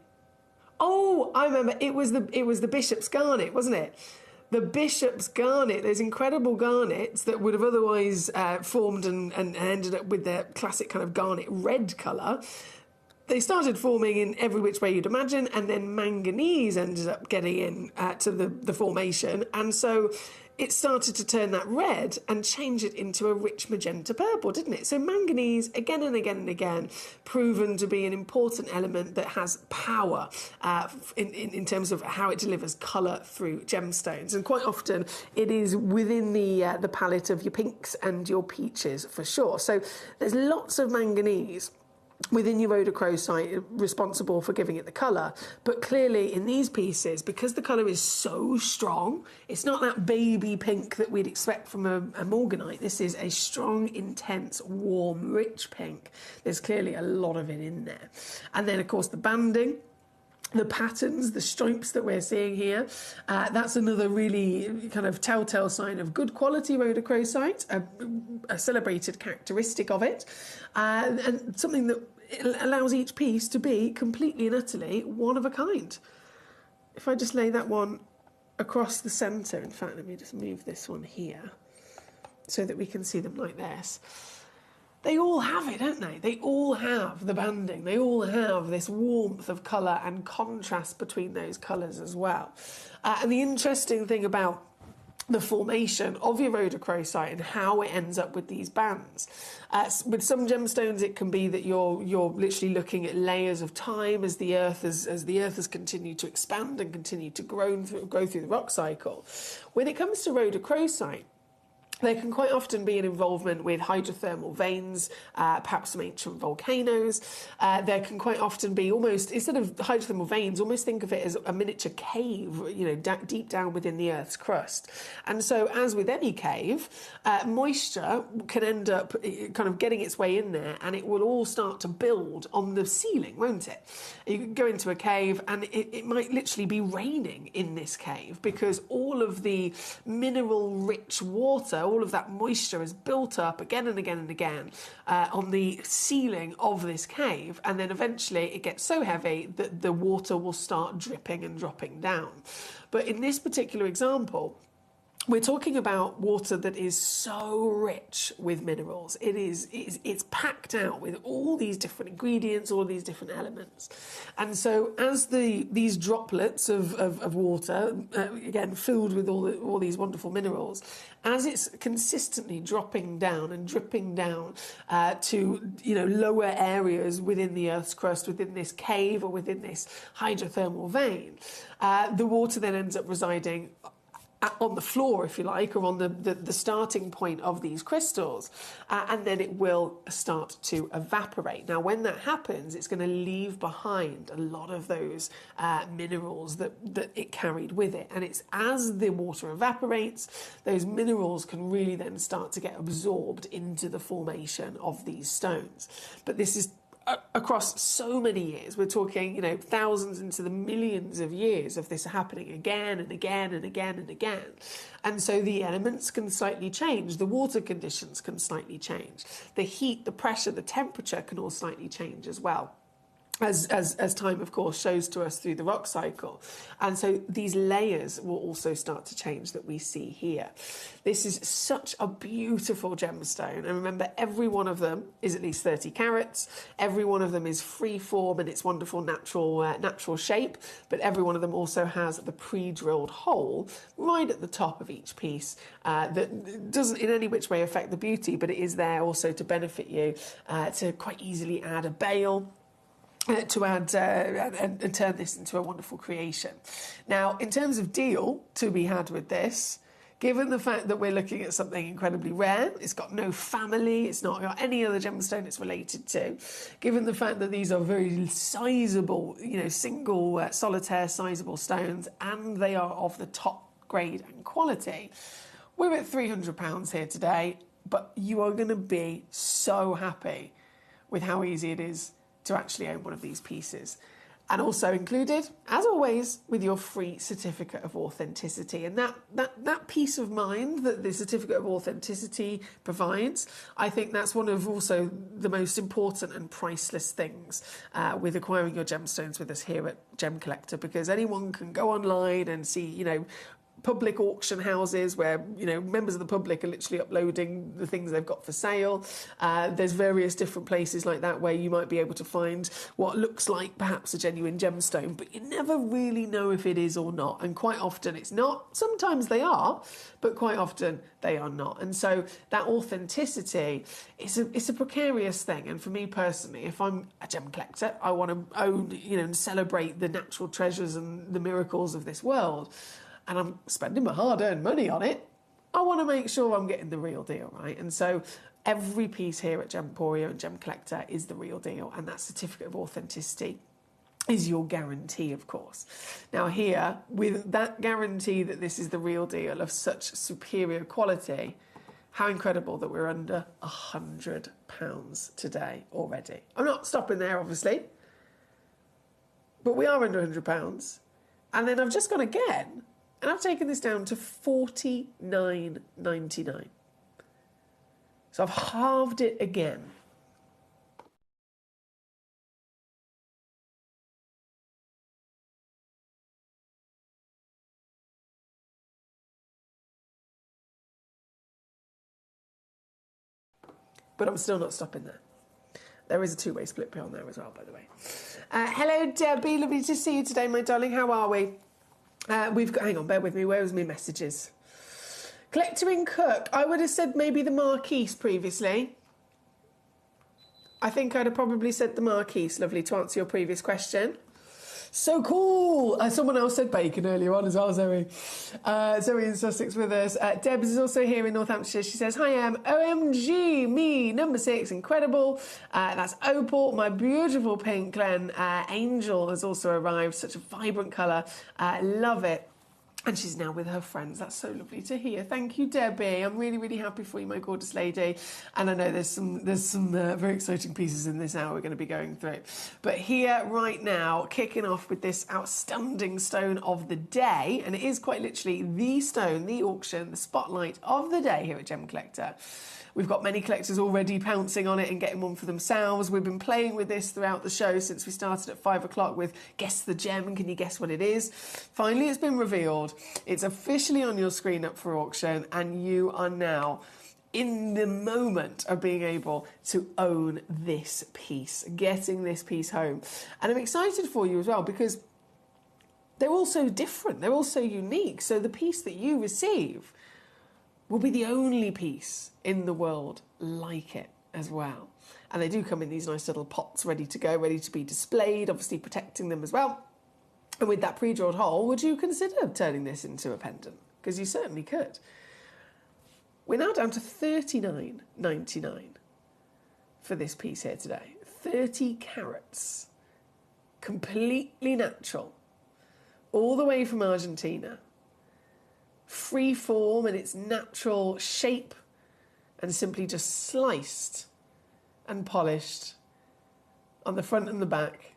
Oh, I remember. It was the bishop's garnet, wasn't it? The bishop's garnet. Those incredible garnets that would have otherwise formed and ended up with their classic kind of garnet red colour. They started forming in every which way you'd imagine, and then manganese ended up getting in to the formation, and so it started to turn that red and change it into a rich magenta purple, didn't it? So manganese, again and again and again, proven to be an important element that has power in terms of how it delivers colour through gemstones. And quite often it is within the palette of your pinks and your peaches for sure. So there's lots of manganese within your rhodochrosite responsible for giving it the colour, but clearly in these pieces, because the colour is so strong, it's not that baby pink that we'd expect from a morganite. This is a strong, intense, warm, rich pink. There's clearly a lot of it in there. And then of course the banding, the patterns, the stripes that we're seeing here, that's another really kind of telltale sign of good quality rhodochrosite, a celebrated characteristic of it, and something that allows each piece to be completely and utterly one of a kind. If I just lay that one across the centre, in fact, let me just move this one here so that we can see them like this. They all have it, don't they? They all have the banding. They all have this warmth of colour and contrast between those colours as well. And the interesting thing about the formation of your rhodochrosite and how it ends up with these bands. With some gemstones, it can be that you're literally looking at layers of time as the earth has continued to expand and continue to grow through the rock cycle. When it comes to rhodochrosite, there can quite often be an involvement with hydrothermal veins, perhaps some ancient volcanoes. There can quite often be almost, instead of hydrothermal veins, almost think of it as a miniature cave, you know, deep down within the Earth's crust. And so, as with any cave, moisture can end up kind of getting its way in there, and it will all start to build on the ceiling, won't it? You can go into a cave, and it might literally be raining in this cave because all of the mineral-rich water, all of that moisture is built up again and again and again on the ceiling of this cave, and then eventually it gets so heavy that the water will start dripping and dropping down. But in this particular example, we're talking about water that is so rich with minerals. It's packed out with all these different ingredients, all these different elements. And so as these droplets of water, again, filled with all these wonderful minerals, as it's consistently dropping down and dripping down to, you know, lower areas within the Earth's crust, within this cave or within this hydrothermal vein, the water then ends up residing on the floor, if you like, or on the starting point of these crystals, and then it will start to evaporate. Now, when that happens, it's going to leave behind a lot of those minerals that it carried with it. And it's as the water evaporates, those minerals can really then start to get absorbed into the formation of these stones. But this is across so many years. We're talking, you know, thousands into the millions of years of this happening again and again and again and again. And so the elements can slightly change, the water conditions can slightly change, the heat, the pressure, the temperature can all slightly change as well, as time, of course, shows to us through the rock cycle. And so these layers will also start to change that we see here. This is such a beautiful gemstone. And remember, every one of them is at least 30 carats. Every one of them is free form in its wonderful natural shape. But every one of them also has the pre-drilled hole right at the top of each piece that doesn't in any which way affect the beauty, but it is there also to benefit you, to quite easily add a bale, to add and turn this into a wonderful creation. Now, in terms of deal to be had with this, given the fact that we're looking at something incredibly rare, it's got no family, it's not got any other gemstone it's related to, given the fact that these are very sizable, you know, single solitaire sizable stones, and they are of the top grade and quality, we're at £300 here today, but you are going to be so happy with how easy it is to actually own one of these pieces. And also included, as always, with your free certificate of authenticity. And that peace of mind that the certificate of authenticity provides, I think that's one of also the most important and priceless things with acquiring your gemstones with us here at Gemcollector, because anyone can go online and see, you know, public auction houses where, you know, members of the public are literally uploading the things they've got for sale. There's various different places like that where you might be able to find what looks like perhaps a genuine gemstone, but you never really know if it is or not. And quite often it's not. Sometimes they are, but quite often they are not. And so that authenticity it's a precarious thing. And for me personally, if I'm a gem collector, I want to own, you know, and celebrate the natural treasures and the miracles of this world, and I'm spending my hard-earned money on it, I want to make sure I'm getting the real deal, right? And so every piece here at Gemporio and Gemcollector is the real deal, and that certificate of authenticity is your guarantee, of course. Now here, with that guarantee that this is the real deal of such superior quality, how incredible that we're under £100 today already. I'm not stopping there, obviously, but we are under £100. And then I've just gone again, and I've taken this down to $49.99. So I've halved it again. But I'm still not stopping there. There is a two-way split on there as well, by the way. Hello, Debbie. Lovely to see you today, my darling. How are we? We've got, hang on, bear with me. Where was my messages? Collector in Cook. I would have said maybe the Marquise previously. I think I'd have probably said the Marquise, lovely, to answer your previous question. So cool! Someone else said bacon earlier on as well, Zoe. Zoe in Sussex with us. Debs is also here in Northamptonshire. She says, hi, OMG, me, number 6, incredible. That's Opal, my beautiful pink. Glen Angel has also arrived. Such a vibrant colour. Love it. And she's now with her friends. That's so lovely to hear. Thank you, Debbie. I'm really, really happy for you, my gorgeous lady. And I know there's some very exciting pieces in this hour we're going to be going through. But here, right now, kicking off with this outstanding stone of the day. And it is quite literally the stone, the auction, the spotlight of the day here at Gem Collector. We've got many collectors already pouncing on it and getting one for themselves. We've been playing with this throughout the show since we started at 5 o'clock with Guess the Gem. Can you guess what it is? Finally, it's been revealed. It's officially on your screen up for auction, and you are now in the moment of being able to own this piece, getting this piece home. And I'm excited for you as well because they're all so different. They're all so unique. So the piece that you receive will be the only piece in the world like it as well. And they do come in these nice little pots ready to go, ready to be displayed, obviously protecting them as well. And with that pre-drilled hole, would you consider turning this into a pendant? Because you certainly could. We're now down to $39.99 for this piece here today. 30 carats, completely natural, all the way from Argentina. Free form in its natural shape and simply just sliced and polished on the front and the back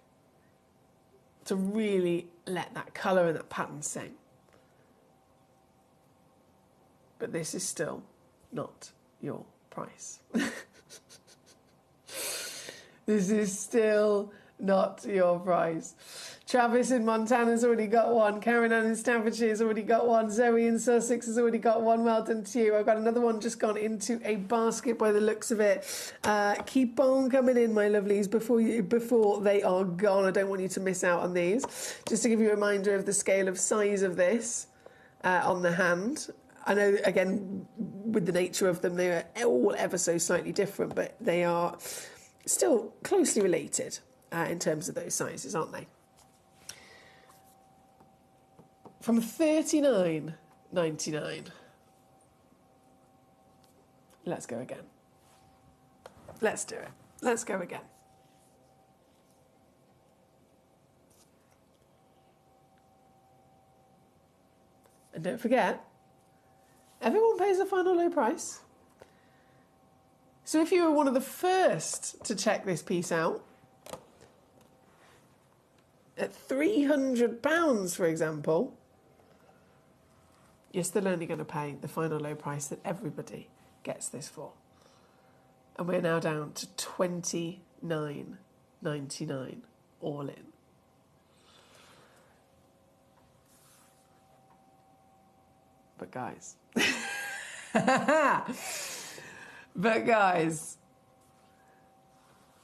to really let that colour and that pattern sing. But this is still not your price. This is still not your price. Travis in Montana's already got one. Karen Ann in Stamfordshire's already got one. Zoe in Sussex has already got one. Well done to you. I've got another one just gone into a basket by the looks of it. Keep on coming in, my lovelies, before they are gone. I don't want you to miss out on these. Just to give you a reminder of the scale of size of this on the hand. I know, again, with the nature of them, they are all ever so slightly different, but they are still closely related in terms of those sizes, aren't they? From $39.99. Let's go again. Let's do it. Let's go again. And don't forget, everyone pays the final low price. So if you were one of the first to check this piece out, at £300, for example, you're still only going to pay the final low price that everybody gets this for. And we're now down to $29.99 all in. But guys,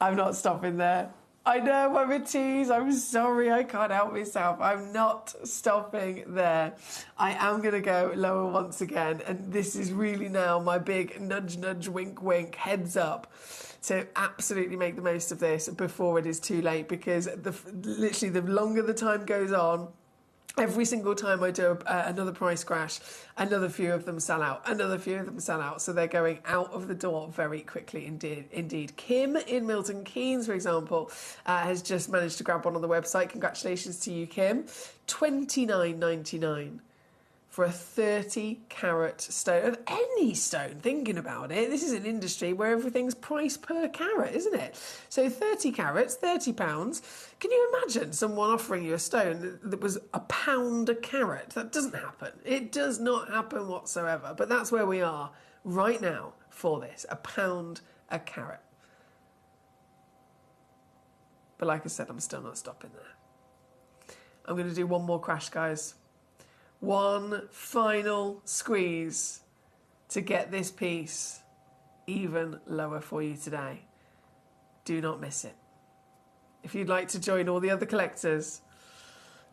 I'm not stopping there. I know I'm a tease. I'm sorry. I can't help myself. I'm not stopping there. I am going to go lower once again. And this is really now my big nudge, nudge, wink, wink, heads up to absolutely make the most of this before it is too late. Because literally the longer the time goes on, every single time I do another price crash, another few of them sell out, another few of them sell out. So they're going out of the door very quickly indeed. Kim in Milton Keynes, for example, has just managed to grab one on the website. Congratulations to you, Kim. $29.99 for a 30-carat stone, of any stone, thinking about it. This is an industry where everything's priced per carat, isn't it? So 30 carats, £30. Can you imagine someone offering you a stone that was £1 a carat? That doesn't happen. It does not happen whatsoever. But that's where we are right now for this, £1 a carat. But like I said, I'm still not stopping there. I'm going to do one more crash, guys. One final squeeze to get this piece even lower for you today. Do not miss it. If you'd like to join all the other collectors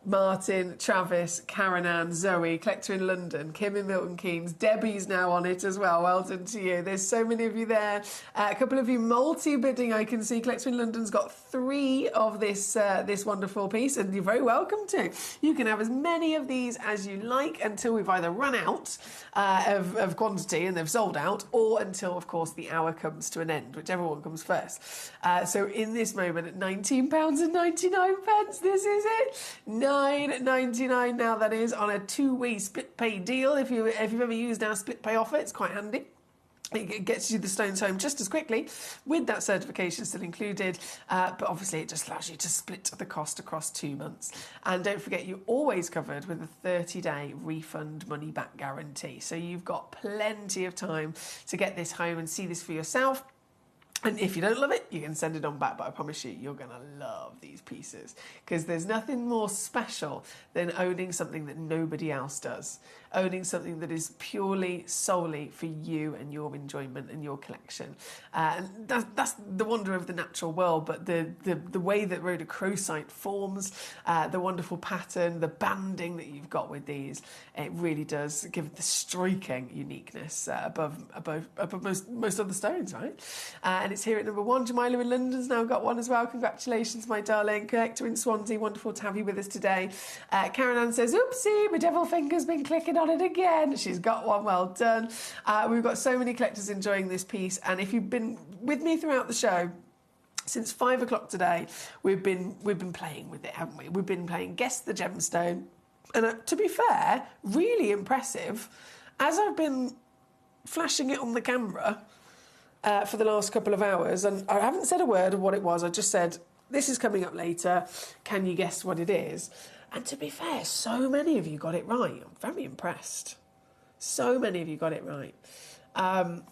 Martin, Travis, Karen Ann, Zoe, Collector in London, Kim in Milton Keynes, Debbie's now on it as well. Well done to you. There's so many of you there. A couple of you multi-bidding, I can see. Collector in London's got 3 of this this wonderful piece, and you're very welcome to. You can have as many of these as you like until we've either run out of quantity and they've sold out, or until, of course, the hour comes to an end, whichever one comes first. So in this moment, at £19.99, this is it. £9.99 now, that is, on a 2-way split pay deal. If you've ever used our split pay offer, it's quite handy. It gets you the stones home just as quickly, with that certification still included, but obviously it just allows you to split the cost across 2 months. And don't forget, you're always covered with a 30-day refund money-back guarantee. So you've got plenty of time to get this home and see this for yourself. And if you don't love it, you can send it on back, but I promise you, you're going to love these pieces, because there's nothing more special than owning something that nobody else does, owning something that is purely, solely for you and your enjoyment and your collection. And that's the wonder of the natural world, but the way that rhodochrosite forms, the wonderful pattern, the banding that you've got with these, it really does give the striking uniqueness above most other stones, right? And it's here at number 1. Jamila in London's now got one as well. Congratulations, my darling. Collector in Swansea, wonderful to have you with us today. Karen Ann says, oopsie, my devil finger's been clicking on it again. She's got one, well done. We've got so many collectors enjoying this piece, and if you've been with me throughout the show, since 5 o'clock today, we've been playing with it, haven't we? We've been playing Guess the Gemstone, and to be fair, really impressive. As I've been flashing it on the camera for the last couple of hours, and I haven't said a word of what it was. I just said, this is coming up later. Can you guess what it is? And to be fair, so many of you got it right. I'm very impressed. So many of you got it right. Hang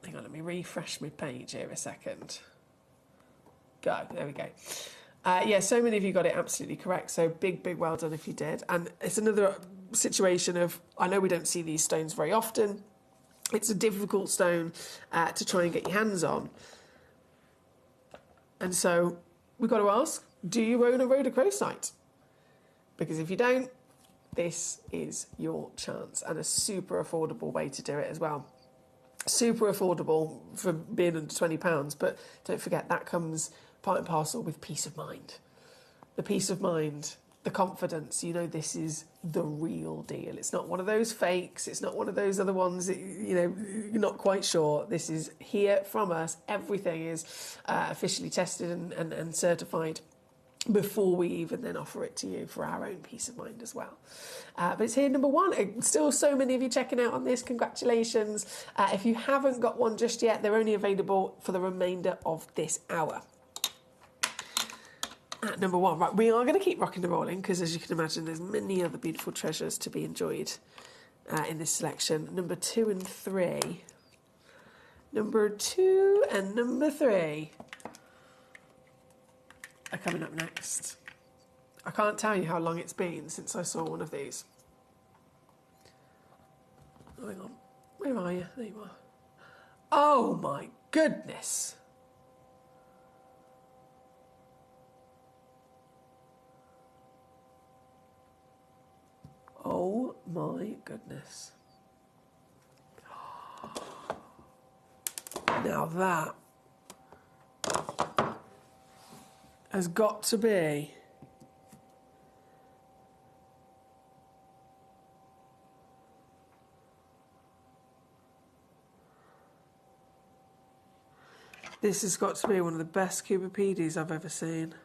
on, let me refresh my page here a second. Go, there we go. Yeah, so many of you got it absolutely correct. So big well done if you did. And it's another situation of, I know we don't see these stones very often. It's a difficult stone to try and get your hands on. And so we've got to ask, do you own a rhodochrosite? Because if you don't, this is your chance, and a super affordable way to do it as well. Super affordable for being under £20, but don't forget that comes part and parcel with peace of mind. The peace of mind, the confidence, you know this is the real deal. It's not one of those fakes, it's not one of those other ones that, you know, you're not quite sure. This is here from us. Everything is officially tested and certified before we even then offer it to you for our own peace of mind as well. But it's here number 1. Still so many of you checking out on this. Congratulations. If you haven't got one just yet, they're only available for the remainder of this hour. At number 1, right, we are going to keep rocking and rolling, because as you can imagine, there's many other beautiful treasures to be enjoyed in this selection. Number 2 and 3. Number 2 and number 3 are coming up next. I can't tell you how long it's been since I saw one of these. Hang on. Where are you? There you are. Oh my goodness. Oh my goodness. Now that has got to be this has got to be one of the best Cubipedis I've ever seen.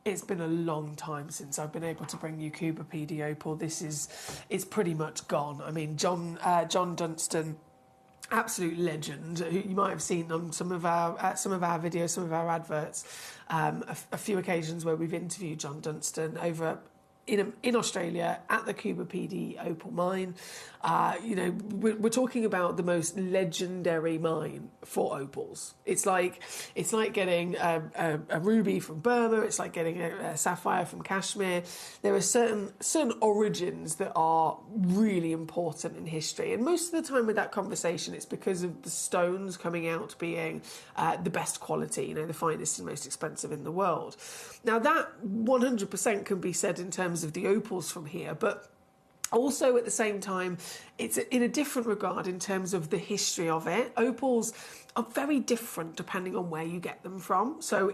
It's been a long time since I've been able to bring you Cubipedi Opal. It's pretty much gone. I mean, John Dunstan, absolute legend, who you might have seen on some of our videos, some of our adverts, a few occasions where we've interviewed John Dunstan over in Australia at the Coober PD opal mine. We're talking about the most legendary mine for opals. It's like getting a ruby from Burma. It's like getting a sapphire from Kashmir. There are certain origins that are really important in history, and most of the time with that conversation, it's because of the stones coming out being the best quality, the finest and most expensive in the world. Now that 100% can be said in terms of the opals from here, but also at the same time, it's in a different regard in terms of the history of it. Opals are very different depending on where you get them from. So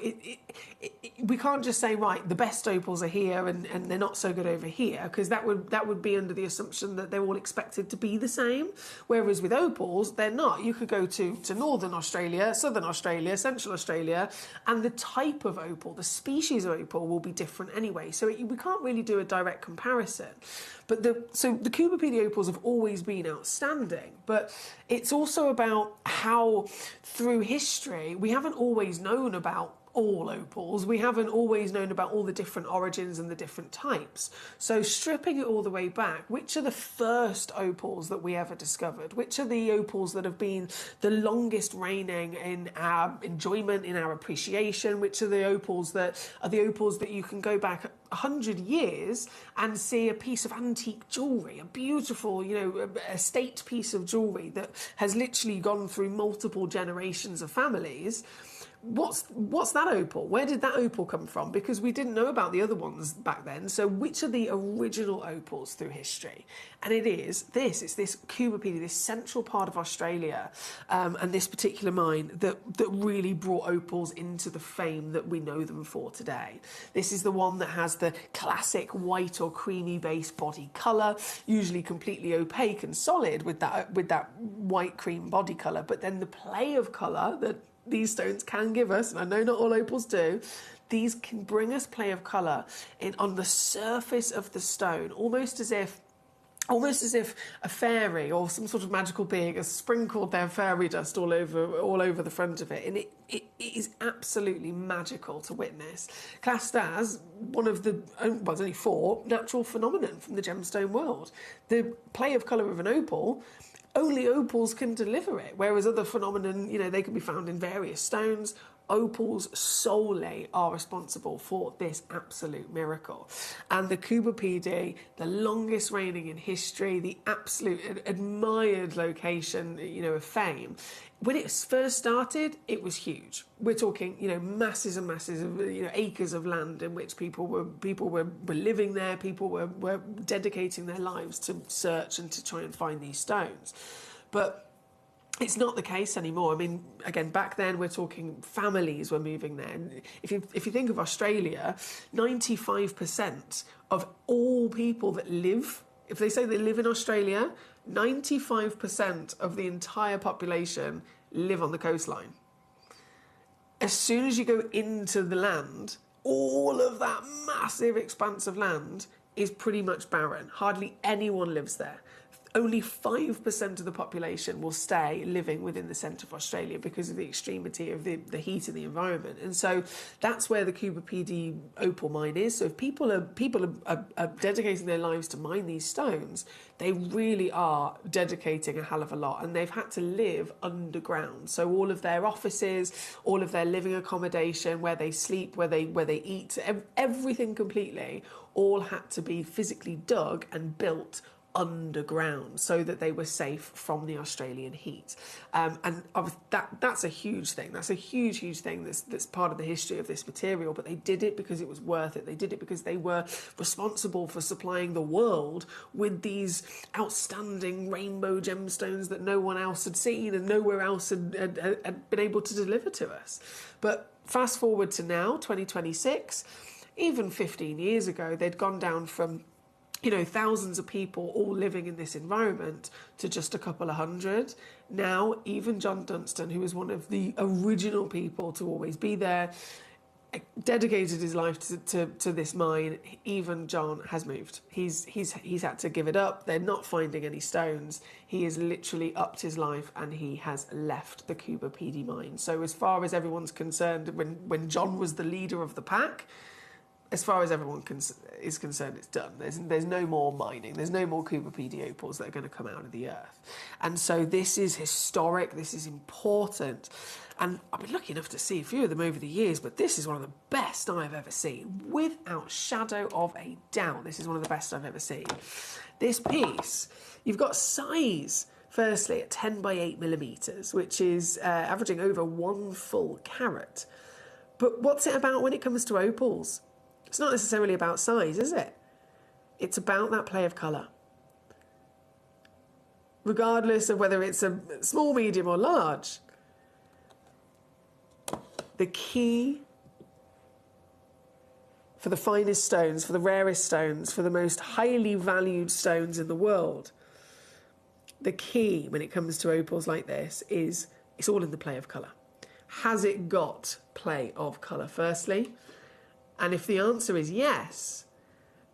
we can't just say, right, the best opals are here and they're not so good over here, because that would be under the assumption that they're all expected to be the same. Whereas with opals, they're not. You could go to Northern Australia, Southern Australia, Central Australia, and the type of opal, the species of opal will be different anyway. So we can't really do a direct comparison. But the Coober PD opals have always been outstanding, but it's also about how through history we haven't always known about all opals. We haven't always known about all the different origins and the different types. So stripping it all the way back, which are the first opals that we ever discovered? Which are the opals that have been the longest reigning in our enjoyment, in our appreciation? Which are the opals that you can go back 100 years and see a piece of antique jewellery, a beautiful, a state piece of jewellery that has literally gone through multiple generations of families? What's that opal? Where did that opal come from? Because we didn't know about the other ones back then. So which are the original opals through history? And it's this Coober PD, this central part of Australia, and this particular mine that really brought opals into the fame that we know them for today. This is the one that has the classic white or creamy base body colour, usually completely opaque and solid with that white cream body colour, but then the play of colour that these stones can give us, and I know not all opals do, these can bring us play of colour on the surface of the stone, almost as if a fairy or some sort of magical being has sprinkled their fairy dust all over the front of it, and it is absolutely magical to witness. Classed as one of the, there's only 4 natural phenomenon from the gemstone world. The play of colour of an opal, only opals can deliver it, whereas other phenomenon, they can be found in various stones. Opals solely are responsible for this absolute miracle. And the Coober PD, the longest reigning in history, the absolute admired location, of fame. When it first started, it was huge. We're talking, masses and masses of, acres of land in which people were living there. People were dedicating their lives to search and to try and find these stones. But it's not the case anymore. I mean, again, back then we're talking families were moving there. And if you think of Australia, 95% of all people that live, if they say they live in Australia, 95% of the entire population live on the coastline. As soon as you go into the land, all of that massive expanse of land is pretty much barren. Hardly anyone lives there. Only 5% of the population will stay living within the centre of Australia because of the extremity of the heat in the environment. And so that's where the Coober PD opal mine is. So if people are dedicating their lives to mine these stones, they really are dedicating a hell of a lot, and they've had to live underground. So all of their offices, all of their living accommodation, where they sleep, where they eat, everything completely, all had to be physically dug and built underground so that they were safe from the Australian heat. And that's a huge thing. That's a huge thing that's part of the history of this material. But they did it because it was worth it. They did it because they were responsible for supplying the world with these outstanding rainbow gemstones that no one else had seen and nowhere else had been able to deliver to us. But fast forward to now, 2026, even 15 years ago, they'd gone down from thousands of people all living in this environment to just a couple of hundred. Now, even John Dunstan, who was one of the original people to always be there, dedicated his life to this mine. Even John has moved. He's had to give it up. They're not finding any stones. He has literally upped his life and he has left the Coober PD mine. So as far as everyone's concerned, when John was the leader of the pack, as far as everyone is concerned, it's done. There's no more mining. There's no more Cooper PD opals that are going to come out of the earth. And so this is historic. This is important. And I've been lucky enough to see a few of them over the years, but this is one of the best I've ever seen. Without shadow of a doubt, this is one of the best I've ever seen. This piece, you've got size, firstly, at 10 by 8 millimetres, which is averaging over 1 full carat. But what's it about when it comes to opals? It's not necessarily about size, is it? It's about that play of colour. Regardless of whether it's a small, medium or large, the key for the finest stones, for the rarest stones, for the most highly valued stones in the world, the key when it comes to opals like this is it's all in the play of colour. Has it got play of colour, firstly? And if the answer is yes,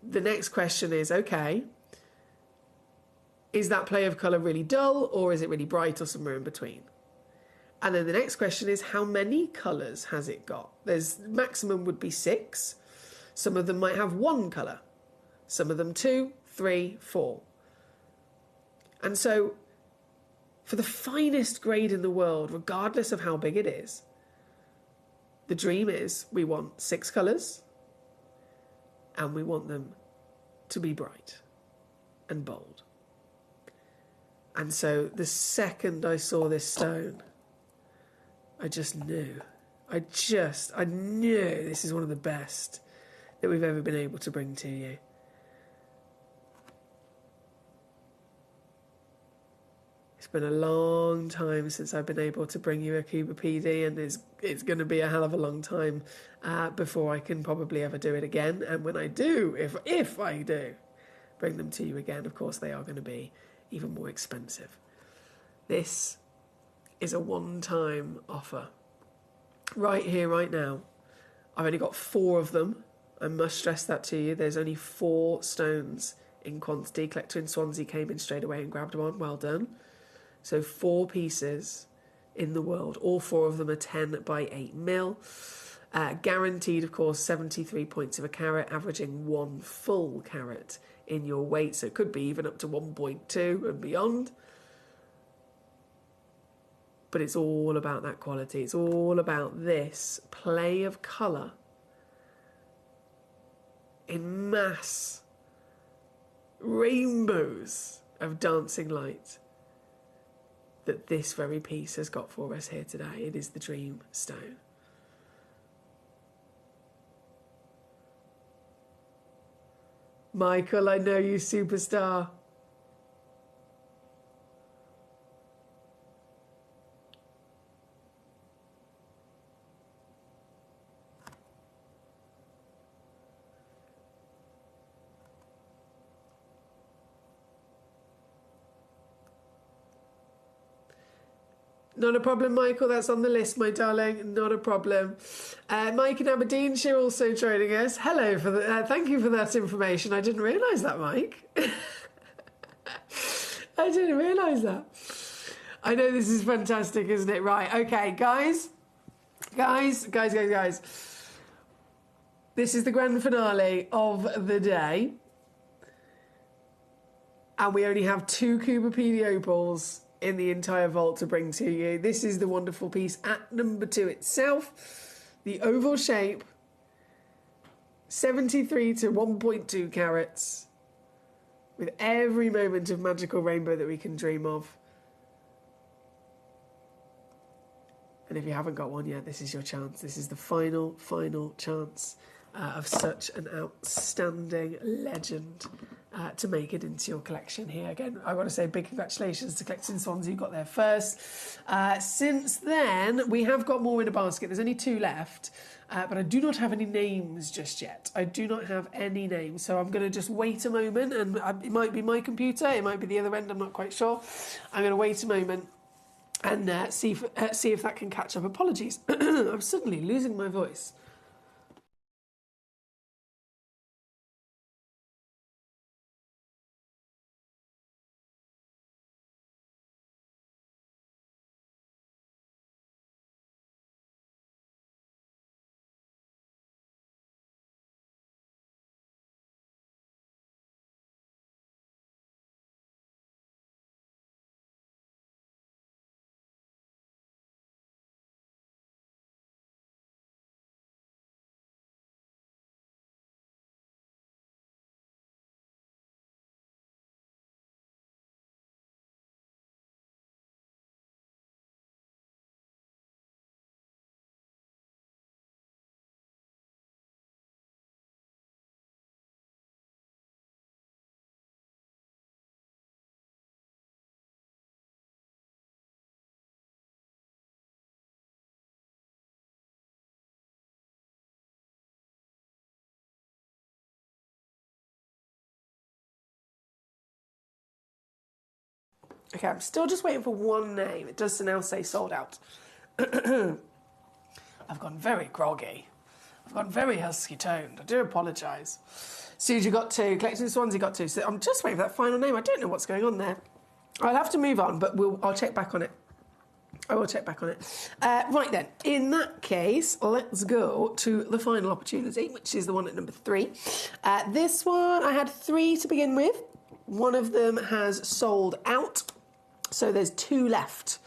the next question is, okay, is that play of colour really dull, or is it really bright, or somewhere in between? And then the next question is, how many colours has it got? There's maximum would be 6. Some of them might have 1 colour. Some of them 2, 3, 4. And so, for the finest grade in the world, regardless of how big it is, the dream is we want 6 colours, and we want them to be bright and bold. And so the second I saw this stone, I just knew. I knew this is one of the best that we've ever been able to bring to you. It's been a long time since I've been able to bring you a Cooper PD, and it's going to be a hell of a long time before I can probably ever do it again. And when I do, if I do bring them to you again, of course they are going to be even more expensive. This is a one-time offer. Right here, right now. I've only got 4 of them. I must stress that to you. There's only 4 stones in quantity. Collector in Swansea came in straight away and grabbed one. Well done. So 4 pieces in the world. All 4 of them are 10 by 8 mil. Guaranteed, of course, 73 points of a carat, averaging 1 full carat in your weight. So it could be even up to 1.2 and beyond. But it's all about that quality. It's all about this play of colour in mass rainbows of dancing light that this very piece has got for us here today. It is the Dream Stone. Michael, I know you, superstar. Not a problem, Michael. That's on the list, my darling. Not a problem. Mike in Aberdeenshire also joining us. Hello. Thank you for that information. I didn't realise that, Mike. I didn't realise that. I know this is fantastic, isn't it? Right. Okay, guys. This is the grand finale of the day. And we only have 2 Cooper PD opals in the entire vault to bring to you. This is the wonderful piece at number 2 itself. The oval shape, 73 to 1.2 carats, with every moment of magical rainbow that we can dream of. And if you haven't got one yet, this is your chance. This is the final chance of such an outstanding legend to make it into your collection here. Again, I want to say big congratulations to Collector in Swansea, who got there first. Since then, we have got more in a basket. There's only 2 left, but I do not have any names just yet. I do not have any names, so I'm going to just wait a moment, and it might be my computer, it might be the other end, I'm not quite sure. I'm going to wait a moment and see if that can catch up. Apologies, I'm suddenly losing my voice. Okay, I'm still just waiting for one name. It does now say sold out. I've gone very groggy. I've gone very husky toned. I do apologise. Suji got 2, Collecting Swansea got 2. So I'm just waiting for that final name. I don't know what's going on there. I'll have to move on, but I'll check back on it. I will check back on it. Right then, in that case, let's go to the final opportunity, which is the one at number 3. This one, I had 3 to begin with. One of them has sold out, so there's 2 left.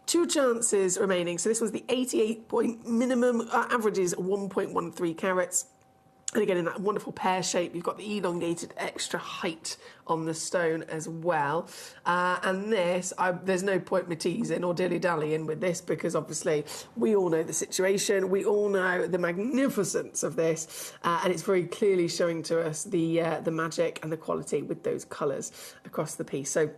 2 chances remaining. So this was the 88 point minimum, average is 1.13 carats. And again, in that wonderful pear shape, you've got the elongated extra height on the stone as well. And this, there's no point me teasing or dilly-dallying with this, because obviously we all know the situation. We all know the magnificence of this. And it's very clearly showing to us the magic and the quality with those colours across the piece. So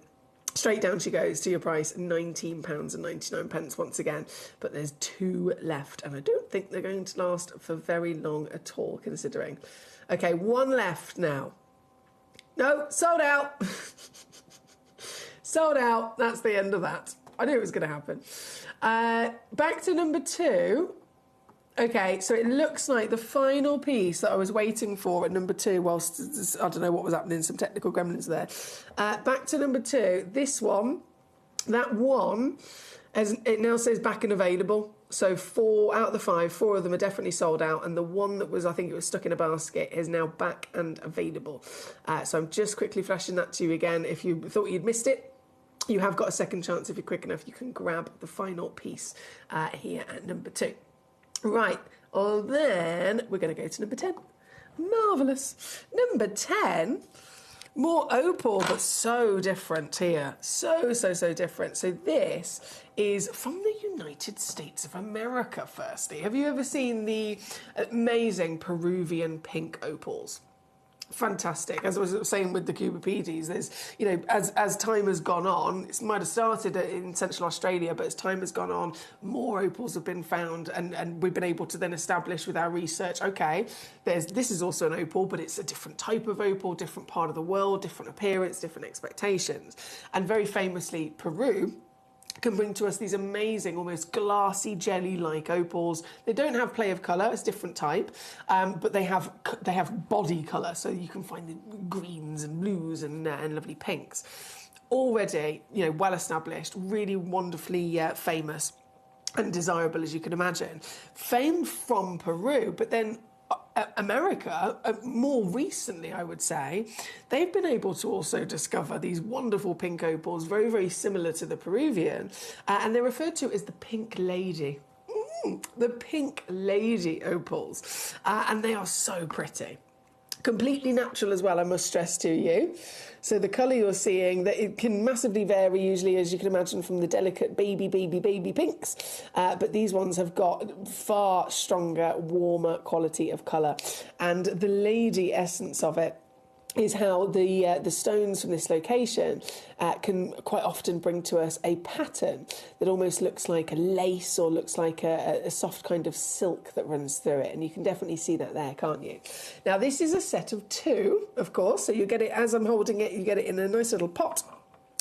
straight down she goes to your price, £19.99 once again. But there's 2 left, and I don't think they're going to last for very long at all, considering. Okay, 1 left now. No, sold out. Sold out. That's the end of that. I knew it was going to happen. Back to number 2. Okay, so it looks like the final piece that I was waiting for at number 2, whilst I don't know what was happening, some technical gremlins there. Back to number 2, this one, that one, it now says back and available. So 4 out of the 5, 4 of them are definitely sold out, and the one that was, I think it was stuck in a basket, is now back and available. So I'm just quickly flashing that to you again. If you thought you'd missed it, you have got a second chance. If you're quick enough, you can grab the final piece here at number 2. Right, well then we're going to go to number 10. Marvellous. Number 10, more opal, but so different here. So different. So this is from the United States of America, firstly. Have you ever seen the amazing Peruvian pink opals? Fantastic. As I was saying with the Cubipedes, there's, you know, as time has gone on, it might have started in Central Australia, but as time has gone on, more opals have been found, and we've been able to then establish with our research, okay, this is also an opal, but it's a different type of opal, different part of the world, different appearance, different expectations. And very famously, Peru can bring to us these amazing, almost glassy, jelly-like opals. They don't have play of colour; it's a different type, but they have body colour, so you can find the greens and blues and lovely pinks. Already, you know, well established, really wonderfully famous and desirable, as you can imagine. Famed from Peru, but then America, more recently, I would say, they've been able to also discover these wonderful pink opals, very, very similar to the Peruvian, and they're referred to as the Pink Lady. The Pink Lady opals, and they are so pretty. Completely natural as well, I must stress to you. So the colour you're seeing, that it can massively vary, usually, as you can imagine, from the delicate baby pinks. But these ones have got far stronger, warmer quality of colour. And the lady essence of it is how the stones from this location can quite often bring to us a pattern that almost looks like a lace or looks like a soft kind of silk that runs through it. And you can definitely see that there, can't you? Now, this is a set of 2, of course, so you get it, as I'm holding it, you get it in a nice little pot,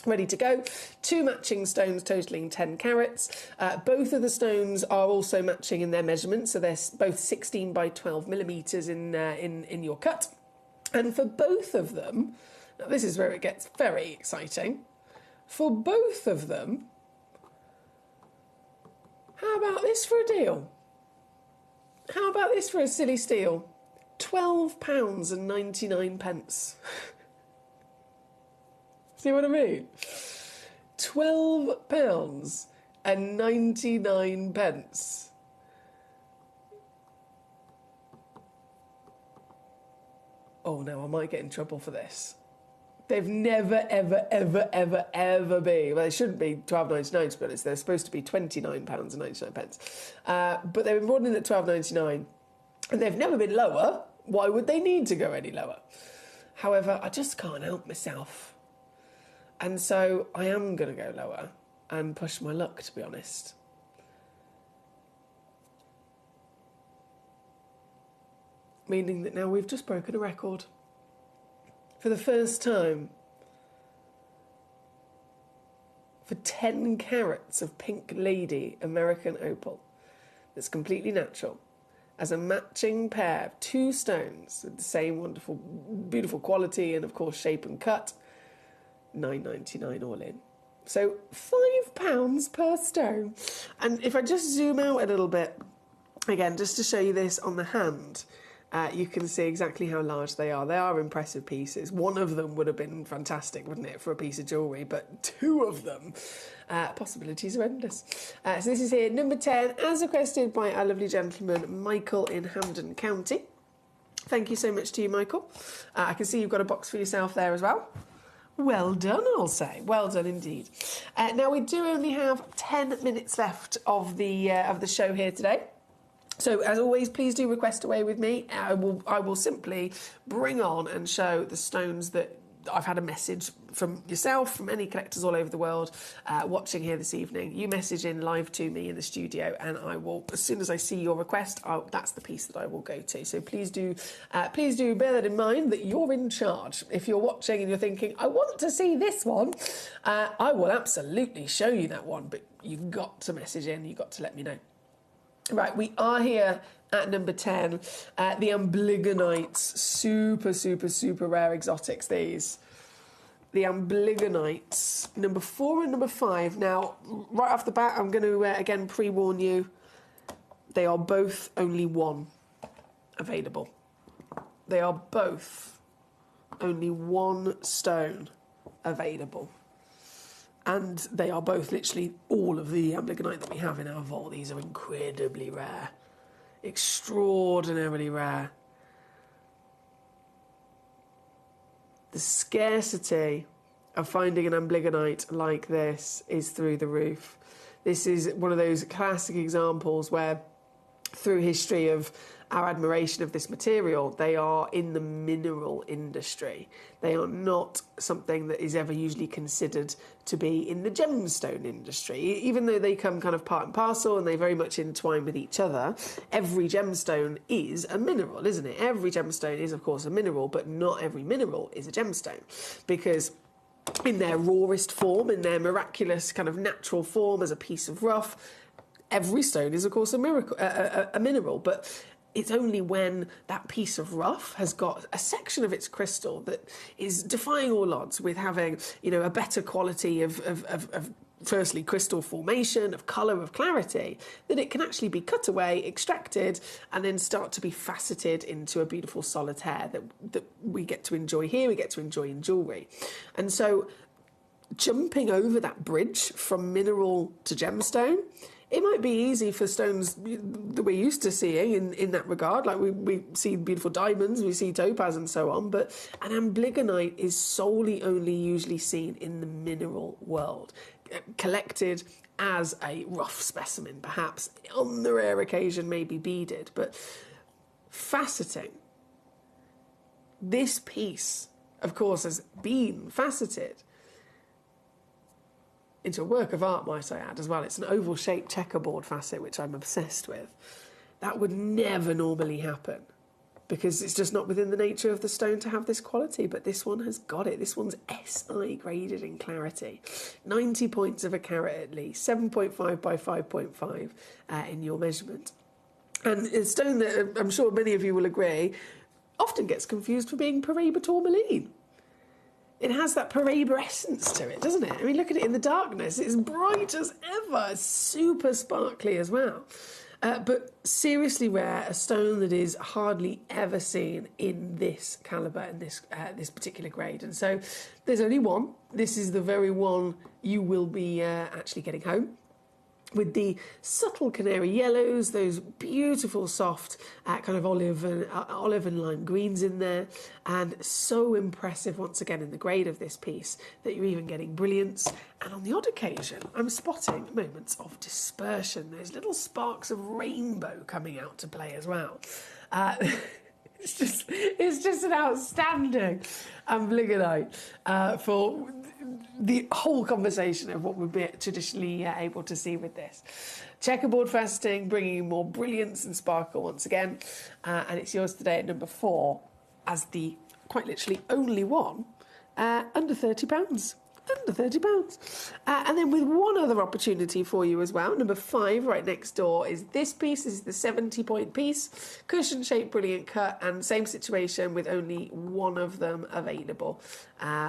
ready to go. 2 matching stones totaling 10 carats. Both of the stones are also matching in their measurements, so they're both 16 by 12 millimetres in your cut. And for both of them, now this is where it gets very exciting, for both of them, how about this for a deal? How about this for a silly steal? £12.99. See what I mean? £12.99. Oh no, I might get in trouble for this. They've never, ever, ever, ever, ever been. Well, they shouldn't be £12.99 to be honest. They're supposed to be £29.99. But they've been brought in at £12.99, and they've never been lower. Why would they need to go any lower? However, I just can't help myself, and so I am going to go lower and push my luck, to be honest. Meaning that now we've just broken a record. For the first time, for 10 carats of Pink Lady American opal that's completely natural, as a matching pair of 2 stones with the same wonderful, beautiful quality and, of course, shape and cut. $9.99 all in. So £5 per stone. And if I just zoom out a little bit, again, just to show you this on the hand, you can see exactly how large they are. They are impressive pieces. One of them would have been fantastic, wouldn't it, for a piece of jewellery, but 2 of them, possibilities are endless. So this is here, number 10, as requested by our lovely gentleman, Michael in Hampden County. Thank you so much to you, Michael. I can see you've got a box for yourself there as well. Well done, I'll say. Well done indeed. Now, we do only have 10 minutes left of the show here today. So, as always, please do request away with me. I will simply bring on and show the stones that I've had a message from yourself, from any collectors all over the world watching here this evening. You message in live to me in the studio, and I will, as soon as I see your request, that's the piece that I will go to. So please do bear that in mind, that you're in charge. If you're watching and you're thinking, I want to see this one, I will absolutely show you that one, but you've got to message in, you've got to let me know. Right, we are here at number 10, the Ambligonites, super, super, super rare exotics, these. The Ambligonites, number 4 and number 5. Now, right off the bat, I'm going to, again, pre-warn you, they are both only 1 available. They are both only 1 stone available. And they are both literally all of the Ambligonite that we have in our vault. These are incredibly rare. Extraordinarily rare. The scarcity of finding an Ambligonite like this is through the roof. This is one of those classic examples where, through history of our admiration of this material, they are in the mineral industry. They are not something that is ever usually considered to be in the gemstone industry. Even though they come kind of part and parcel and they very much entwine with each other, every gemstone is a mineral, isn't it? Every gemstone is, of course, a mineral, but not every mineral is a gemstone. Because in their rawest form, in their miraculous kind of natural form as a piece of rough, every stone is, of course, a mineral, but it's only when that piece of rough has got a section of its crystal that is defying all odds with having, you know, a better quality of firstly, crystal formation, of colour, of clarity, that it can actually be cut away, extracted, and then start to be faceted into a beautiful solitaire that we get to enjoy here, we get to enjoy in jewellery. And so, jumping over that bridge from mineral to gemstone, it might be easy for stones that we're used to seeing in that regard. Like we see beautiful diamonds, we see topaz and so on, but an Ambligonite is solely only usually seen in the mineral world, collected as a rough specimen, perhaps on the rare occasion maybe beaded, but faceting. This piece, of course, has been faceted into a work of art, might I add, as well. It's an oval-shaped checkerboard facet, which I'm obsessed with. That would never normally happen, because it's just not within the nature of the stone to have this quality, but this one has got it. This one's SI graded in clarity. 90 points of a carat at least, 7.5 by 5.5 in your measurement. And a stone that I'm sure many of you will agree often gets confused for being Paraiba tourmaline. It has that Paraiba essence to it, doesn't it? I mean, look at it in the darkness. It's bright as ever, super sparkly as well. But seriously rare, a stone that is hardly ever seen in this calibre and this particular grade. And so there's only one. This is the very one you will be actually getting home, with the subtle canary yellows, those beautiful soft kind of olive and lime greens in there, and so impressive once again in the grade of this piece that you're even getting brilliance. And on the odd occasion, I'm spotting moments of dispersion, those little sparks of rainbow coming out to play as well. It's just an outstanding Ambligonite for the whole conversation of what we'd be traditionally able to see with this. Checkerboard faceting, bringing more brilliance and sparkle once again, and it's yours today at number 4 as the quite literally only one under £30 under £30. And then with one other opportunity for you as well, number 5 right next door is this piece. This is the 70-point piece, cushion shape, brilliant cut, and same situation with only one of them available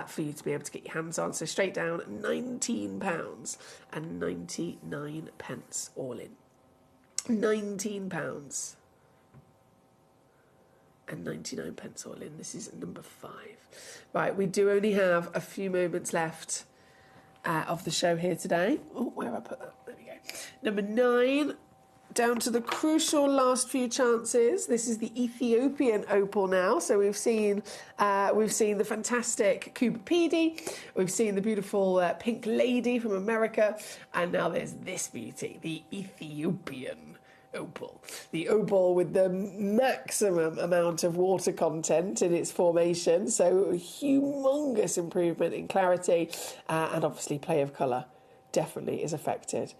for you to be able to get your hands on. So straight down, £19.99 all in. £19.99 all in. This is number 5. Right, we do only have a few moments left of the show here today. Oh, where have I put that? There we go. Number 9, down to the crucial last few chances. This is the Ethiopian opal now. So we've seen the fantastic Cupidity, we've seen the beautiful Pink Lady from America, and now there's this beauty, the Ethiopian opal. The opal with the maximum amount of water content in its formation, so a humongous improvement in clarity, and obviously play of colour definitely is affected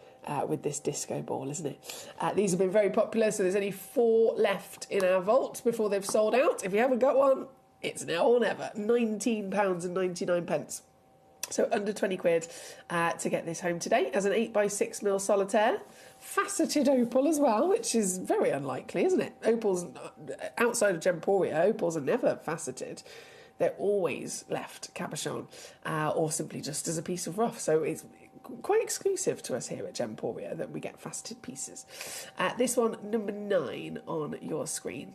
with this disco ball, isn't it? These have been very popular, so there's only 4 left in our vault before they've sold out. If you haven't got one, it's now or never. £19.99. So under 20 quid to get this home today as an 8x6mm solitaire. Faceted opal as well, which is very unlikely, isn't it? Opals, outside of Gemporia, opals are never faceted. They're always left cabochon or simply just as a piece of rough. So it's quite exclusive to us here at Gemporia that we get faceted pieces. This one, number 9 on your screen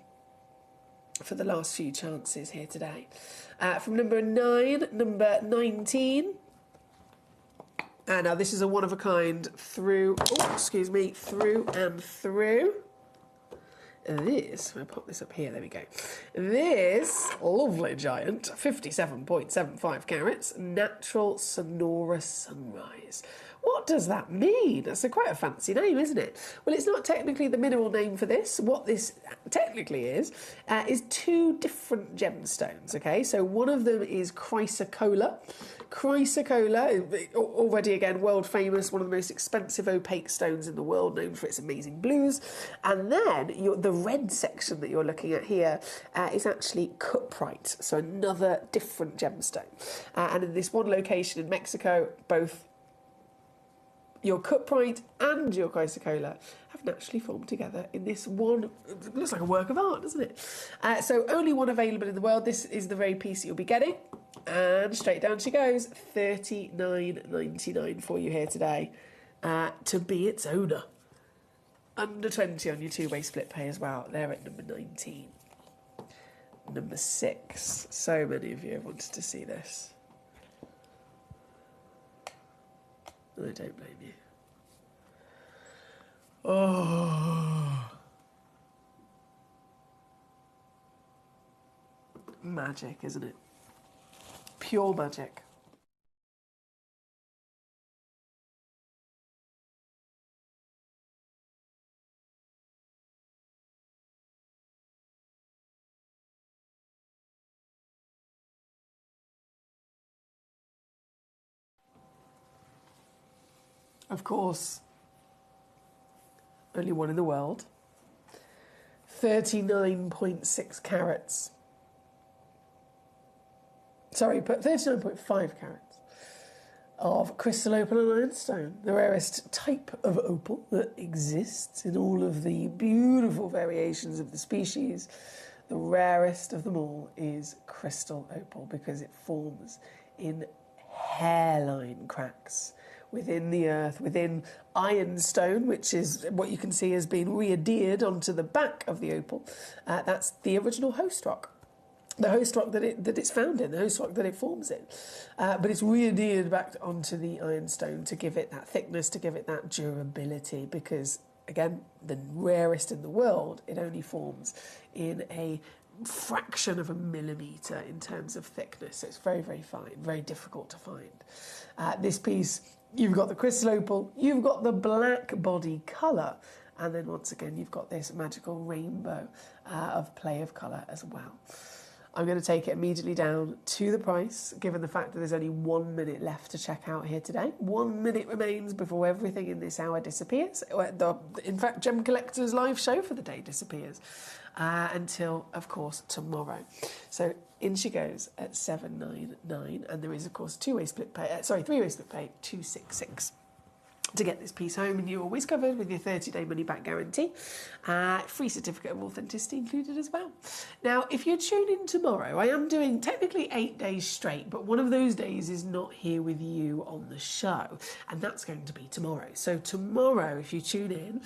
for the last few chances here today. From number 9, number 19. Now this is a one-of-a-kind through and through. This, I'll pop this up here, there we go. This lovely giant, 57.75 carats, natural sonorous sunrise. What does that mean? That's quite a fancy name, isn't it? Well, it's not technically the mineral name for this. What this technically is 2 different gemstones, okay? So one of them is chrysocolla. Chrysocolla, already again world famous, one of the most expensive opaque stones in the world, known for its amazing blues. And then the red section that you're looking at here is actually cuprite, so another different gemstone. And in this one location in Mexico, both your cuprite and your chrysocolla have naturally formed together in this one. It looks like a work of art, doesn't it? So only one available in the world. This is the very piece that you'll be getting. And straight down she goes. $39.99 for you here today to be its owner. Under 20 on your 2-way split pay as well. They're at number 19. Number 6. So many of you have wanted to see this. I don't blame you. Oh. Magic, isn't it? Pure magic. Of course, only one in the world. 39.6 carats. Sorry, but 39.5 carats of crystal opal and ironstone, the rarest type of opal that exists in all of the beautiful variations of the species. The rarest of them all is crystal opal because it forms in hairline cracks within the earth, within ironstone, which is what you can see has been readhered onto the back of the opal. That's the original host rock. The host rock that it's found in, the host rock that it forms in. But it's readhered back onto the ironstone to give it that thickness, to give it that durability, because, again, the rarest in the world, it only forms in a fraction of a millimetre in terms of thickness. So it's very, very fine, very difficult to find. This piece, you've got the crystal opal, you've got the black body colour, and then once again you've got this magical rainbow of play of colour as well. I'm going to take it immediately down to the price, given the fact that there's only 1 minute left to check out here today. 1 minute remains before everything in this hour disappears. In fact, Gemcollector's live show for the day disappears. until, of course, tomorrow. So in she goes at 799, and there is, of course, three-way split pay, 266. To get this piece home, and you're always covered with your 30-day money-back guarantee. Free certificate of authenticity included as well. Now, if you tune in tomorrow, I am doing technically 8 days straight, but one of those days is not here with you on the show, and that's going to be tomorrow. So tomorrow, if you tune in,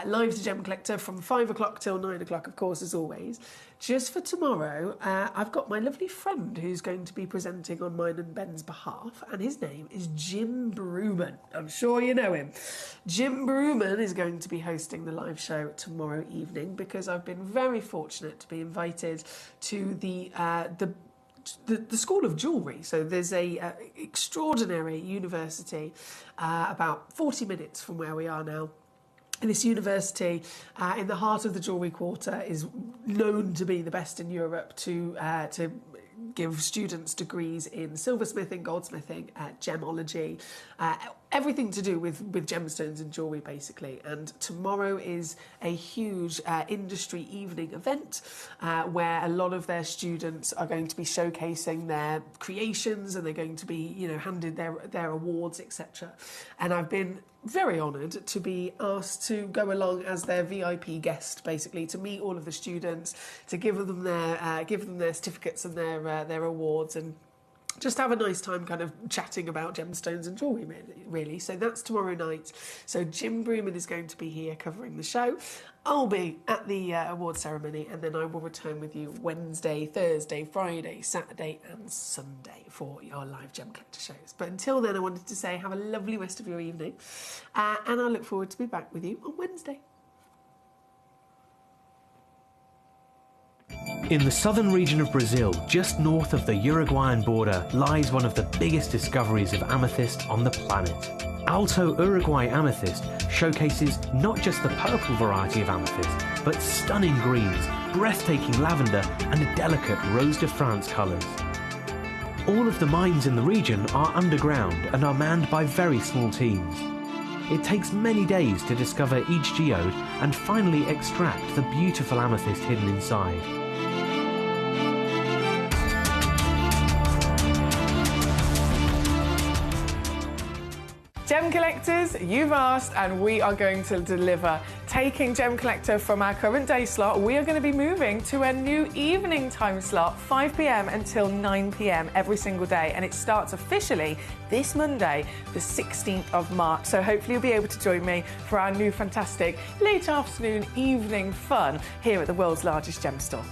live to Gemcollector from 5 o'clock till 9 o'clock, of course, as always. Just for tomorrow, I've got my lovely friend who's going to be presenting on mine and Ben's behalf, and his name is Jim Brewman. I'm sure you know him. Jim Brewman is going to be hosting the live show tomorrow evening, because I've been very fortunate to be invited to the School of Jewellery. So there's a extraordinary university about 40 minutes from where we are now. And this university, in the heart of the Jewellery Quarter, is known to be the best in Europe to give students degrees in silversmithing, goldsmithing, gemology, everything to do with gemstones and jewellery, basically. And tomorrow is a huge industry evening event where a lot of their students are going to be showcasing their creations, and they're going to be, handed their awards, etc. And I've been very honoured to be asked to go along as their VIP guest, basically, to meet all of the students, to give them their certificates and their awards, and just have a nice time kind of chatting about gemstones and jewellery, really. So that's tomorrow night. So Jim Brewman is going to be here covering the show. I'll be at the award ceremony, and then I will return with you Wednesday, Thursday, Friday, Saturday and Sunday for your live Gemcollector shows. But until then, I wanted to say have a lovely rest of your evening, and I look forward to be back with you on Wednesday. In the southern region of Brazil, just north of the Uruguayan border, lies one of the biggest discoveries of amethyst on the planet. Alto Uruguay Amethyst showcases not just the purple variety of amethyst, but stunning greens, breathtaking lavender, and delicate Rose de France colours. All of the mines in the region are underground and are manned by very small teams. It takes many days to discover each geode and finally extract the beautiful amethyst hidden inside. Gem collectors, you've asked, and we are going to deliver. Taking Gemcollector from our current day slot, we are going to be moving to a new evening time slot, 5 p.m. until 9 p.m. every single day, and it starts officially this Monday, the 16th of March. So hopefully you'll be able to join me for our new fantastic late afternoon evening fun here at the world's largest gem store.